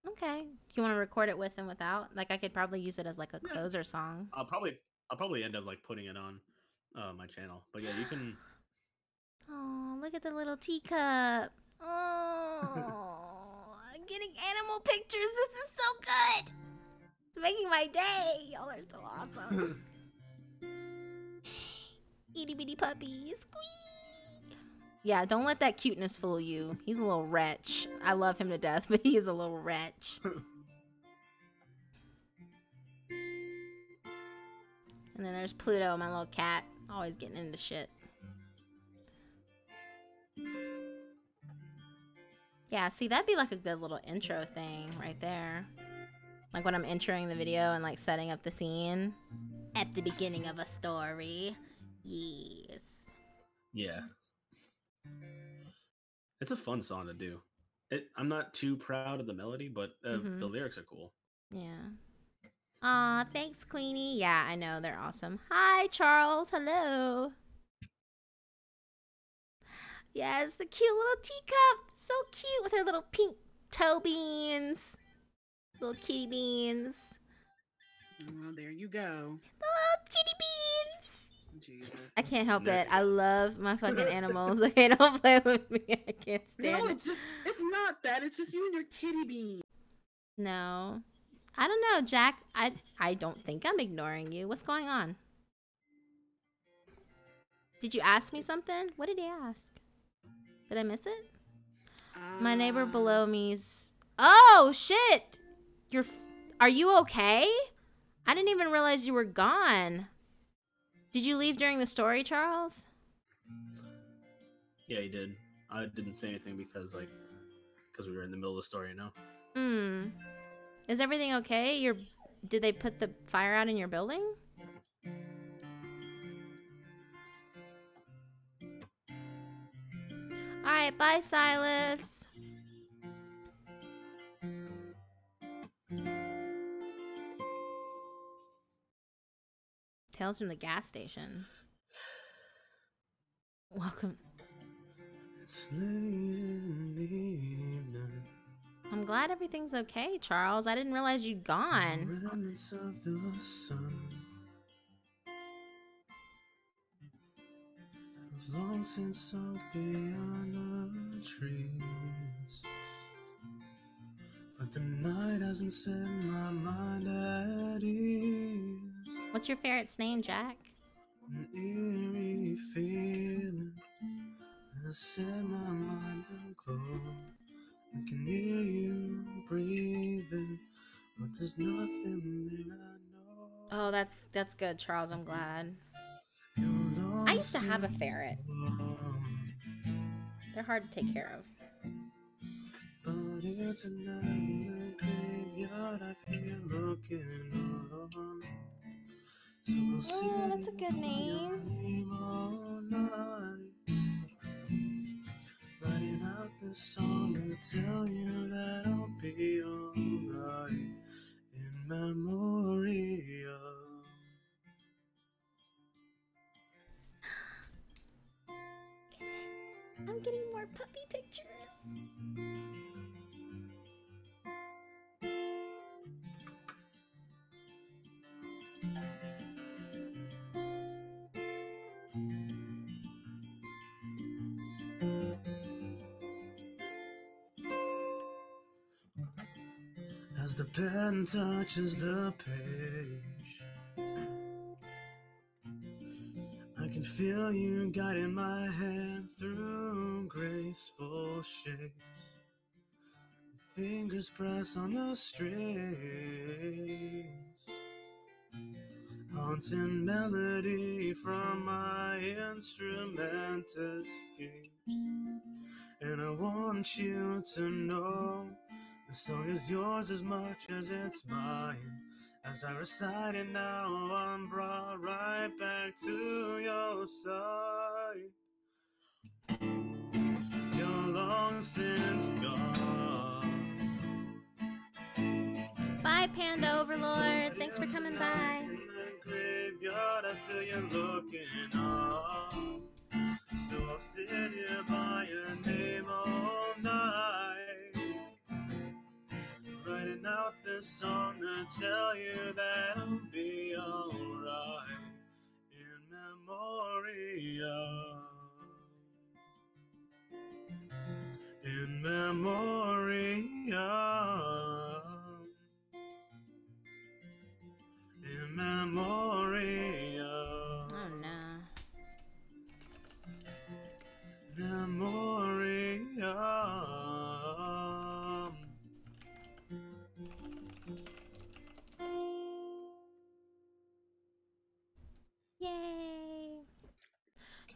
Speaker 1: Okay. Do you want to record it with and without? Like I could probably use it as like a closer song.
Speaker 3: I'll probably end up like putting it on my channel. But yeah, you can.
Speaker 1: Oh, look at the little teacup. Oh, I'm getting animal pictures. This is so good. It's making my day. Y'all are so awesome. Itty bitty puppies. Squeak. Yeah, don't let that cuteness fool you. He's a little wretch. I love him to death, but he is a little wretch. And then there's Pluto, my little cat. Always getting into shit. Yeah, see, that'd be like a good little intro thing right there. Like when I'm entering the video and like setting up the scene at the beginning of a story. Yes.
Speaker 3: Yeah. It's a fun song to do. I'm not too proud of the melody, but the lyrics are cool.
Speaker 1: Yeah. Aw, thanks, Queenie. Yeah, I know. They're awesome. Hi, Charles. Hello. Yes, the cute little teacup. So cute with her little pink toe beans. Little kitty beans.
Speaker 2: Well, there you go.
Speaker 1: Little kitty beans.
Speaker 2: Jesus.
Speaker 1: I can't help it. I love my fucking animals. Okay, don't play with me. I can't stand
Speaker 2: No,
Speaker 1: it.
Speaker 2: it's not that. It's just you and your kitty bean.
Speaker 1: No. I don't know, Jack. I don't think I'm ignoring you. What's going on? Did you ask me something? What did he ask? Did I miss it? My neighbor below me's... Oh, shit! Are you okay? I didn't even realize you were gone. Did you leave during the story, Charles?
Speaker 3: Yeah, he did. I didn't say anything because we were in the middle of the story, you know?
Speaker 1: Is everything okay? Did they put the fire out in your building? Alright, bye, Silas. Tales from the gas station. Welcome.
Speaker 3: It's late in the evening.
Speaker 1: I'm glad everything's okay, Charles. I didn't realize you'd gone.
Speaker 3: Remnants of the sun have long since sunk beyond the trees, but the night hasn't set my mind at ease.
Speaker 1: What's your ferret's name, Jack?
Speaker 3: An eerie feeling has set my mind aglow. I can hear you breathing, but there's nothing there I know.
Speaker 1: Oh, that's good, Charles. I'm glad. I used to have a ferret. They're hard to take care of.
Speaker 3: tonight in the graveyard. I feel you looking on. So we'll sit
Speaker 1: Oh, that's a
Speaker 3: here
Speaker 1: good
Speaker 3: by your
Speaker 1: name.
Speaker 3: name all night, writing out this song to tell you that I'll be alright in memory of.
Speaker 1: I'm getting more puppy pictures.
Speaker 3: As the pen touches the page, I can feel you guiding my hand through graceful shapes. Fingers press on the strings, haunting melody from my instrument escapes. And I want you to know the song is yours as much as it's mine. As I recite it now, I'm brought right back to your side. You're long since gone.
Speaker 1: Bye, Panda Overlord. Thanks for coming by.
Speaker 3: In the graveyard, I feel you looking on. So I'll sit here by your name all night, writing out this song to tell you that I'll be alright in memory of. In memory of. In memory of.
Speaker 1: Oh no.
Speaker 3: Memory of.
Speaker 1: Yay.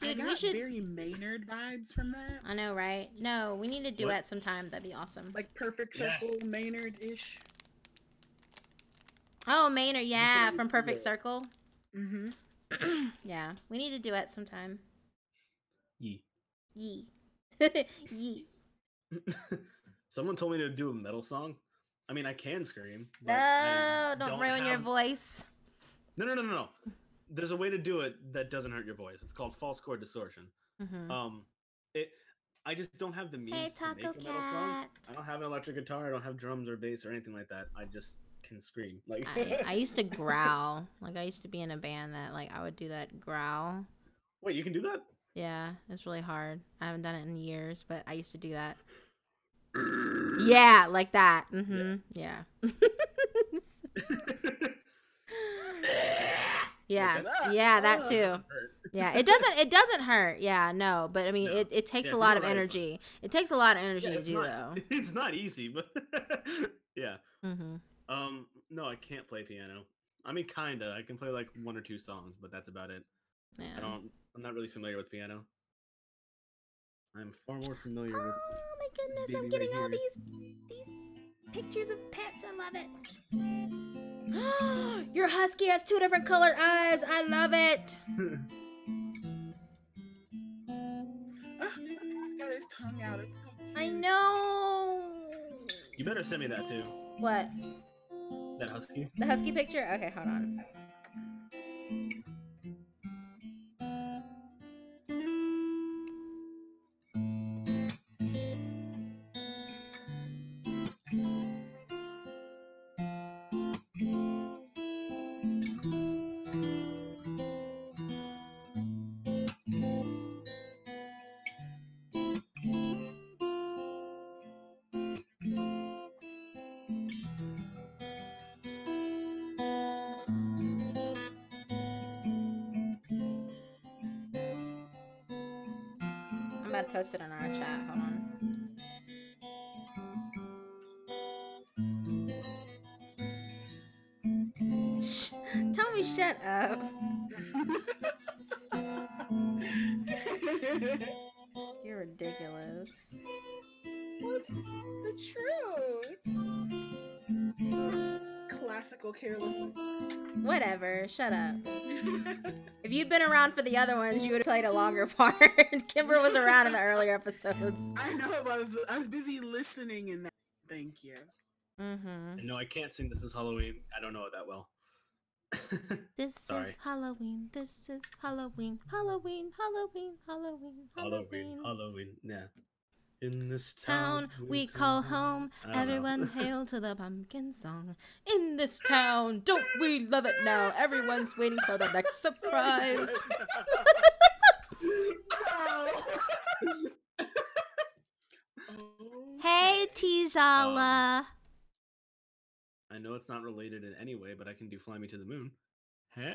Speaker 2: I
Speaker 1: Dude,
Speaker 2: got
Speaker 1: we should.
Speaker 2: very Maynard vibes from that.
Speaker 1: I know, right? No, we need to duet sometime. That'd be awesome.
Speaker 2: Like Perfect
Speaker 3: Yes.
Speaker 2: Circle, Maynard-ish.
Speaker 1: Oh, Maynard, yeah, from Perfect Circle.
Speaker 2: Mm-hmm.
Speaker 1: Yeah, we need to duet sometime.
Speaker 3: Yee.
Speaker 1: Yee. Yee.
Speaker 3: Someone told me to do a metal song. I mean, I can scream. But
Speaker 1: No,
Speaker 3: I
Speaker 1: don't ruin your voice.
Speaker 3: No. There's a way to do it that doesn't hurt your voice. It's called false chord distortion.
Speaker 1: Mm-hmm.
Speaker 3: I just don't have the means
Speaker 1: Hey,
Speaker 3: to make
Speaker 1: Taco
Speaker 3: a metal song.
Speaker 1: Cat.
Speaker 3: I don't have an electric guitar. I don't have drums or bass or anything like that. I just can scream. Like
Speaker 1: I used to growl. Like, I used to be in a band that, like, I would do that growl.
Speaker 3: Wait, you can do that?
Speaker 1: Yeah, it's really hard. I haven't done it in years, but I used to do that. Yeah, like that. Mm-hmm. Yeah. Yeah. Yeah, that too. Yeah, it doesn't hurt. Yeah, no, but I mean,
Speaker 3: No.
Speaker 1: it takes
Speaker 3: Yeah,
Speaker 1: a lot
Speaker 3: if
Speaker 1: of
Speaker 3: you know
Speaker 1: energy. It takes a lot of energy to
Speaker 3: it's
Speaker 1: do,
Speaker 3: not,
Speaker 1: though.
Speaker 3: It's not easy, but yeah.
Speaker 1: Mm-hmm.
Speaker 3: No, I can't play piano. I mean, kinda. I can play like one or two songs, but that's about it.
Speaker 1: Yeah.
Speaker 3: I'm not really familiar with piano. I'm far more familiar with.
Speaker 1: Oh my goodness,
Speaker 3: baby
Speaker 1: I'm getting
Speaker 3: right
Speaker 1: all
Speaker 3: here.
Speaker 1: these pictures of pets. I love it. Your husky has 2 different colored eyes. I love it.
Speaker 2: He's got his tongue out. It's so
Speaker 1: I
Speaker 2: cute.
Speaker 1: know.
Speaker 3: You better send me that too.
Speaker 1: What?
Speaker 3: That husky.
Speaker 1: The husky picture? Okay, hold on. I'm about to post it in our chat. Hold on. Shh. Tell me shut up. You're ridiculous.
Speaker 2: What's the truth? fickle, careless.
Speaker 1: Whatever. Shut up. If you'd been around for the other ones, you would have played a longer part. Kimber was around in the earlier episodes.
Speaker 2: I know, but I was busy listening in that. Thank you.
Speaker 1: Mm-hmm.
Speaker 3: No, I can't sing This Is Halloween. I don't know it that well.
Speaker 1: This
Speaker 3: Sorry.
Speaker 1: is Halloween. This is Halloween. Halloween. Halloween. Halloween.
Speaker 3: Halloween. Halloween. Yeah. In this
Speaker 1: Town we call home. Everyone hail to the pumpkin song. In this town, don't we love it now? Everyone's waiting for the next surprise. Hey, Tizala.
Speaker 3: I know it's not related in any way, but I can do Fly Me to the Moon. Huh?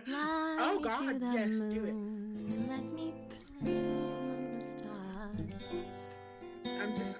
Speaker 1: Fly me
Speaker 2: God,
Speaker 1: to the
Speaker 2: yes,
Speaker 1: moon.
Speaker 2: do it.
Speaker 1: Let me play among the stars.
Speaker 2: I'm just.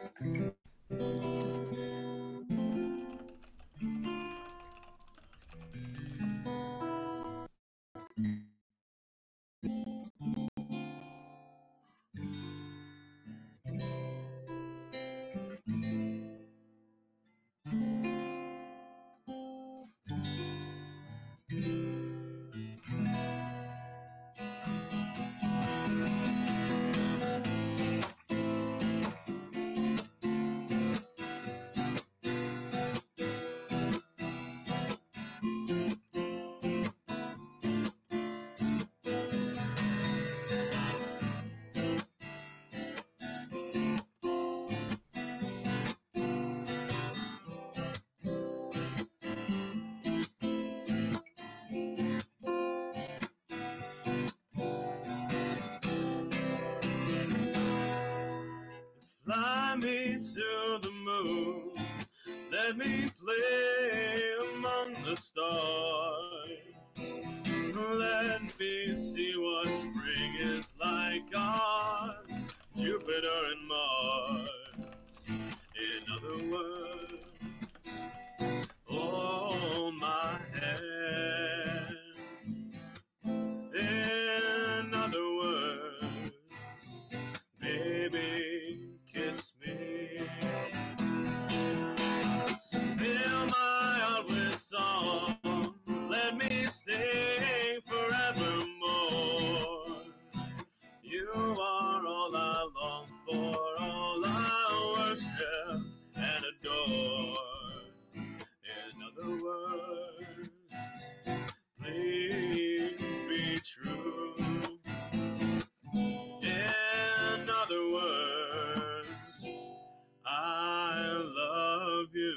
Speaker 3: Fly me to the moon. Let me play among the stars. Let me see what spring is like on Jupiter and Mars. In other words, hold my hand. In other words, baby, kiss me. Fill my heart with song. Let me sing forevermore. You are all I long for, all I worship and adore. In other words, please be true. In other words, I love you.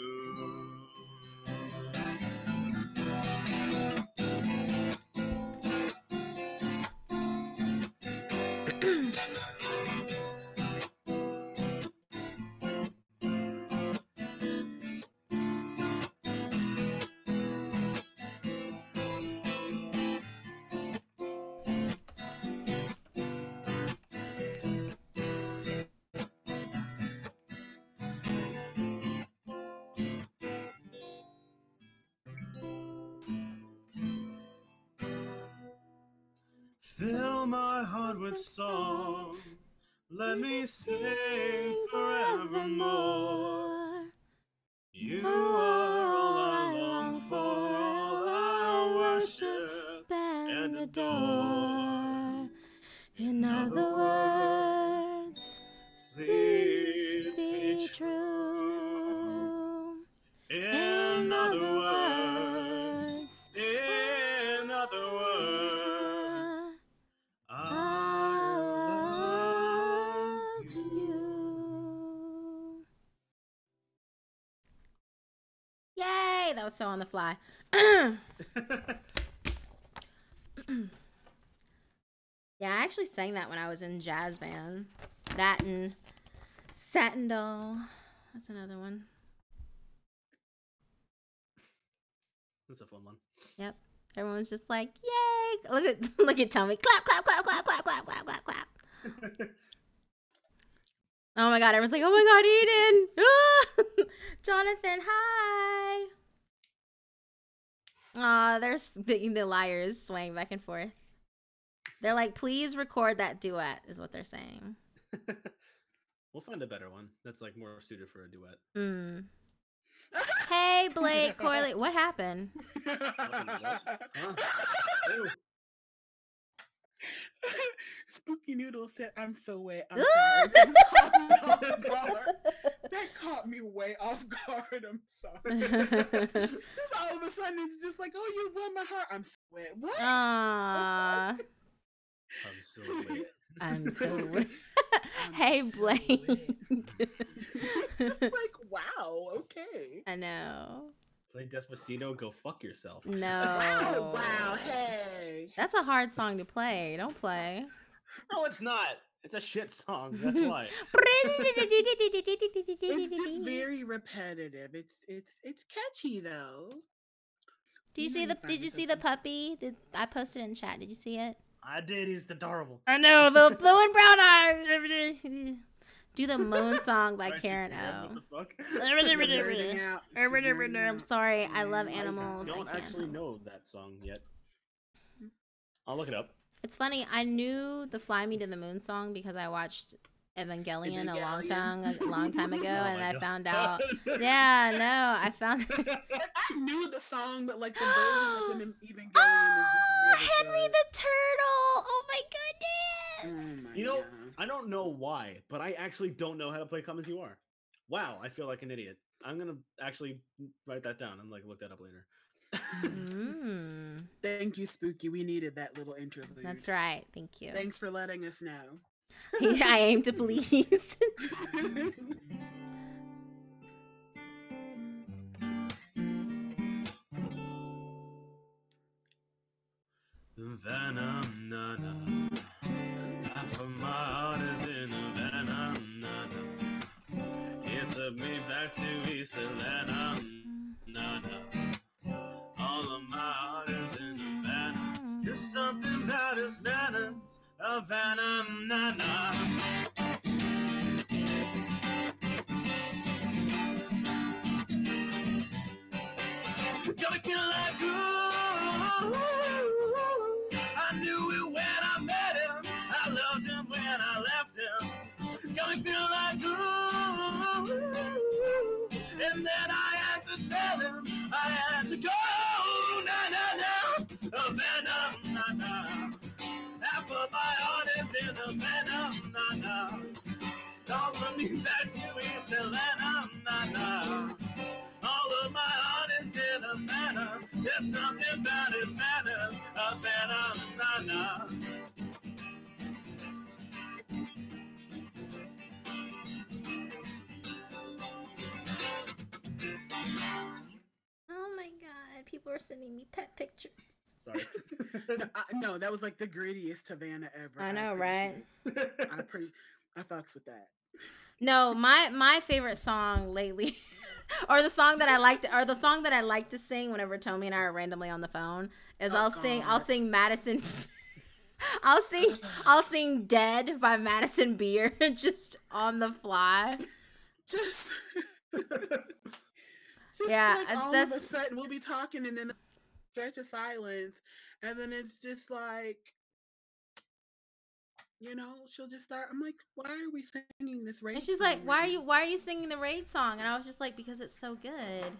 Speaker 3: Fill my heart with song. Let me sing forevermore. You are all I long for, all I worship and adore.
Speaker 1: In other words,
Speaker 3: Please be true. In other words, in other words, I love you.
Speaker 1: Yay! That was so on the fly. Yeah, I actually sang that when I was in jazz band. That and Satin Doll. That's another one.
Speaker 3: That's a fun one.
Speaker 1: Yep. Everyone was just like, yay! Look at Tommy. Clap, clap, clap, clap, clap, clap, clap, clap, clap. Oh my god, everyone's like, oh my god, Eden! Jonathan, hi! Aw, there's the liars swaying back and forth. They're like, please record that duet, is what they're saying.
Speaker 3: We'll find a better one that's like more suited for a duet.
Speaker 1: Hey, Blake, Corley. What happened?
Speaker 3: Huh? Ew.
Speaker 2: Spooky Noodle said, "I'm so wet. I'm sorry." That caught me off guard. That caught me way off guard. I'm sorry. Just all of a sudden, it's just like, "Oh, you won my heart." I'm so wet. What?
Speaker 1: Aww.
Speaker 3: I'm so wet.
Speaker 1: I'm so wet.
Speaker 2: I'm
Speaker 1: Hey,
Speaker 2: so
Speaker 1: Blake.
Speaker 2: wet. Just like, wow. Okay.
Speaker 1: I know.
Speaker 3: Play Despacito, go fuck yourself.
Speaker 1: No.
Speaker 2: Wow. Wow. Hey.
Speaker 1: That's a hard song to play. Don't play.
Speaker 3: No, it's not. It's a shit song. That's why.
Speaker 2: It's just very repetitive. It's catchy though.
Speaker 1: Did you see the puppy? I posted in chat. Did you see it?
Speaker 3: I did. He's adorable.
Speaker 1: I know, the blue and brown eyes. Do the moon song by Karen O.
Speaker 3: What the fuck?
Speaker 2: Nerding out. She's nerding
Speaker 1: I'm
Speaker 2: out.
Speaker 1: sorry. I love
Speaker 2: I
Speaker 1: animals.
Speaker 3: I
Speaker 1: I
Speaker 3: don't
Speaker 1: can't
Speaker 3: actually
Speaker 1: help.
Speaker 3: know that song yet. I'll look it up.
Speaker 1: It's funny. I knew the "Fly Me to the Moon" song because I watched Evangelion a long time ago,
Speaker 3: Oh
Speaker 1: and
Speaker 3: my
Speaker 1: I
Speaker 3: God.
Speaker 1: found out. Yeah, no, I found.
Speaker 2: Like, I knew the song, but like the version of Evangelion
Speaker 1: Oh,
Speaker 2: is just really
Speaker 1: Henry
Speaker 2: good.
Speaker 1: the Turtle! Oh my
Speaker 2: Oh
Speaker 1: goodness!
Speaker 2: my
Speaker 3: You know,
Speaker 2: God.
Speaker 3: I don't know why, but I actually don't know how to play Come As You Are. Wow, I feel like an idiot. I'm gonna actually write that down and like look that up later.
Speaker 2: Thank you, Spooky. We needed that little interlude.
Speaker 1: That's right. Thank you.
Speaker 2: Thanks for letting us know.
Speaker 1: I aim to please.
Speaker 3: Venom, na na. Half of my heart is in a venom, na na. It took me back to East Atlanta, na na. All of my heart is in a venom. There's something about his venoms, a venom, na na. Got me feeling like ooh, I knew it when I met him. I loved him when I left him. Got me feeling like ooh, and then I had to tell him I had to go. Na na na, a venom, na na. Half of my heart is in a venom, na na. Don't let me back to East Atlanta, na na. All of my heart is in a venom. There's something about his manners, a venom, na na.
Speaker 1: Oh my god, people are sending me pet pictures.
Speaker 3: Sorry.
Speaker 2: No, that was like the grittiest Havana ever.
Speaker 1: I know,
Speaker 2: appreciate
Speaker 1: right?
Speaker 2: it. I fucks with that.
Speaker 1: No, my favorite song lately, or the song that I like to sing whenever Tommy and I are randomly on the phone is I'll sing Madison. I'll sing "Dead" by Madison Beer just on the fly.
Speaker 2: Just
Speaker 1: Yeah,
Speaker 2: like all
Speaker 1: that's
Speaker 2: of a sudden we'll be talking and then a stretch of silence, and then it's just like, you know, she'll just start. I'm like, why are we singing this race?
Speaker 1: and she's like, why are you singing the Raid song? And I was just like, because it's so good.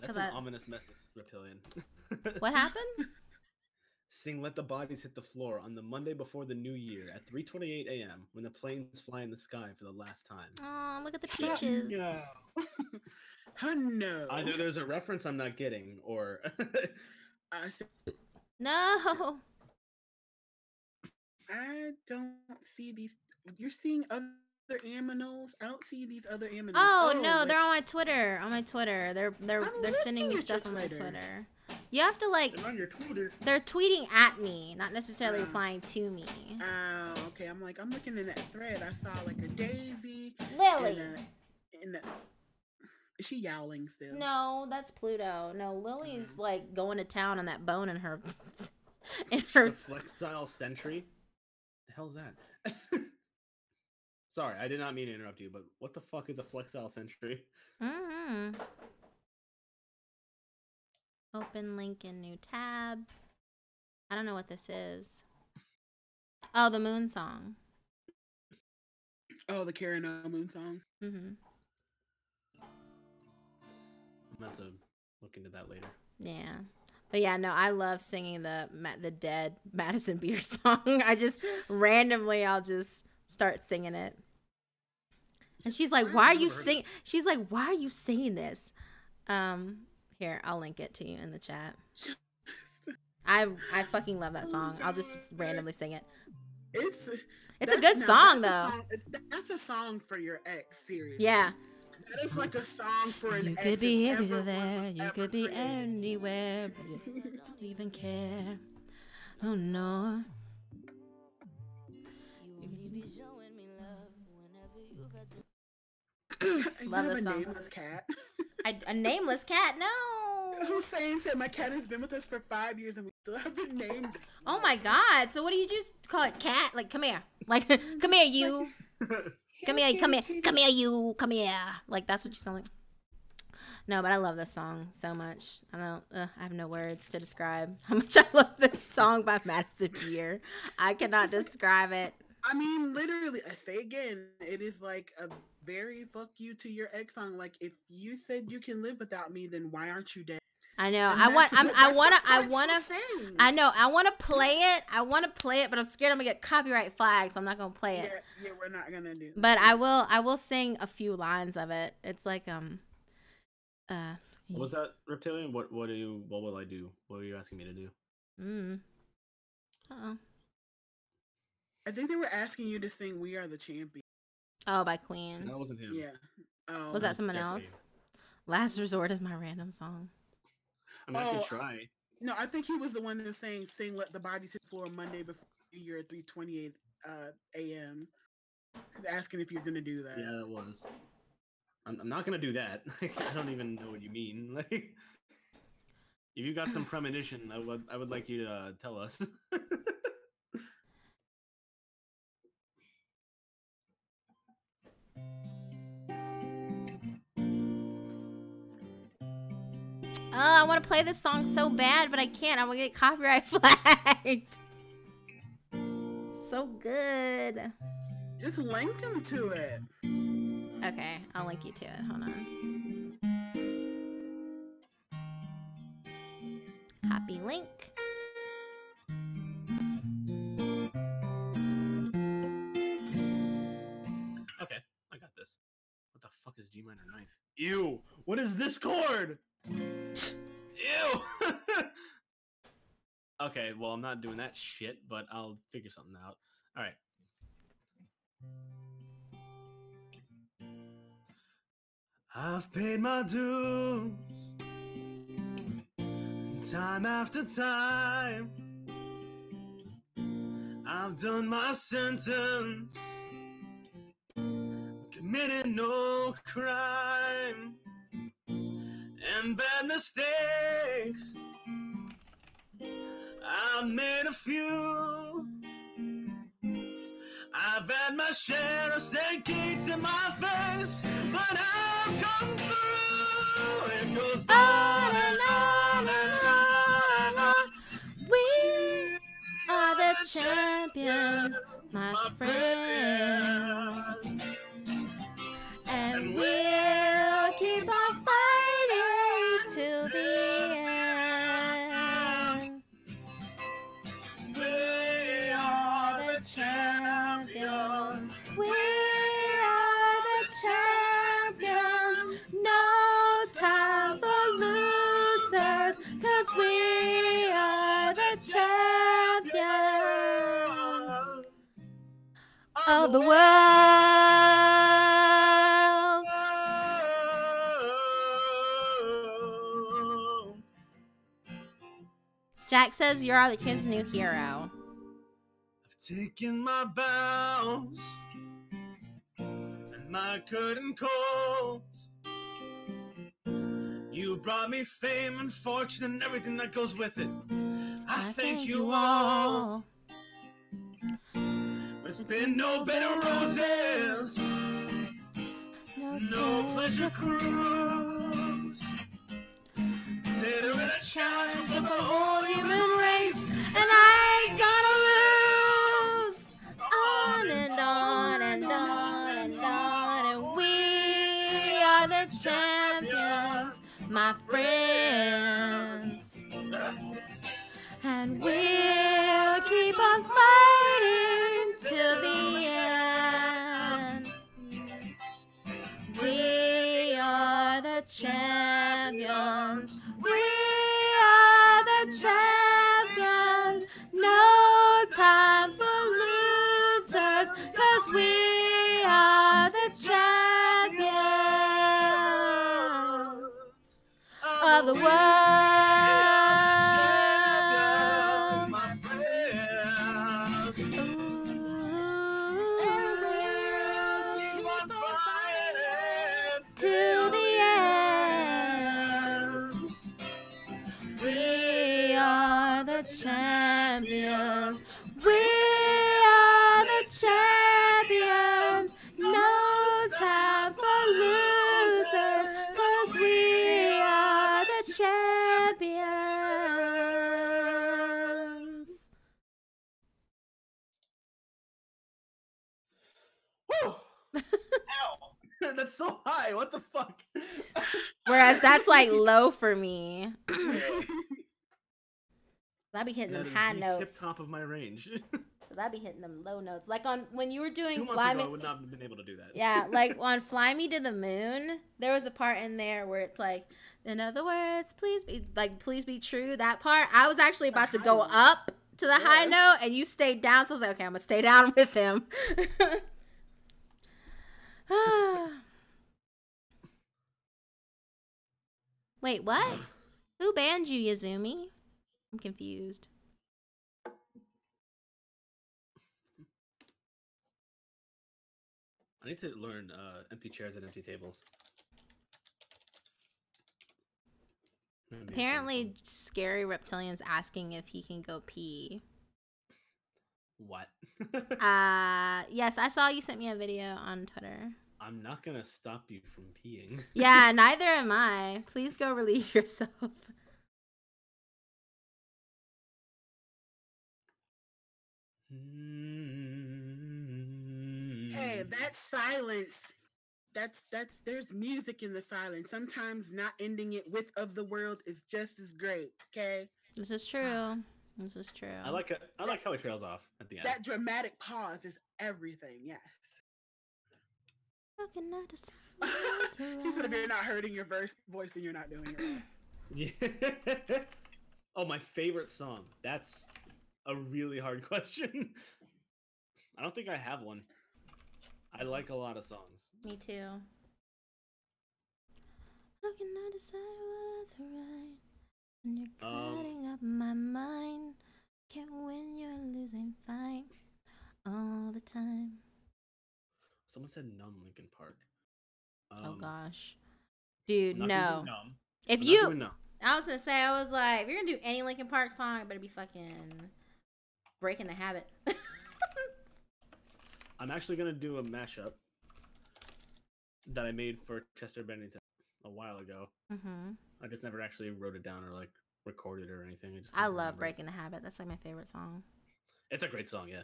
Speaker 3: That's an ominous message, Reptilian.
Speaker 1: What happened?
Speaker 3: Sing Let the Bodies Hit the Floor on the Monday before the New Year at 3:28 a.m. when the planes fly in the sky for the last time.
Speaker 1: Oh, look at the peaches.
Speaker 2: No. No.
Speaker 3: Either there's a reference I'm not getting, or
Speaker 2: I said,
Speaker 1: No.
Speaker 2: I don't see these. You're seeing other aminals. I don't see these other aminals.
Speaker 1: Oh no,
Speaker 2: wait.
Speaker 1: they're on my Twitter. On my Twitter, they're sending me
Speaker 2: looking at
Speaker 1: stuff
Speaker 2: your
Speaker 1: on my
Speaker 2: Twitter.
Speaker 1: Twitter. You have to like.
Speaker 3: they're on your Twitter.
Speaker 1: They're tweeting at me, not necessarily
Speaker 2: Oh.
Speaker 1: replying to me.
Speaker 2: Oh, okay. I'm looking in that thread. I saw like a daisy.
Speaker 1: Lily.
Speaker 2: And is she yowling still?
Speaker 1: No, that's Pluto. No, Lily's like going to town on that bone in her. in her.
Speaker 3: The Flexile Sentry? The hell's that? Sorry, I did not mean to interrupt you, but what the fuck is a Flexile Sentry?
Speaker 1: Mm-hmm. Open link in new tab. I don't know what this is. Oh, the moon song.
Speaker 2: Oh, the Karen Moon song.
Speaker 1: Mm-hmm.
Speaker 3: I'm about to look into that later.
Speaker 1: Yeah. But yeah, no, I love singing the dead Madison Beer song. I just randomly, I'll just start singing it. And she's like, "Why are you singing?" She's like, "Why are you singing this?" Here, I'll link it to you in the chat. I fucking love that song. I'll just randomly sing it. It's a good song, though.
Speaker 2: That's a song for your ex, seriously.
Speaker 1: Yeah.
Speaker 2: That is like a song for an ex.
Speaker 1: You could be everywhere, you could be anywhere, but you don't even care. Oh no. Love this song.
Speaker 2: A nameless cat.
Speaker 1: A nameless cat? No.
Speaker 2: Hussein said my cat has been with us for 5 years and we still haven't named it.
Speaker 1: Oh my god. So what do you just call it? Cat? Like, come here. Like, come here, you. Come here, you. Come here. Like, that's what you sound like. No, but I love this song so much. I have no words to describe how much I love this song by Madison Beer. I cannot describe it.
Speaker 2: I mean, literally, I say again, it is like a very fuck you to your ex song. Like, if you said you can live without me, then why aren't you dead?
Speaker 1: I know.
Speaker 2: And
Speaker 1: I want to play it. I want to play it, but I'm scared I'm gonna get copyright flags, so I'm not gonna play it.
Speaker 2: Yeah, we're not gonna do that.
Speaker 1: But I will sing a few lines of it. It's like
Speaker 3: What was that, Reptilian? What will I do? What were you asking me to do?
Speaker 1: Uh-oh.
Speaker 2: I think they were asking you to sing "We Are the Champions."
Speaker 1: Oh, by Queen.
Speaker 3: That wasn't him.
Speaker 2: Yeah. Oh.
Speaker 1: Was that someone else? Last Resort is my random song.
Speaker 3: I mean, I can try.
Speaker 2: No, I think he was the one who was saying "Sing Let the Bodies Hit the Floor" Monday before you're at 3:28 a.m. He's asking if you're gonna do that.
Speaker 3: Yeah, that was. I'm not gonna do that. I don't even know what you mean. Like, if you got some premonition, I would like you to tell us.
Speaker 1: Oh, I want to play this song so bad, but I can't. I'm gonna get copyright flagged. So good.
Speaker 2: Just link him to it.
Speaker 1: Okay, I'll link you to it. Hold on. Copy link.
Speaker 3: Okay, I got this. What the fuck is G minor ninth? Ew! What is this chord? Ew! Okay, well, I'm not doing that shit, but I'll figure something out. Alright. I've paid my dues time after time. I've done my sentence, committed no crime and bad mistakes. I've made a few. I've had my share of sticking to my face, but I've come through. It goes on and on and on and on.
Speaker 1: We are the champions, my friends. And we'll keep on fighting till the end. We are the champions. We are the champions. No time for losers, 'cause we are the champions of the world. Jack says you're his new hero.
Speaker 3: I've taken my bows and my curtain calls. You brought me fame and fortune and everything that goes with it. I thank you all. There's been no bed of roses, no pleasure cruise. Consider it a challenge for the whole human race, and I ain't gonna lose. On and on and on and
Speaker 1: the champions, my friends. And we'll keep on fighting till the end. We are the champions. We are the champions. No time for losers, 'cause we are the champions of the world. Till the end, we are the champions. We are the champions. No time for losers, 'cause we are the champions.
Speaker 3: Woo! Ow! That's so high. What the fuck?
Speaker 1: Whereas that's like low for me. I be hitting them high
Speaker 3: Tip
Speaker 1: notes.
Speaker 3: top of my range.
Speaker 1: Cause I be hitting them low notes. Like on when you were doing
Speaker 3: 2 months
Speaker 1: Fly
Speaker 3: ago,
Speaker 1: Me.
Speaker 3: I would not have been able to do that.
Speaker 1: Yeah, like on Fly Me to the Moon, there was a part in there where it's like, in other words, please be true. That part, I was actually about to go up to the high note, and you stayed down. So I was like, okay, I'm gonna stay down with him. Wait, what? Who banned you, Yazumi? I'm confused.
Speaker 3: I need to learn empty chairs and empty tables.
Speaker 1: Apparently, Scary Reptilian's asking if he can go pee.
Speaker 3: What?
Speaker 1: Yes, I saw you sent me a video on Twitter.
Speaker 3: I'm not gonna stop you from peeing.
Speaker 1: Yeah, neither am I. Please go relieve yourself.
Speaker 2: Hey, that silence. There's music in the silence. Sometimes not ending it with "of the world" is just as great. Okay.
Speaker 1: This is true. This is true.
Speaker 3: I like how it trails off at the end.
Speaker 2: That dramatic pause is everything. Yes.
Speaker 1: How can I decide what's
Speaker 2: He's gonna be
Speaker 1: right?
Speaker 2: not hurting your voice and you're not doing it right.
Speaker 3: Yeah. Oh, my favorite song. That's a really hard question. I don't think I have one. I like a lot of songs.
Speaker 1: Me too. How can I decide what's right when you're cutting up my mind? Can't win, you're losing fight all the time.
Speaker 3: Someone said Numb Linkin Park.
Speaker 1: Oh gosh, dude,
Speaker 3: I'm not gonna
Speaker 1: no.
Speaker 3: do Numb.
Speaker 1: If
Speaker 3: I'm not
Speaker 1: you,
Speaker 3: doing Numb.
Speaker 1: I was gonna say, I was like, if you're gonna do any Linkin Park song, it better be fucking Breaking the Habit.
Speaker 3: I'm actually gonna do a mashup that I made for Chester Bennington a while ago. I just never actually wrote it down or like recorded it or anything.
Speaker 1: I love Breaking the Habit. That's like my favorite song.
Speaker 3: It's a great song, yeah.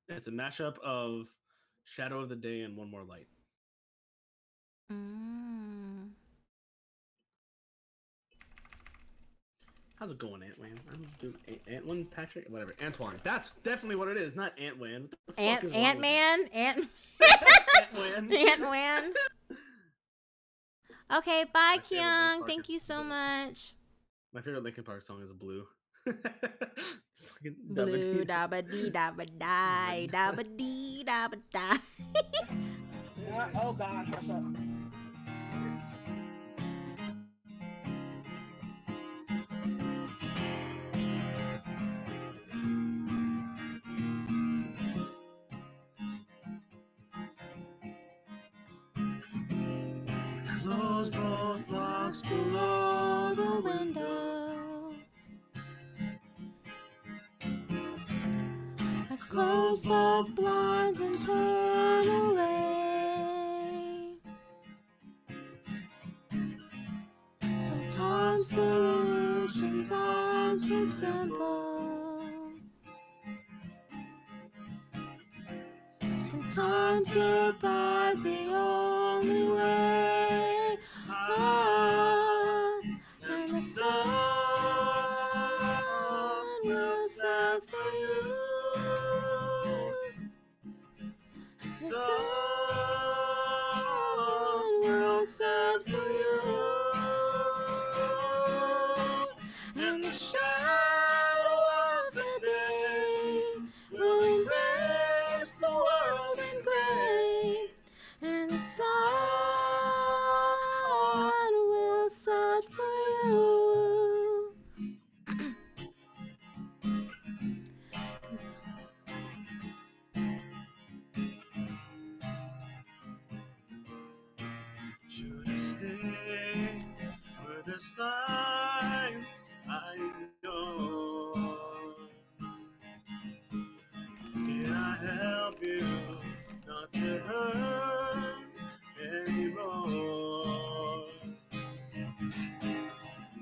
Speaker 3: It's a mashup of Shadow of the Day and One More Light. How's it going, Antwan? I'm doing Antwan, Patrick, whatever. Antoine. That's definitely what it is, not Antwan.
Speaker 1: Ant-Man?
Speaker 3: Antwan.
Speaker 1: Ant-Man. Okay, bye,
Speaker 3: My favorite Linkin
Speaker 1: Kyung.
Speaker 3: Park
Speaker 1: Thank
Speaker 3: is
Speaker 1: you so
Speaker 3: Blue.
Speaker 1: much.
Speaker 3: My favorite Linkin Park song is Blue.
Speaker 1: Blue dabba dee dabba die dabba dee dabba die.
Speaker 2: Oh God, what's up?
Speaker 1: Close both blocks below the window. I close both blinds and turn away. Sometimes solutions aren't so simple. Sometimes goodbye's the only will set for you, and the shadow of the day will embrace the world in gray, and the sun will set for you.
Speaker 3: Should I stay with the signs I know? Can I help you not to hurt anymore?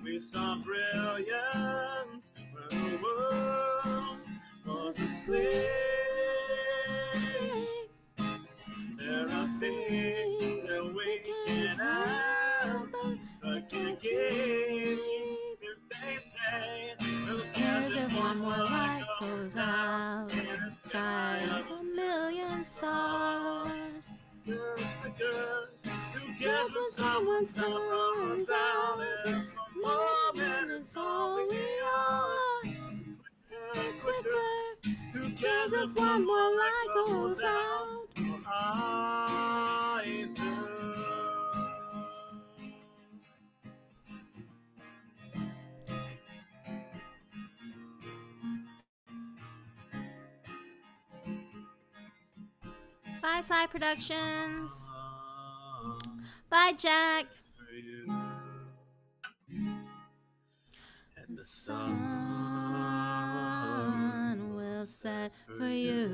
Speaker 3: We saw brilliance when the world was asleep. There are things that we can't help but can't keep. If they say, who cares if one more light goes out in the sky of
Speaker 1: A million stars.
Speaker 3: just because, who
Speaker 1: Guess
Speaker 3: cares
Speaker 1: when
Speaker 3: when
Speaker 1: someone's
Speaker 3: someone's
Speaker 1: time runs out,
Speaker 3: and a moment is all we are.
Speaker 1: Quicker.
Speaker 3: Who
Speaker 1: Cares
Speaker 3: cares
Speaker 1: if one more light goes out?
Speaker 3: I do.
Speaker 1: Bye, Side Productions. Bye, Jack.
Speaker 3: For you. And the
Speaker 1: Sun will set for you,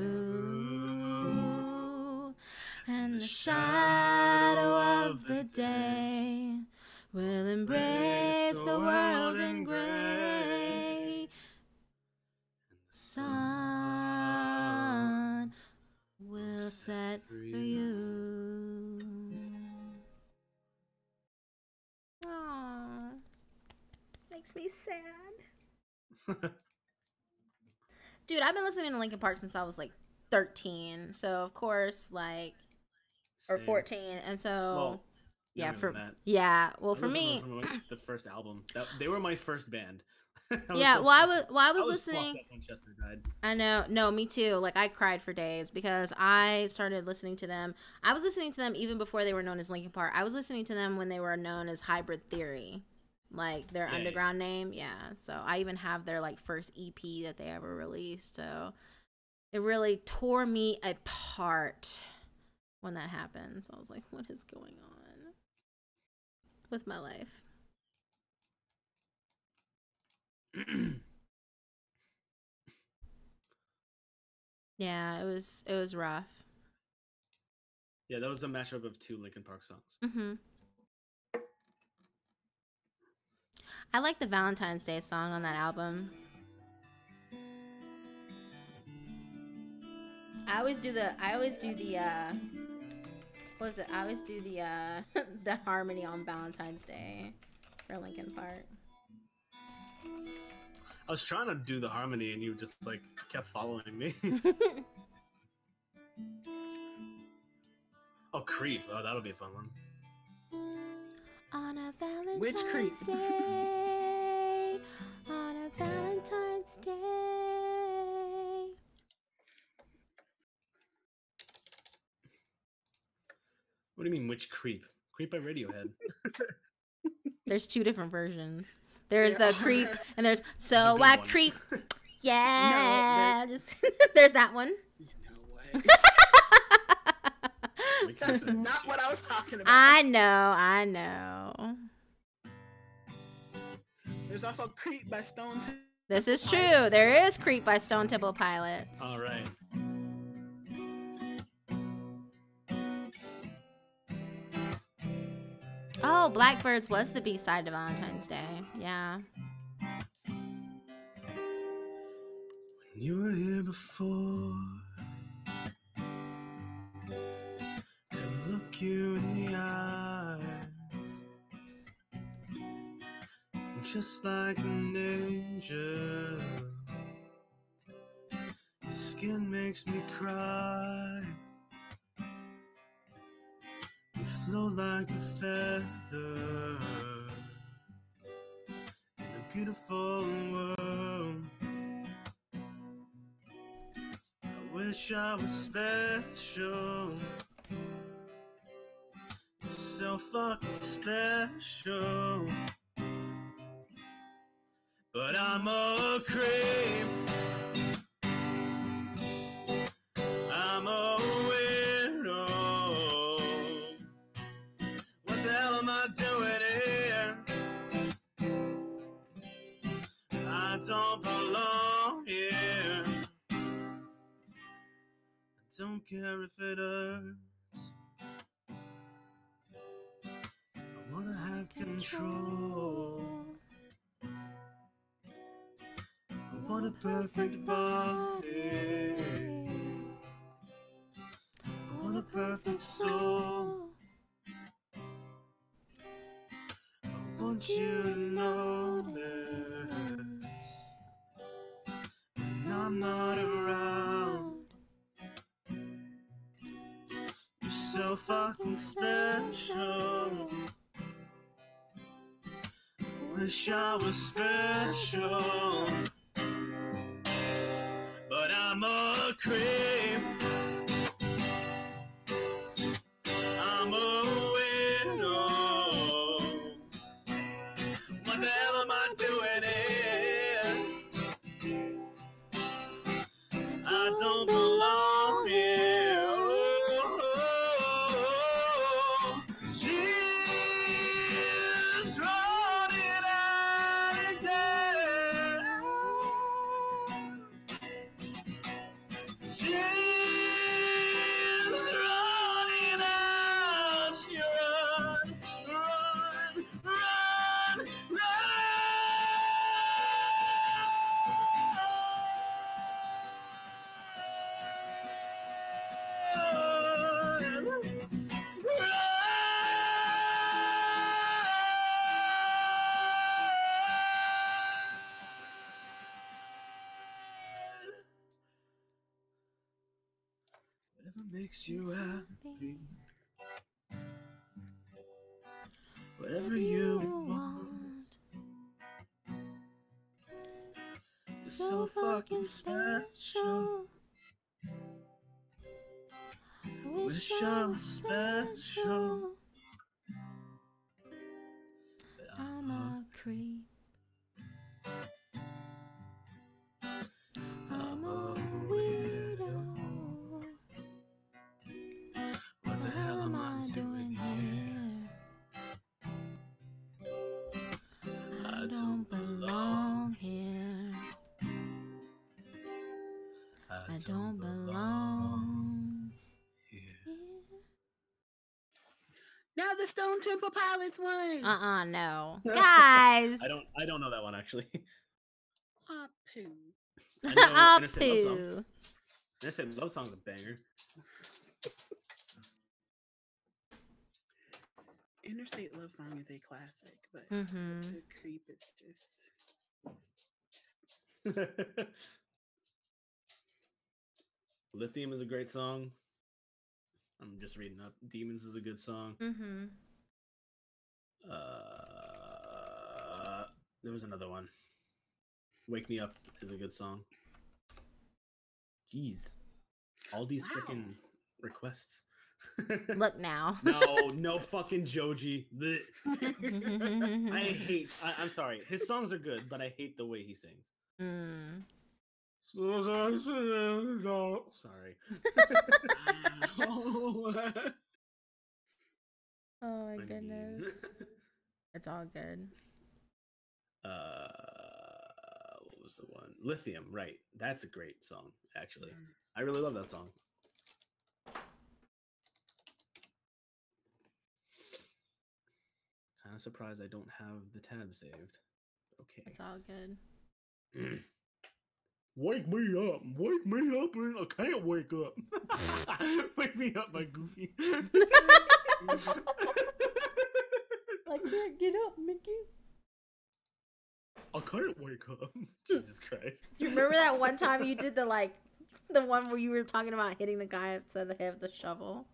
Speaker 1: and the shadow of the day will embrace the world in gray. Sun will set for you. Aww. Makes me sad. Dude, I've been listening to Linkin Park since I was like 13. So of course, like, or
Speaker 3: Same.
Speaker 1: 14. And so
Speaker 3: Well,
Speaker 1: yeah,
Speaker 3: younger
Speaker 1: for
Speaker 3: than that.
Speaker 1: well,
Speaker 3: I
Speaker 1: for
Speaker 3: listened to
Speaker 1: me,
Speaker 3: them from like the first album. They were my first band.
Speaker 1: yeah,
Speaker 3: so
Speaker 1: well, I
Speaker 3: fucked-
Speaker 1: was
Speaker 3: fucked
Speaker 1: listening.
Speaker 3: up when Chester died.
Speaker 1: I know. No, me too. Like, I cried for days because I started listening to them. I was listening to them even before they were known as Linkin Park. I was listening to them when they were known as Hybrid Theory, like their
Speaker 3: Yeah,
Speaker 1: underground name. Yeah. So I even have their like first EP that they ever released. So it really tore me apart when that happened. So I was like, what is going on with my life? Yeah, it was rough.
Speaker 3: Yeah, that was a mashup of two Linkin Park songs.
Speaker 1: Mhm. I like the Valentine's Day song on that album. I always do the what is it? I always do the the harmony on Valentine's Day for Linkin Park.
Speaker 3: I was trying to do the harmony, and you just like kept following me. Oh, Creep. Oh, that'll be a fun one.
Speaker 1: On a
Speaker 2: Which creep?
Speaker 1: Valentine's Day, on a Valentine's Day.
Speaker 3: What do you mean, which Creep? Creep by Radiohead.
Speaker 1: There's two different versions. There's
Speaker 2: There
Speaker 1: the creep,
Speaker 2: are.
Speaker 1: and there's
Speaker 3: The
Speaker 1: so
Speaker 3: good
Speaker 1: I
Speaker 3: one.
Speaker 1: creep. Yeah, just there's that one.
Speaker 2: You know what?
Speaker 3: We can't
Speaker 2: That's
Speaker 3: say
Speaker 2: not
Speaker 3: which.
Speaker 2: what I was talking about.
Speaker 1: I know.
Speaker 2: There's also Creep by Stone Temple
Speaker 1: This is true. There is Creep by Stone Temple Pilots.
Speaker 3: All right.
Speaker 1: Oh, Blackbirds was the B-side to Valentine's Day. Yeah.
Speaker 3: You were here before. Could look you in the eyes. Just like an angel. Your skin makes me cry. like a feather in a beautiful world. I wish I was special. You're so fucking special. But I'm a creep. I'm a weirdo. What the hell am I doing here? I don't belong here. I don't care if it hurts. I wanna have control. I want a perfect body. I want a perfect soul. I want you to notice when I'm not around. You're so fucking special. I wish I was special. But I'm a creep. I'm a widow. What the hell am I doing here? I don't belong here. Oh, she's running out again. She's running out. She run, run, run, Whatever makes you happy, whatever you want. You're so fucking special. I wish I was special. But
Speaker 1: I'm a creep. I'm a weirdo.
Speaker 3: what the hell am I doing here?
Speaker 1: I don't belong here. I don't belong
Speaker 3: here.
Speaker 2: Now the Stone Temple Pilots won.
Speaker 1: No. Guys.
Speaker 3: I don't know that one actually.
Speaker 2: Aw, poo.
Speaker 3: I know
Speaker 1: Ah,
Speaker 3: Interstate Love Song.
Speaker 1: poo.
Speaker 3: Interstate Love Song's a banger.
Speaker 2: Interstate Love Song is a classic, but
Speaker 1: Mm-hmm.
Speaker 2: the creep is just.
Speaker 3: Lithium is a great song. I'm just reading up. Demons is a good song.
Speaker 1: Mm-hmm.
Speaker 3: There was another one. Wake Me Up is a good song. Jeez. All these
Speaker 2: Wow.
Speaker 3: freaking requests.
Speaker 1: Look now.
Speaker 3: No fucking Joji. I'm sorry. His songs are good, but I hate the way he sings.
Speaker 1: Mm.
Speaker 3: Sorry.
Speaker 1: Oh my
Speaker 3: I
Speaker 1: goodness.
Speaker 3: mean-
Speaker 1: It's all good.
Speaker 3: What was the one? Lithium, right. That's a great song, actually. I really love that song. Kind of surprised I don't have the tab saved. Okay.
Speaker 1: It's all good.
Speaker 3: Wake me up and I can't wake up. Wake me up, my goofy.
Speaker 1: I can't get up, Mickey.
Speaker 3: I can't wake up. Jesus Christ.
Speaker 1: You remember that one time you did the one where you were talking about hitting the guy upside the head with the shovel?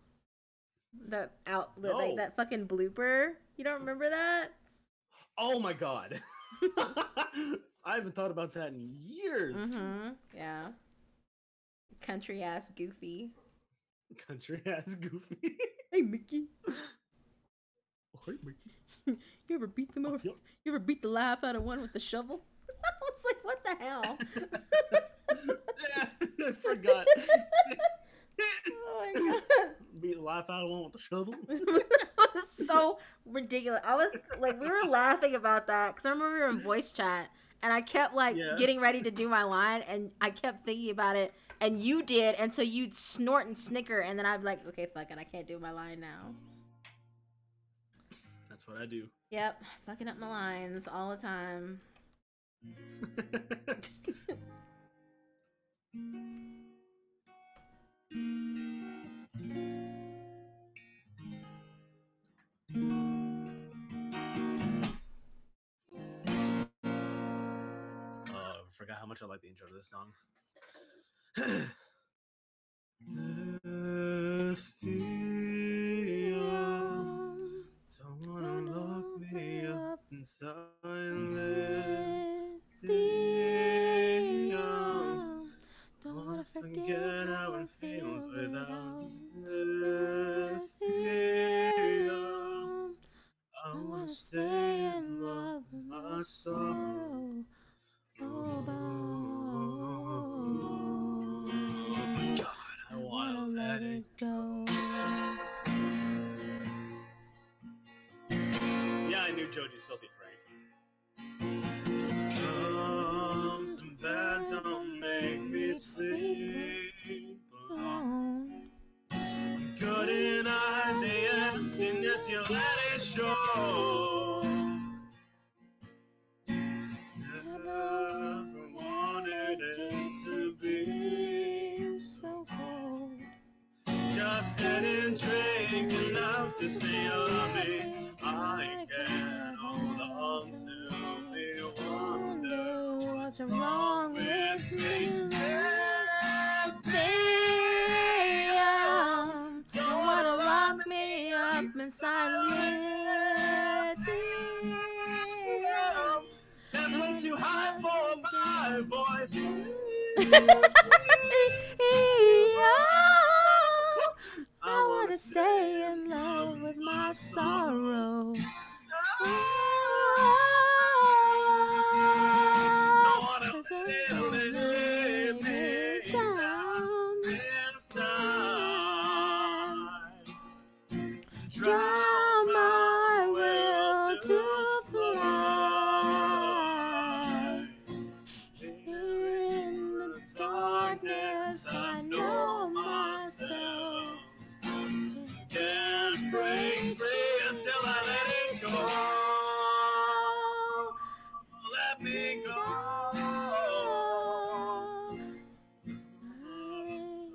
Speaker 1: Like that fucking blooper. You don't remember that?
Speaker 3: Oh my god. I haven't thought about that in years.
Speaker 1: Mm-hmm. Yeah. Country ass Goofy.
Speaker 3: Country ass Goofy.
Speaker 1: Hey Mickey.
Speaker 3: Oh, hey, Mickey.
Speaker 1: You ever beat them over?
Speaker 3: Yep.
Speaker 1: You ever beat the life out of one with the shovel? I was like, what the hell?
Speaker 3: Yeah, I forgot.
Speaker 1: Oh my god.
Speaker 3: Beat the life out of one with the shovel.
Speaker 1: It was so ridiculous. I was like, we were laughing about that because I remember we were in voice chat and I kept like getting ready to do my line and I kept thinking about it and you did, and so you'd snort and snicker and then I'd be like, okay, fuck it, I can't do my line now.
Speaker 3: That's what I do.
Speaker 1: Yep, fucking up my lines all the time.
Speaker 3: I forgot how much I like the intro to this song. Don't wanna lock me up inside. Don't wanna forget how it feels without lithium. I wanna stay in love with my sorrow. Oh God, I wanna let it go. Yeah, I knew Joji's Filthy Frank. Some bad don't make me sleep alone. Couldn't hide the emptiness, you let it show. Never wanted it to be so cold. Just didn't drink enough to say you love me. I can't hold on to me. Wonder what's wrong with me. Don't wanna lock me up inside lithium. That's way too high for my voice. I wanna stay in love with my sorrow. Cause it'll lay me down this time. Drown my will to fly. Here in the darkness, I know myself. Can't break free until I let it go. Let me go.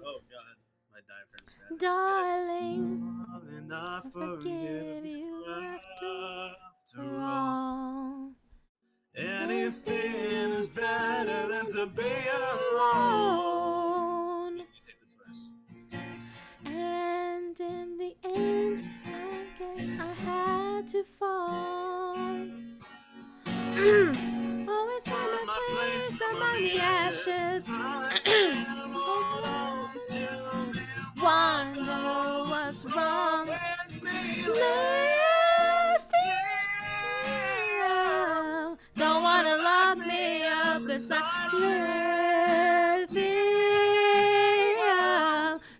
Speaker 3: Oh God, my diaphragm's bad. Darling, I forgive you after all. Anything is better than to be alone. You take this verse. And in the end, I guess I had to fall. Always find my place among the ashes. Wonder what's wrong with me. Lithium. Don't wanna lock me up inside lithium.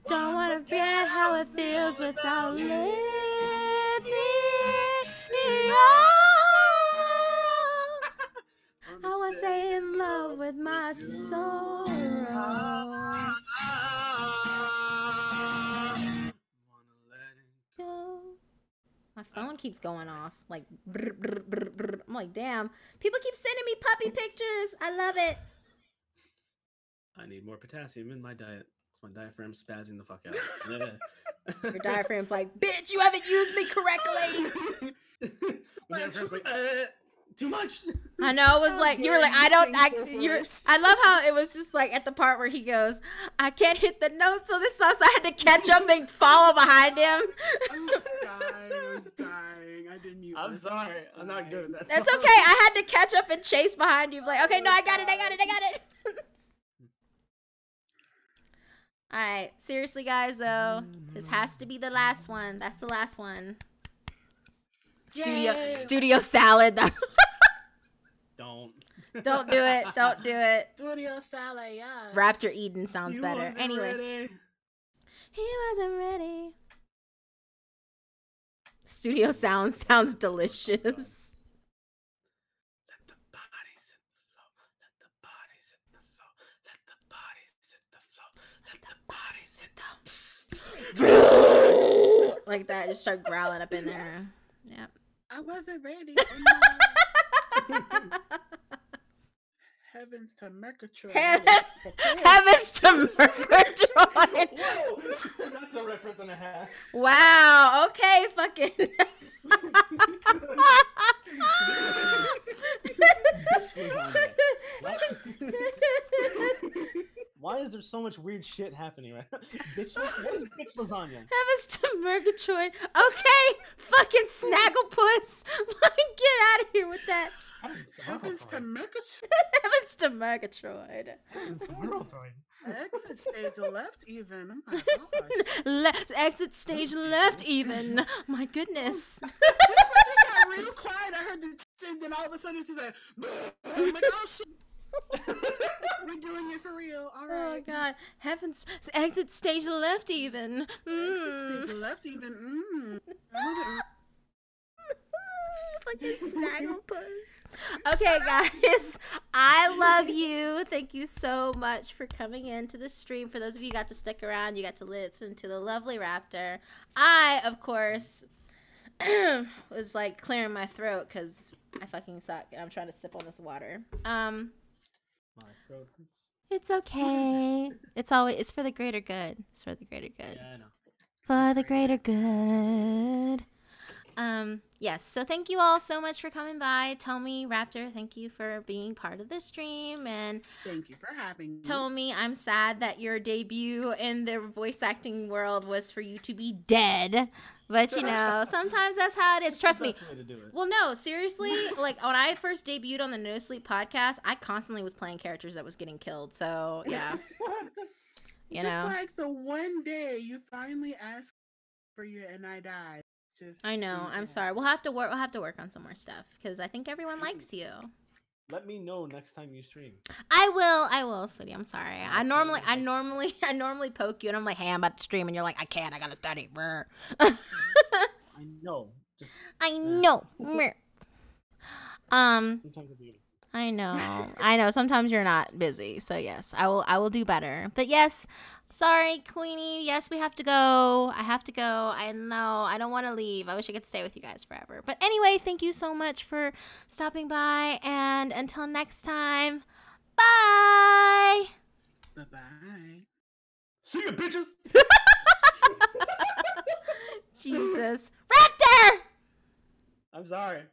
Speaker 3: Don't wanna forget how it feels without lithium. I wanna stay in love with my sorrow. My phone keeps going off, like, brr, brr, brr, brr. I'm like, damn. People keep sending me puppy pictures. I love it. I need more potassium in my diet. My diaphragm's spazzing the fuck out.
Speaker 1: Your diaphragm's like, bitch, you haven't used me correctly.
Speaker 3: My diaphragm's like, too much.
Speaker 1: I know, it was like, you were like, I love how it was just like at the part where he goes, I can't hit the notes on this song, so I had to catch up and follow behind him.
Speaker 2: I was dying. I didn't mute.
Speaker 3: I'm sorry. I'm not good at that.
Speaker 1: That's
Speaker 3: song.
Speaker 1: okay. I had to catch up and chase behind you. Like, okay, no, I got it. All right. Seriously, guys, though, this has to be the last one. That's the last one. Studio salad.
Speaker 3: Don't
Speaker 1: do it. Don't do it.
Speaker 2: Studio salad, yeah.
Speaker 1: Raptor Eden sounds
Speaker 3: He
Speaker 1: better.
Speaker 3: wasn't
Speaker 1: Anyway.
Speaker 3: ready.
Speaker 1: He wasn't ready. Studio sound sounds delicious.
Speaker 3: Let the bodies hit the floor. Let the bodies hit the floor. Let the bodies hit the floor. Let the bodies hit the
Speaker 1: Like that, just start growling up in there. Yep.
Speaker 2: I wasn't ready. Heavens to Mercatron.
Speaker 1: Heavens to Murgatroyd.
Speaker 3: Whoa! That's a reference and a half.
Speaker 1: Wow. Okay. Fucking.
Speaker 3: Why is there so much weird shit happening right now? Bitch, what is bitch lasagna?
Speaker 1: Heavens to Murgatroyd. Okay. Fucking Snagglepuss. Get out of here with that.
Speaker 2: Heavens to Mercatron.
Speaker 1: Heavens to Murgatroyd.
Speaker 2: Exit stage left even. Oh my gosh.
Speaker 1: Let's exit stage left even. My goodness.
Speaker 2: Just when it got real quiet, I heard the and then all of a sudden she's like, I'm like, oh shit. We're doing it for real. All right.
Speaker 1: Oh god. Heavens. Exit stage left even.
Speaker 2: Exit stage left even.
Speaker 1: Fucking Snagglepuss. Okay, guys. I love you. Thank you so much for coming into the stream. For those of you who got to stick around, you got to listen to the lovely Raptor. I, of course, was like clearing my throat because I fucking suck and I'm trying to sip on this water.
Speaker 3: My throat hurts.
Speaker 1: It's okay. It's for the greater good. It's for the greater good.
Speaker 3: Yeah, I know.
Speaker 1: For the greater good. Yes, so thank you all so much for coming by. Tomi, Raptor, thank you for being part of this stream. And
Speaker 2: thank you for having me.
Speaker 1: Tomi, I'm sad that your debut in the voice acting world was for you to be dead. But, you know, sometimes that's how it is. Trust me. Well, no, seriously, like when I first debuted on the No Sleep podcast, I constantly was playing characters that was getting killed. So, yeah. You know.
Speaker 2: Just like the one day you finally asked for you and I died.
Speaker 1: I know. I'm sorry. We'll have to work on some more stuff because I think everyone likes you.
Speaker 3: Let me know next time you stream.
Speaker 1: I will, sweetie. I'm sorry. I normally poke you and I'm like, hey, I'm about to stream, and you're like, I can't. I gotta study.
Speaker 3: I know.
Speaker 1: I know. I know. Sometimes you're not busy. So yes, I will do better. But yes, sorry, Queenie. Yes, we have to go. I have to go. I know. I don't want to leave. I wish I could stay with you guys forever. But anyway, thank you so much for stopping by. And until next time, bye.
Speaker 2: Bye-bye.
Speaker 3: See you, bitches.
Speaker 1: Jesus. Raptor!
Speaker 3: I'm sorry.